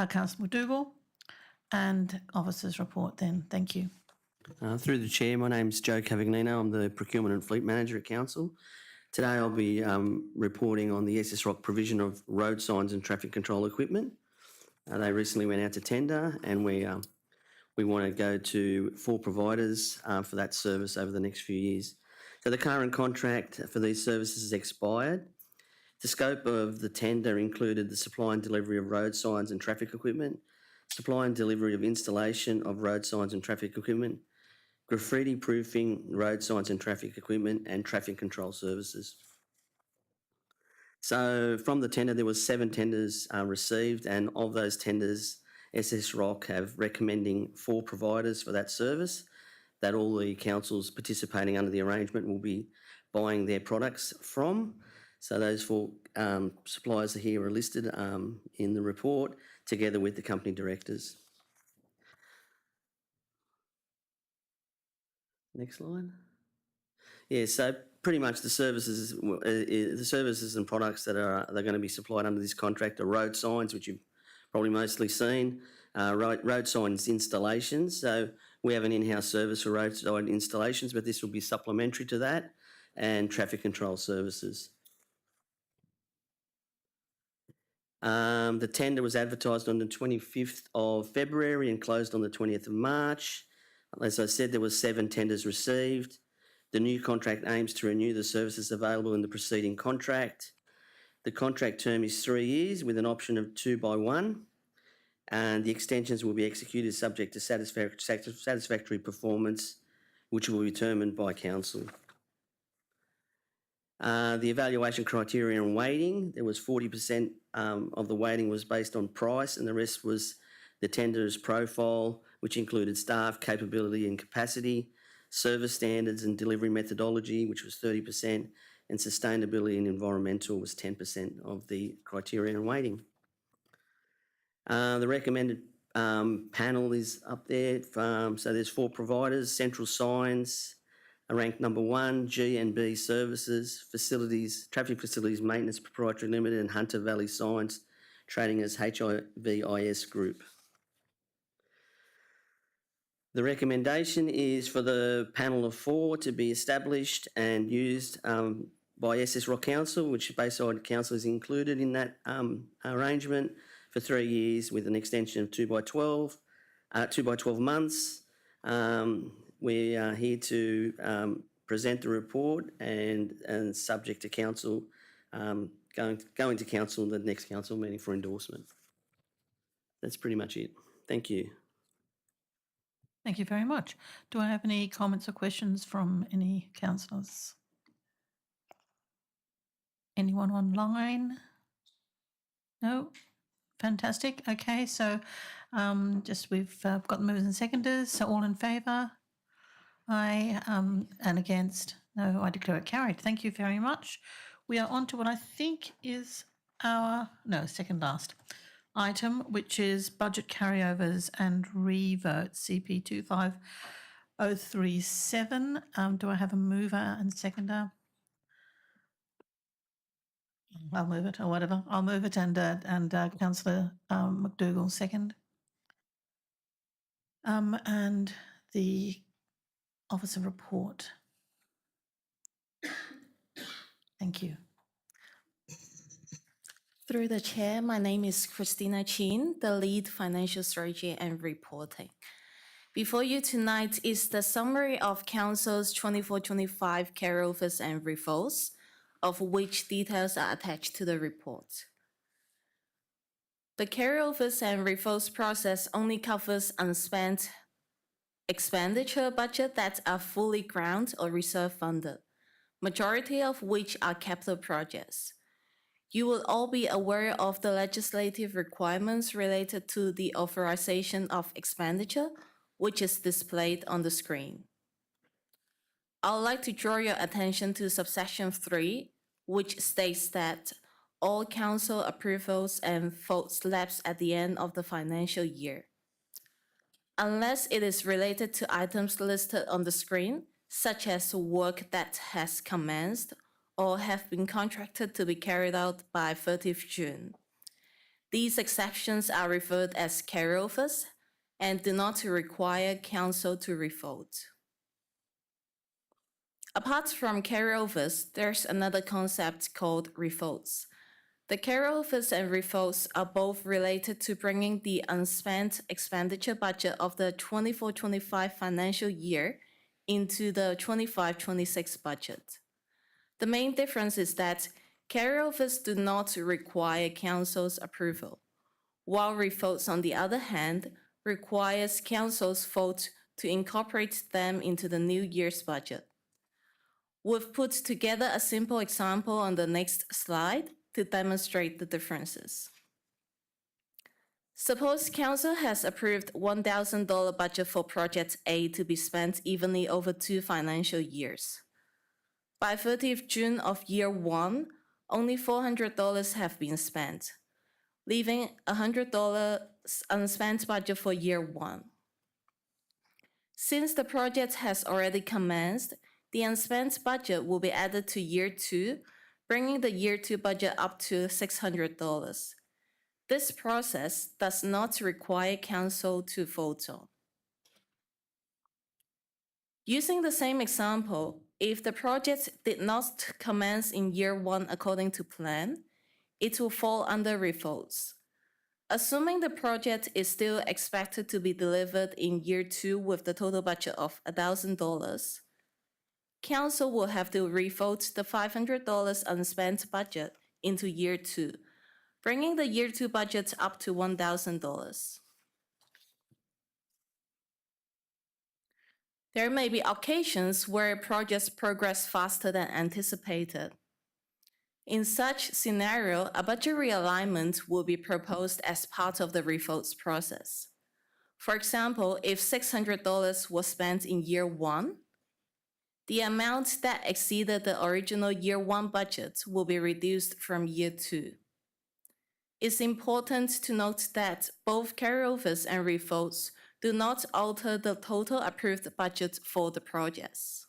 Councillor McDougall, and officer's report then. Thank you. Through the chair, my name's Joe Cavagnino. I'm the Procurement and Fleet Manager at Council. Today I'll be reporting on the SS Rock provision of road signs and traffic control equipment. They recently went out to tender, and we want to go to 4 providers for that service over the next few years. So the current contract for these services has expired. The scope of the tender included the supply and delivery of road signs and traffic equipment, supply and delivery of installation of road signs and traffic equipment, graffiti proofing road signs and traffic equipment, and traffic control services. So from the tender, there was 7 tenders received, and of those tenders, SS Rock have recommending 4 providers for that service, that all the councils participating under the arrangement will be buying their products from. So those 4 suppliers here are listed in the report, together with the company directors. Next slide. Yeah, so pretty much the services and products that are going to be supplied under this contract are road signs, which you've probably mostly seen, road signs installations. So we have an in-house service for road sign installations, but this will be supplementary to that, and traffic control services. The tender was advertised on the 25th of February and closed on the 20th of March. As I said, there were 7 tenders received. The new contract aims to renew the services available in the preceding contract. The contract term is 3 years with an option of 2 by 1, and the extensions will be executed subject to satisfactory performance, which will be determined by council. The evaluation criteria and weighting, there was 40% of the weighting was based on price, and the rest was the tender's profile, which included staff, capability and capacity, service standards and delivery methodology, which was 30%, and sustainability and environmental was 10% of the criteria and weighting. The recommended panel is up there. So there's 4 providers: Central Signs, ranked number 1, G&B Services, Facilities, Traffic Facilities Maintenance Proprietary Limited, and Hunter Valley Signs, trading as HIVIS Group. The recommendation is for the panel of 4 to be established and used by SS Rock Council, which Bayside Council is included in that arrangement, for 3 years with an extension of 2 by 12 months. We are here to present the report and subject to council, going to council, the next council meeting for endorsement. That's pretty much it. Thank you. Thank you very much. Do I have any comments or questions from any councillors? Anyone online? No? Fantastic. Okay, so we've got the movers and seconders. So all in favour? Aye. And against? No, I declare it carried. Thank you very much. We are on to what I think is our, second last item, which is budget carryovers and revotes, CP 25037. Do I have a mover and seconder? I'll move it, or whatever. I'll move it, and Councillor McDougall second. And the officer report. Thank you. Through the chair, my name is Christina Chin, the lead financial strategy and reporting. Before you tonight is the summary of Council's 24-25 carryovers and revotes, of which details are attached to the report. The carryovers and revotes process only covers unspent expenditure budget that are fully grant or reserve funded, majority of which are capital projects. You will all be aware of the legislative requirements related to the authorization of expenditure, which is displayed on the screen. I would like to draw your attention to subsection 3, which states that all council approvals and votes lapse at the end of the financial year. Unless it is related to items listed on the screen, such as work that has commenced or have been contracted to be carried out by 30th June. These exceptions are referred as carryovers and do not require council to revote. Apart from carryovers, there's another concept called revotes. The carryovers and revotes are both related to bringing the unspent expenditure budget of the 24-25 financial year into the 25-26 budget. The main difference is that carryovers do not require council's approval, while revotes, on the other hand, requires council's vote to incorporate them into the new year's budget. We've put together a simple example on the next slide to demonstrate the differences. Suppose council has approved $1,000 budget for project A to be spent evenly over 2 financial years. By 30th June of year 1, only $400 have been spent, leaving $100 unspent budget for year 1. Since the project has already commenced, the unspent budget will be added to year 2, bringing the year 2 budget up to $600. This process does not require council to vote on. Using the same example, if the project did not commence in year 1 according to plan, it will fall under revolts. Assuming the project is still expected to be delivered in year 2 with the total budget of $1,000, Council will have to revote the $500 unspent budget into year 2, bringing the year 2 budget up to $1,000. There may be occasions where projects progress faster than anticipated. In such scenario, a budget realignment will be proposed as part of the revotes process. For example, if $600 was spent in year 1, the amount that exceeded the original year 1 budget will be reduced from year 2. It's important to note that both carryovers and revotes do not alter the total approved budget for the projects.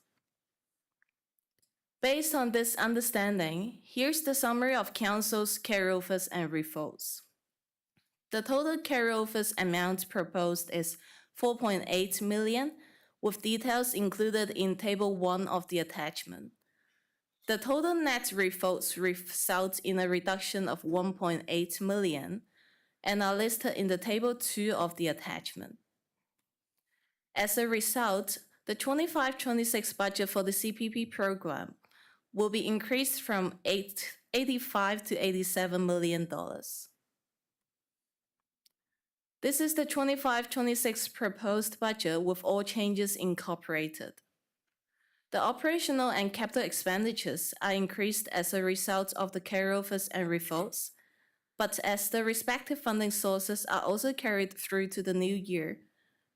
Based on this understanding, here's the summary of Council's carryovers and revotes. The total carryovers amount proposed is $4.8 million, with details included in Table 1 of the attachment. The total net revotes result in a reduction of $1.8 million and are listed in the Table 2 of the attachment. As a result, the 25-26 budget for the CPP program will be increased from $85 to $87 million. This is the 25-26 proposed budget with all changes incorporated. The operational and capital expenditures are increased as a result of the carryovers and revolts, but as the respective funding sources are also carried through to the new year,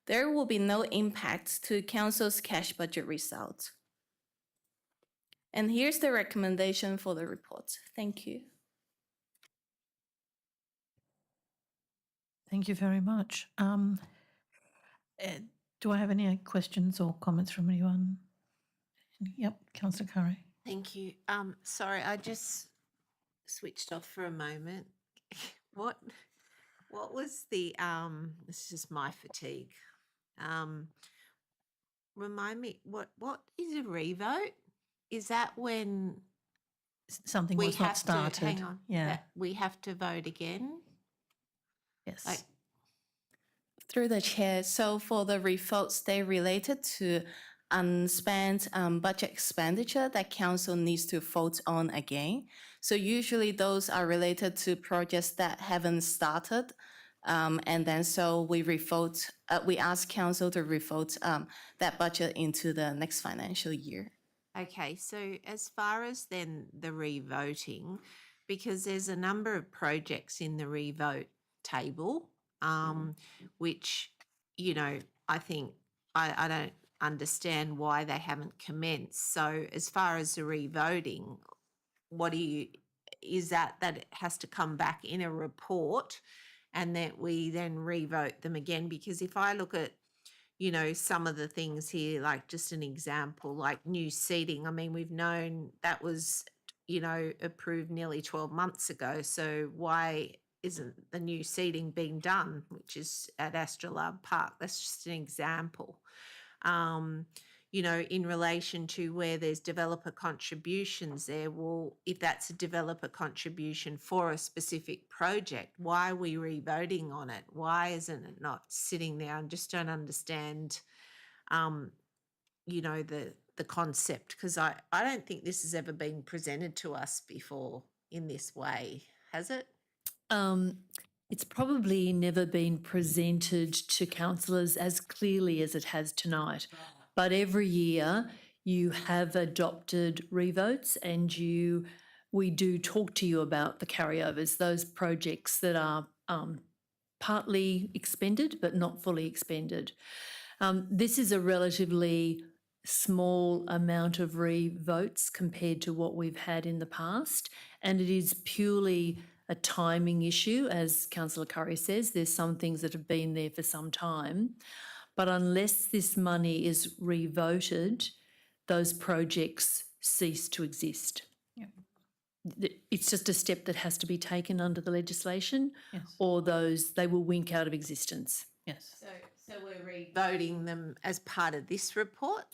there will be no impact to Council's cash budget result. And here's the recommendation for the report. Thank you. Thank you very much. Do I have any questions or comments from anyone? Yep, Councillor Curry. Thank you. Sorry, I just switched off for a moment. What was the this is just my fatigue. Remind me, what is a revote? Is that when something we was not have started? to, hang on, Yeah. that we have to vote again? Yes. Like, Through the chair, so for the revolts, they related to unspent budget expenditure that council needs to vote on again. So usually those are related to projects that haven't started. And then so we revote, we ask council to revote that budget into the next financial year. okay, so as far as then the revoting, because there's a number of projects in the revote table, which, you know, I think I don't understand why they haven't commenced. So as far as the revoting, is that it has to come back in a report and that we then revote them again? Because if I look at, you know, some of the things here, like just an example, like new seating, I mean, we've known that was, you know, approved nearly 12 months ago. So why isn't the new seating being done, which is at Astrolabe Park? That's just an example. You know, in relation to where there's developer contributions there, well, if that's a developer contribution for a specific project, why are we revoting on it? Why isn't it not sitting there? I just don't understand, you know, the concept, because I don't think this has ever been presented to us before in this way, has it? It's probably never been presented to councillors as clearly as it has tonight. But every year you have adopted revotes and we do talk to you about the carryovers, those projects that are partly expended but not fully expended. This is a relatively small amount of revotes compared to what we've had in the past, and it is purely a timing issue. As Councillor Curry says, there's some things that have been there for some time, but unless this money is revoted, those projects cease to exist. It's just a step that has to be taken under the legislation, or they will wink out of existence. Yes. So we're revoting them as part of this report?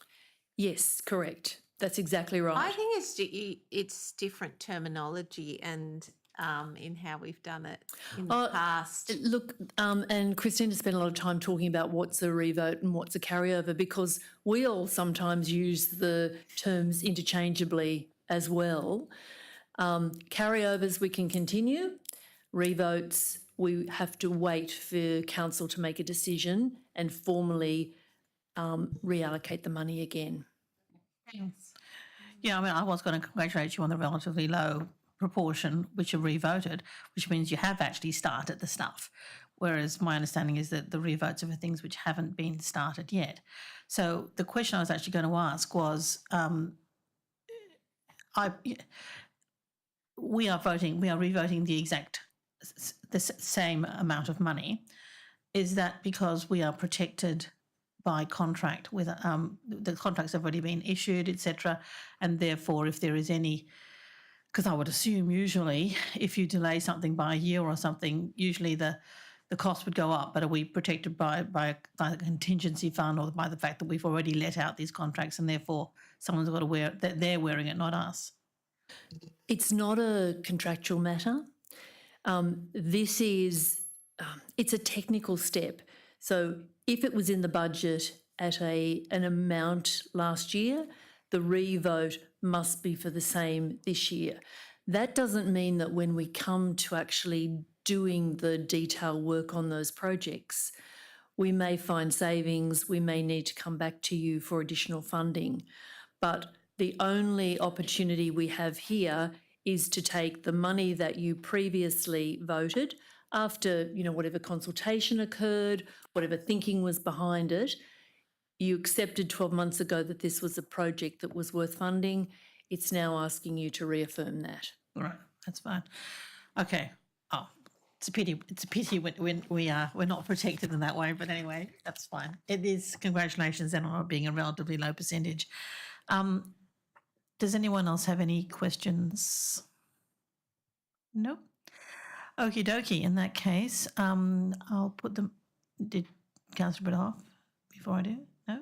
Yes, correct. That's exactly right. I think it's different terminology, and in how we've done it in the past? Look, and Christina spent a lot of time talking about what's a revote and what's a carryover, because we all sometimes use the terms interchangeably as well. Carryovers we can continue. Revotes, we have to wait for council to make a decision and formally reallocate the money again. Thanks. Yeah, I mean, I was going to congratulate you on the relatively low proportion which are revoted, which means you have actually started the stuff. Whereas my understanding is that the revotes are for things which haven't been started yet. So the question I was actually going to ask was, we are revoting the exact the same amount of money. Is that because we are protected by contract with the contracts have already been issued, etc., and therefore if there is any, because I would assume usually if you delay something by a year or something, usually the cost would go up, but are we protected by the contingency fund or by the fact that we've already let out these contracts and therefore someone's got to wear that they're wearing it, not us? It's not a contractual matter. This is, it's a technical step. So if it was in the budget at an amount last year, the revote must be for the same this year. That doesn't mean that when we come to actually doing the detailed work on those projects, we may find savings, we may need to come back to you for additional funding. But the only opportunity we have here is to take the money that you previously voted after, whatever consultation occurred, whatever thinking was behind it. You accepted 12 months ago that this was a project that was worth funding. It's now asking you to reaffirm that. Right, that's fine. Okay. Oh, it's a pity. It's a pity when we're not protected in that way. But anyway, that's fine. It is. Congratulations then on it being a relatively low percentage. Does anyone else have any questions? No. Okie dokie. In that case, I'll put them. Did Councillor Biddulph before I do? No.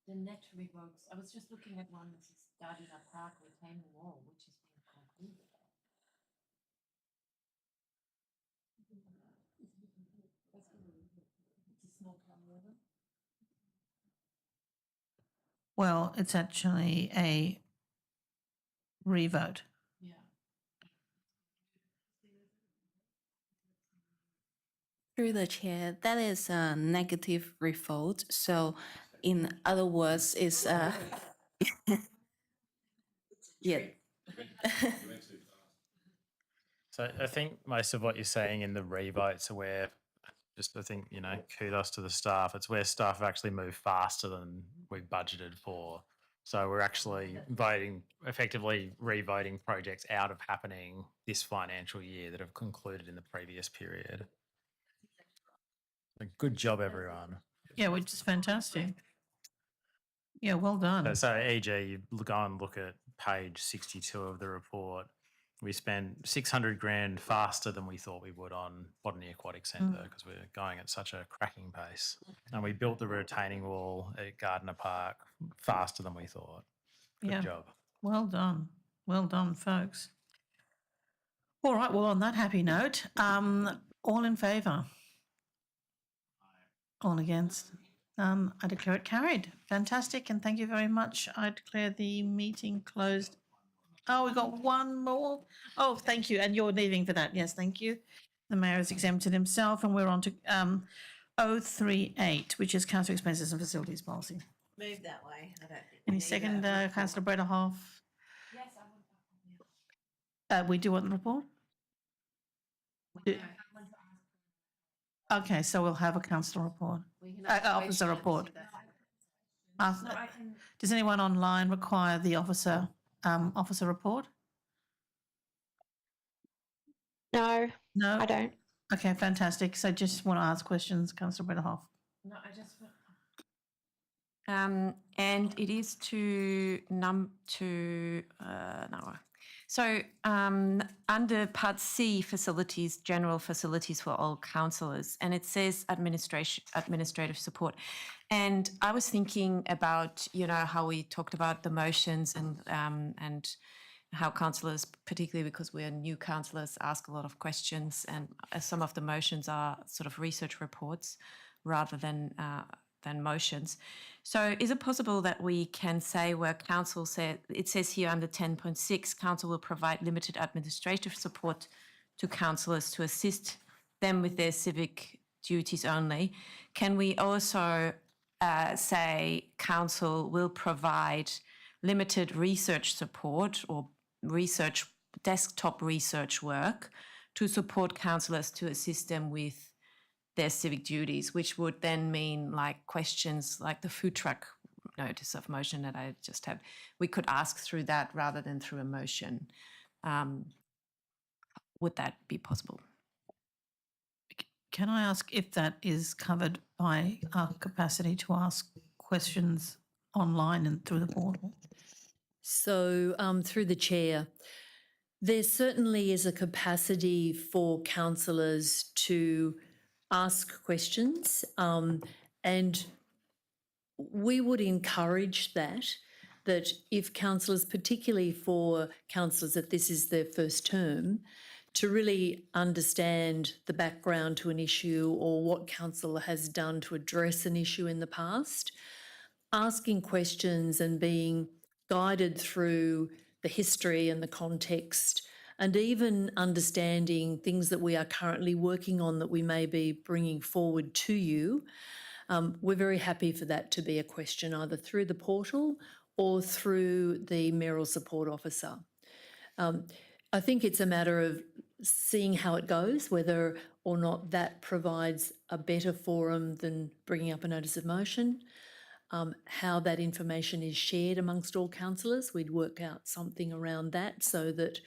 The net revotes. I was just looking at one that says Gardiner Park retaining wall, which has been concluded. It's a small carryover. Well, it's actually a revote. Yeah. Through the chair, that is a negative revote. So in other words, it's yeah. So I think most of what you're saying in the revotes are where, I think, kudos to the staff. It's where staff have actually moved faster than we budgeted for. So we're actually effectively revoting projects out of happening this financial year that have concluded in the previous period. Good job, everyone. Yeah, which is fantastic. Yeah, well done. So e.g., you go and look at page 62 of the report. We spent 600 grand faster than we thought we would on Botany Aquatic Centre because we're going at such a cracking pace. And we built the retaining wall at Gardiner Park faster than we thought. Good job. Well done. Well done, folks. All right, well, on that happy note, all in favour? All against? I declare it carried. Fantastic, and thank you very much. I declare the meeting closed. Oh, we got one more. Oh, thank you, and you're leaving for that. Yes, thank you. The mayor has exempted himself, and we're on to 038, which is council expenses and facilities policy. Move that way. I don't think Any second, Councillor Biddulph? Yes, I would. We do want the report? Okay, so we'll have a councillor report. Officer report. Does anyone online require the officer report? No, No, I don't. Okay, fantastic. So just want to ask questions, Councillor Biddulph. No, I just. and it is to So under Part C, facilities, general facilities for all councillors, and it says administrative support. And I was thinking about, you know, how we talked about the motions and how councillors, particularly because we're new councillors, ask a lot of questions, and some of the motions are sort of research reports rather than motions. So is it possible that we can say where council said, it says here under 10.6, council will provide limited administrative support to councillors to assist them with their civic duties only. Can we also say council will provide limited research support or desktop research work to support councillors to assist them with their civic duties, which would then mean like questions like the food truck notice of motion that I just have. We could ask through that rather than through a motion. Would that be possible? Can I ask if that is covered by our capacity to ask questions online and through the portal? So through the chair, there certainly is a capacity for councillors to ask questions, and we would encourage that if councillors, particularly for councillors that this is their first term, to really understand the background to an issue or what council has done to address an issue in the past, asking questions and being guided through the history and the context, and even understanding things that we are currently working on that we may be bringing forward to you. We're very happy for that to be a question either through the portal or through the mayoral support officer. I think it's a matter of seeing how it goes, whether or not that provides a better forum than bringing up a notice of motion. How that information is shared amongst all councillors. We'd work out something around that so that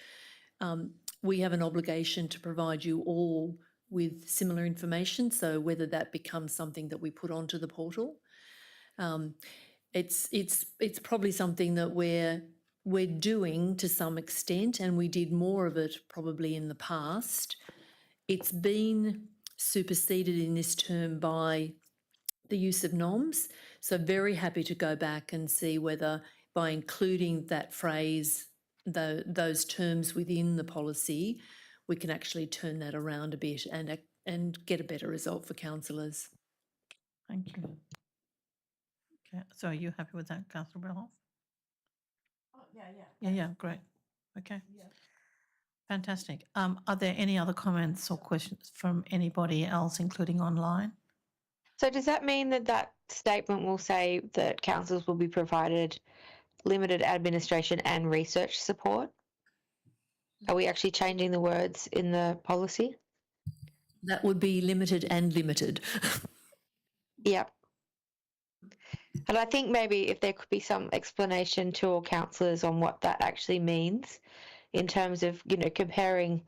we have an obligation to provide you all with similar information. So whether that becomes something that we put onto the portal, it's probably something that we're doing to some extent, and we did more of it probably in the past. It's been superseded in this term by the use of NOMS. So very happy to go back and see whether by including that phrase, those terms within the policy, we can actually turn that around a bit and get a better result for councillors. Thank you. Okay, so are you happy with that, Councillor Bellhoff? Oh, yeah. Yeah, great. Okay. Fantastic. Are there any other comments or questions from anybody else, including online? So does that mean that that statement will say that councils will be provided limited administration and research support? Are we actually changing the words in the policy? That would be limited and limited. Yep. And I think maybe if there could be some explanation to all councillors on what that actually means in terms of, you know, comparing,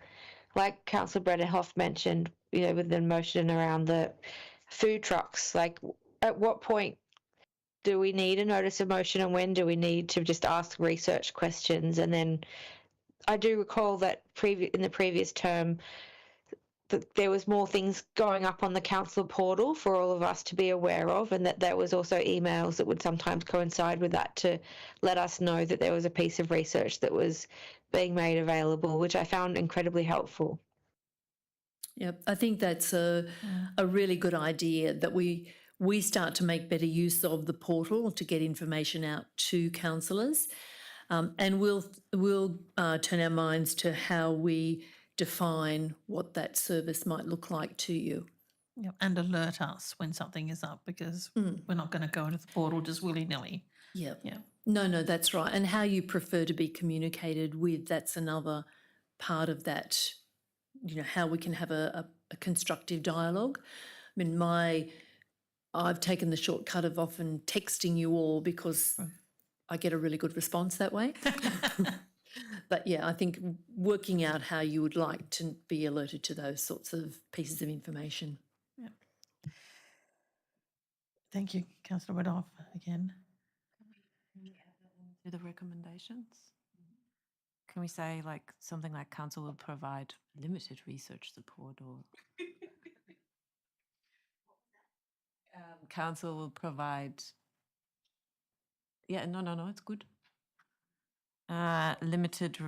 like Councillor Brennerhoff mentioned, you know, with the motion around the food trucks, like at what point do we need a notice of motion and when do we need to just ask research questions? And then I do recall that in the previous term that there was more things going up on the council portal for all of us to be aware of, and that there was also emails that would sometimes coincide with that to let us know that there was a piece of research that was being made available, which I found incredibly helpful. Yep, I think that's a really good idea that we start to make better use of the portal to get information out to councillors, and we'll turn our minds to how we define what that service might look like to you. Yep, and alert us when something is up, because we're not going to go into the portal just willy-nilly. Yeah. Yeah. No, that's right. And how you prefer to be communicated with, that's another part of that, you know, how we can have a constructive dialogue. I mean, I've taken the shortcut of often texting you all because I get a really good response that way. But yeah, I think working out how you would like to be alerted to those sorts of pieces of information. Yeah. Thank you, Councillor Brennerhoff, again. Do the recommendations? Can we say like something like council will provide limited research support or council will provide, yeah, no, it's good. Limited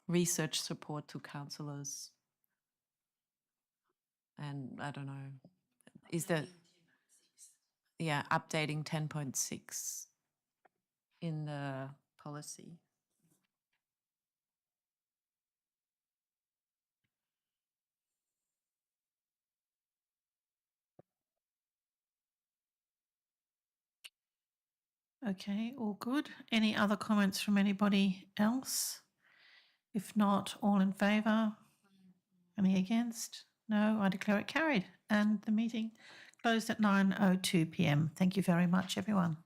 research support to councillors. And I don't know, is there, yeah, updating 10.6 in the policy. Okay, all good. Any other comments from anybody else? If not, all in favour? Any against? No, I declare it carried and the meeting closed at 9:02 p.m. Thank you very much, everyone.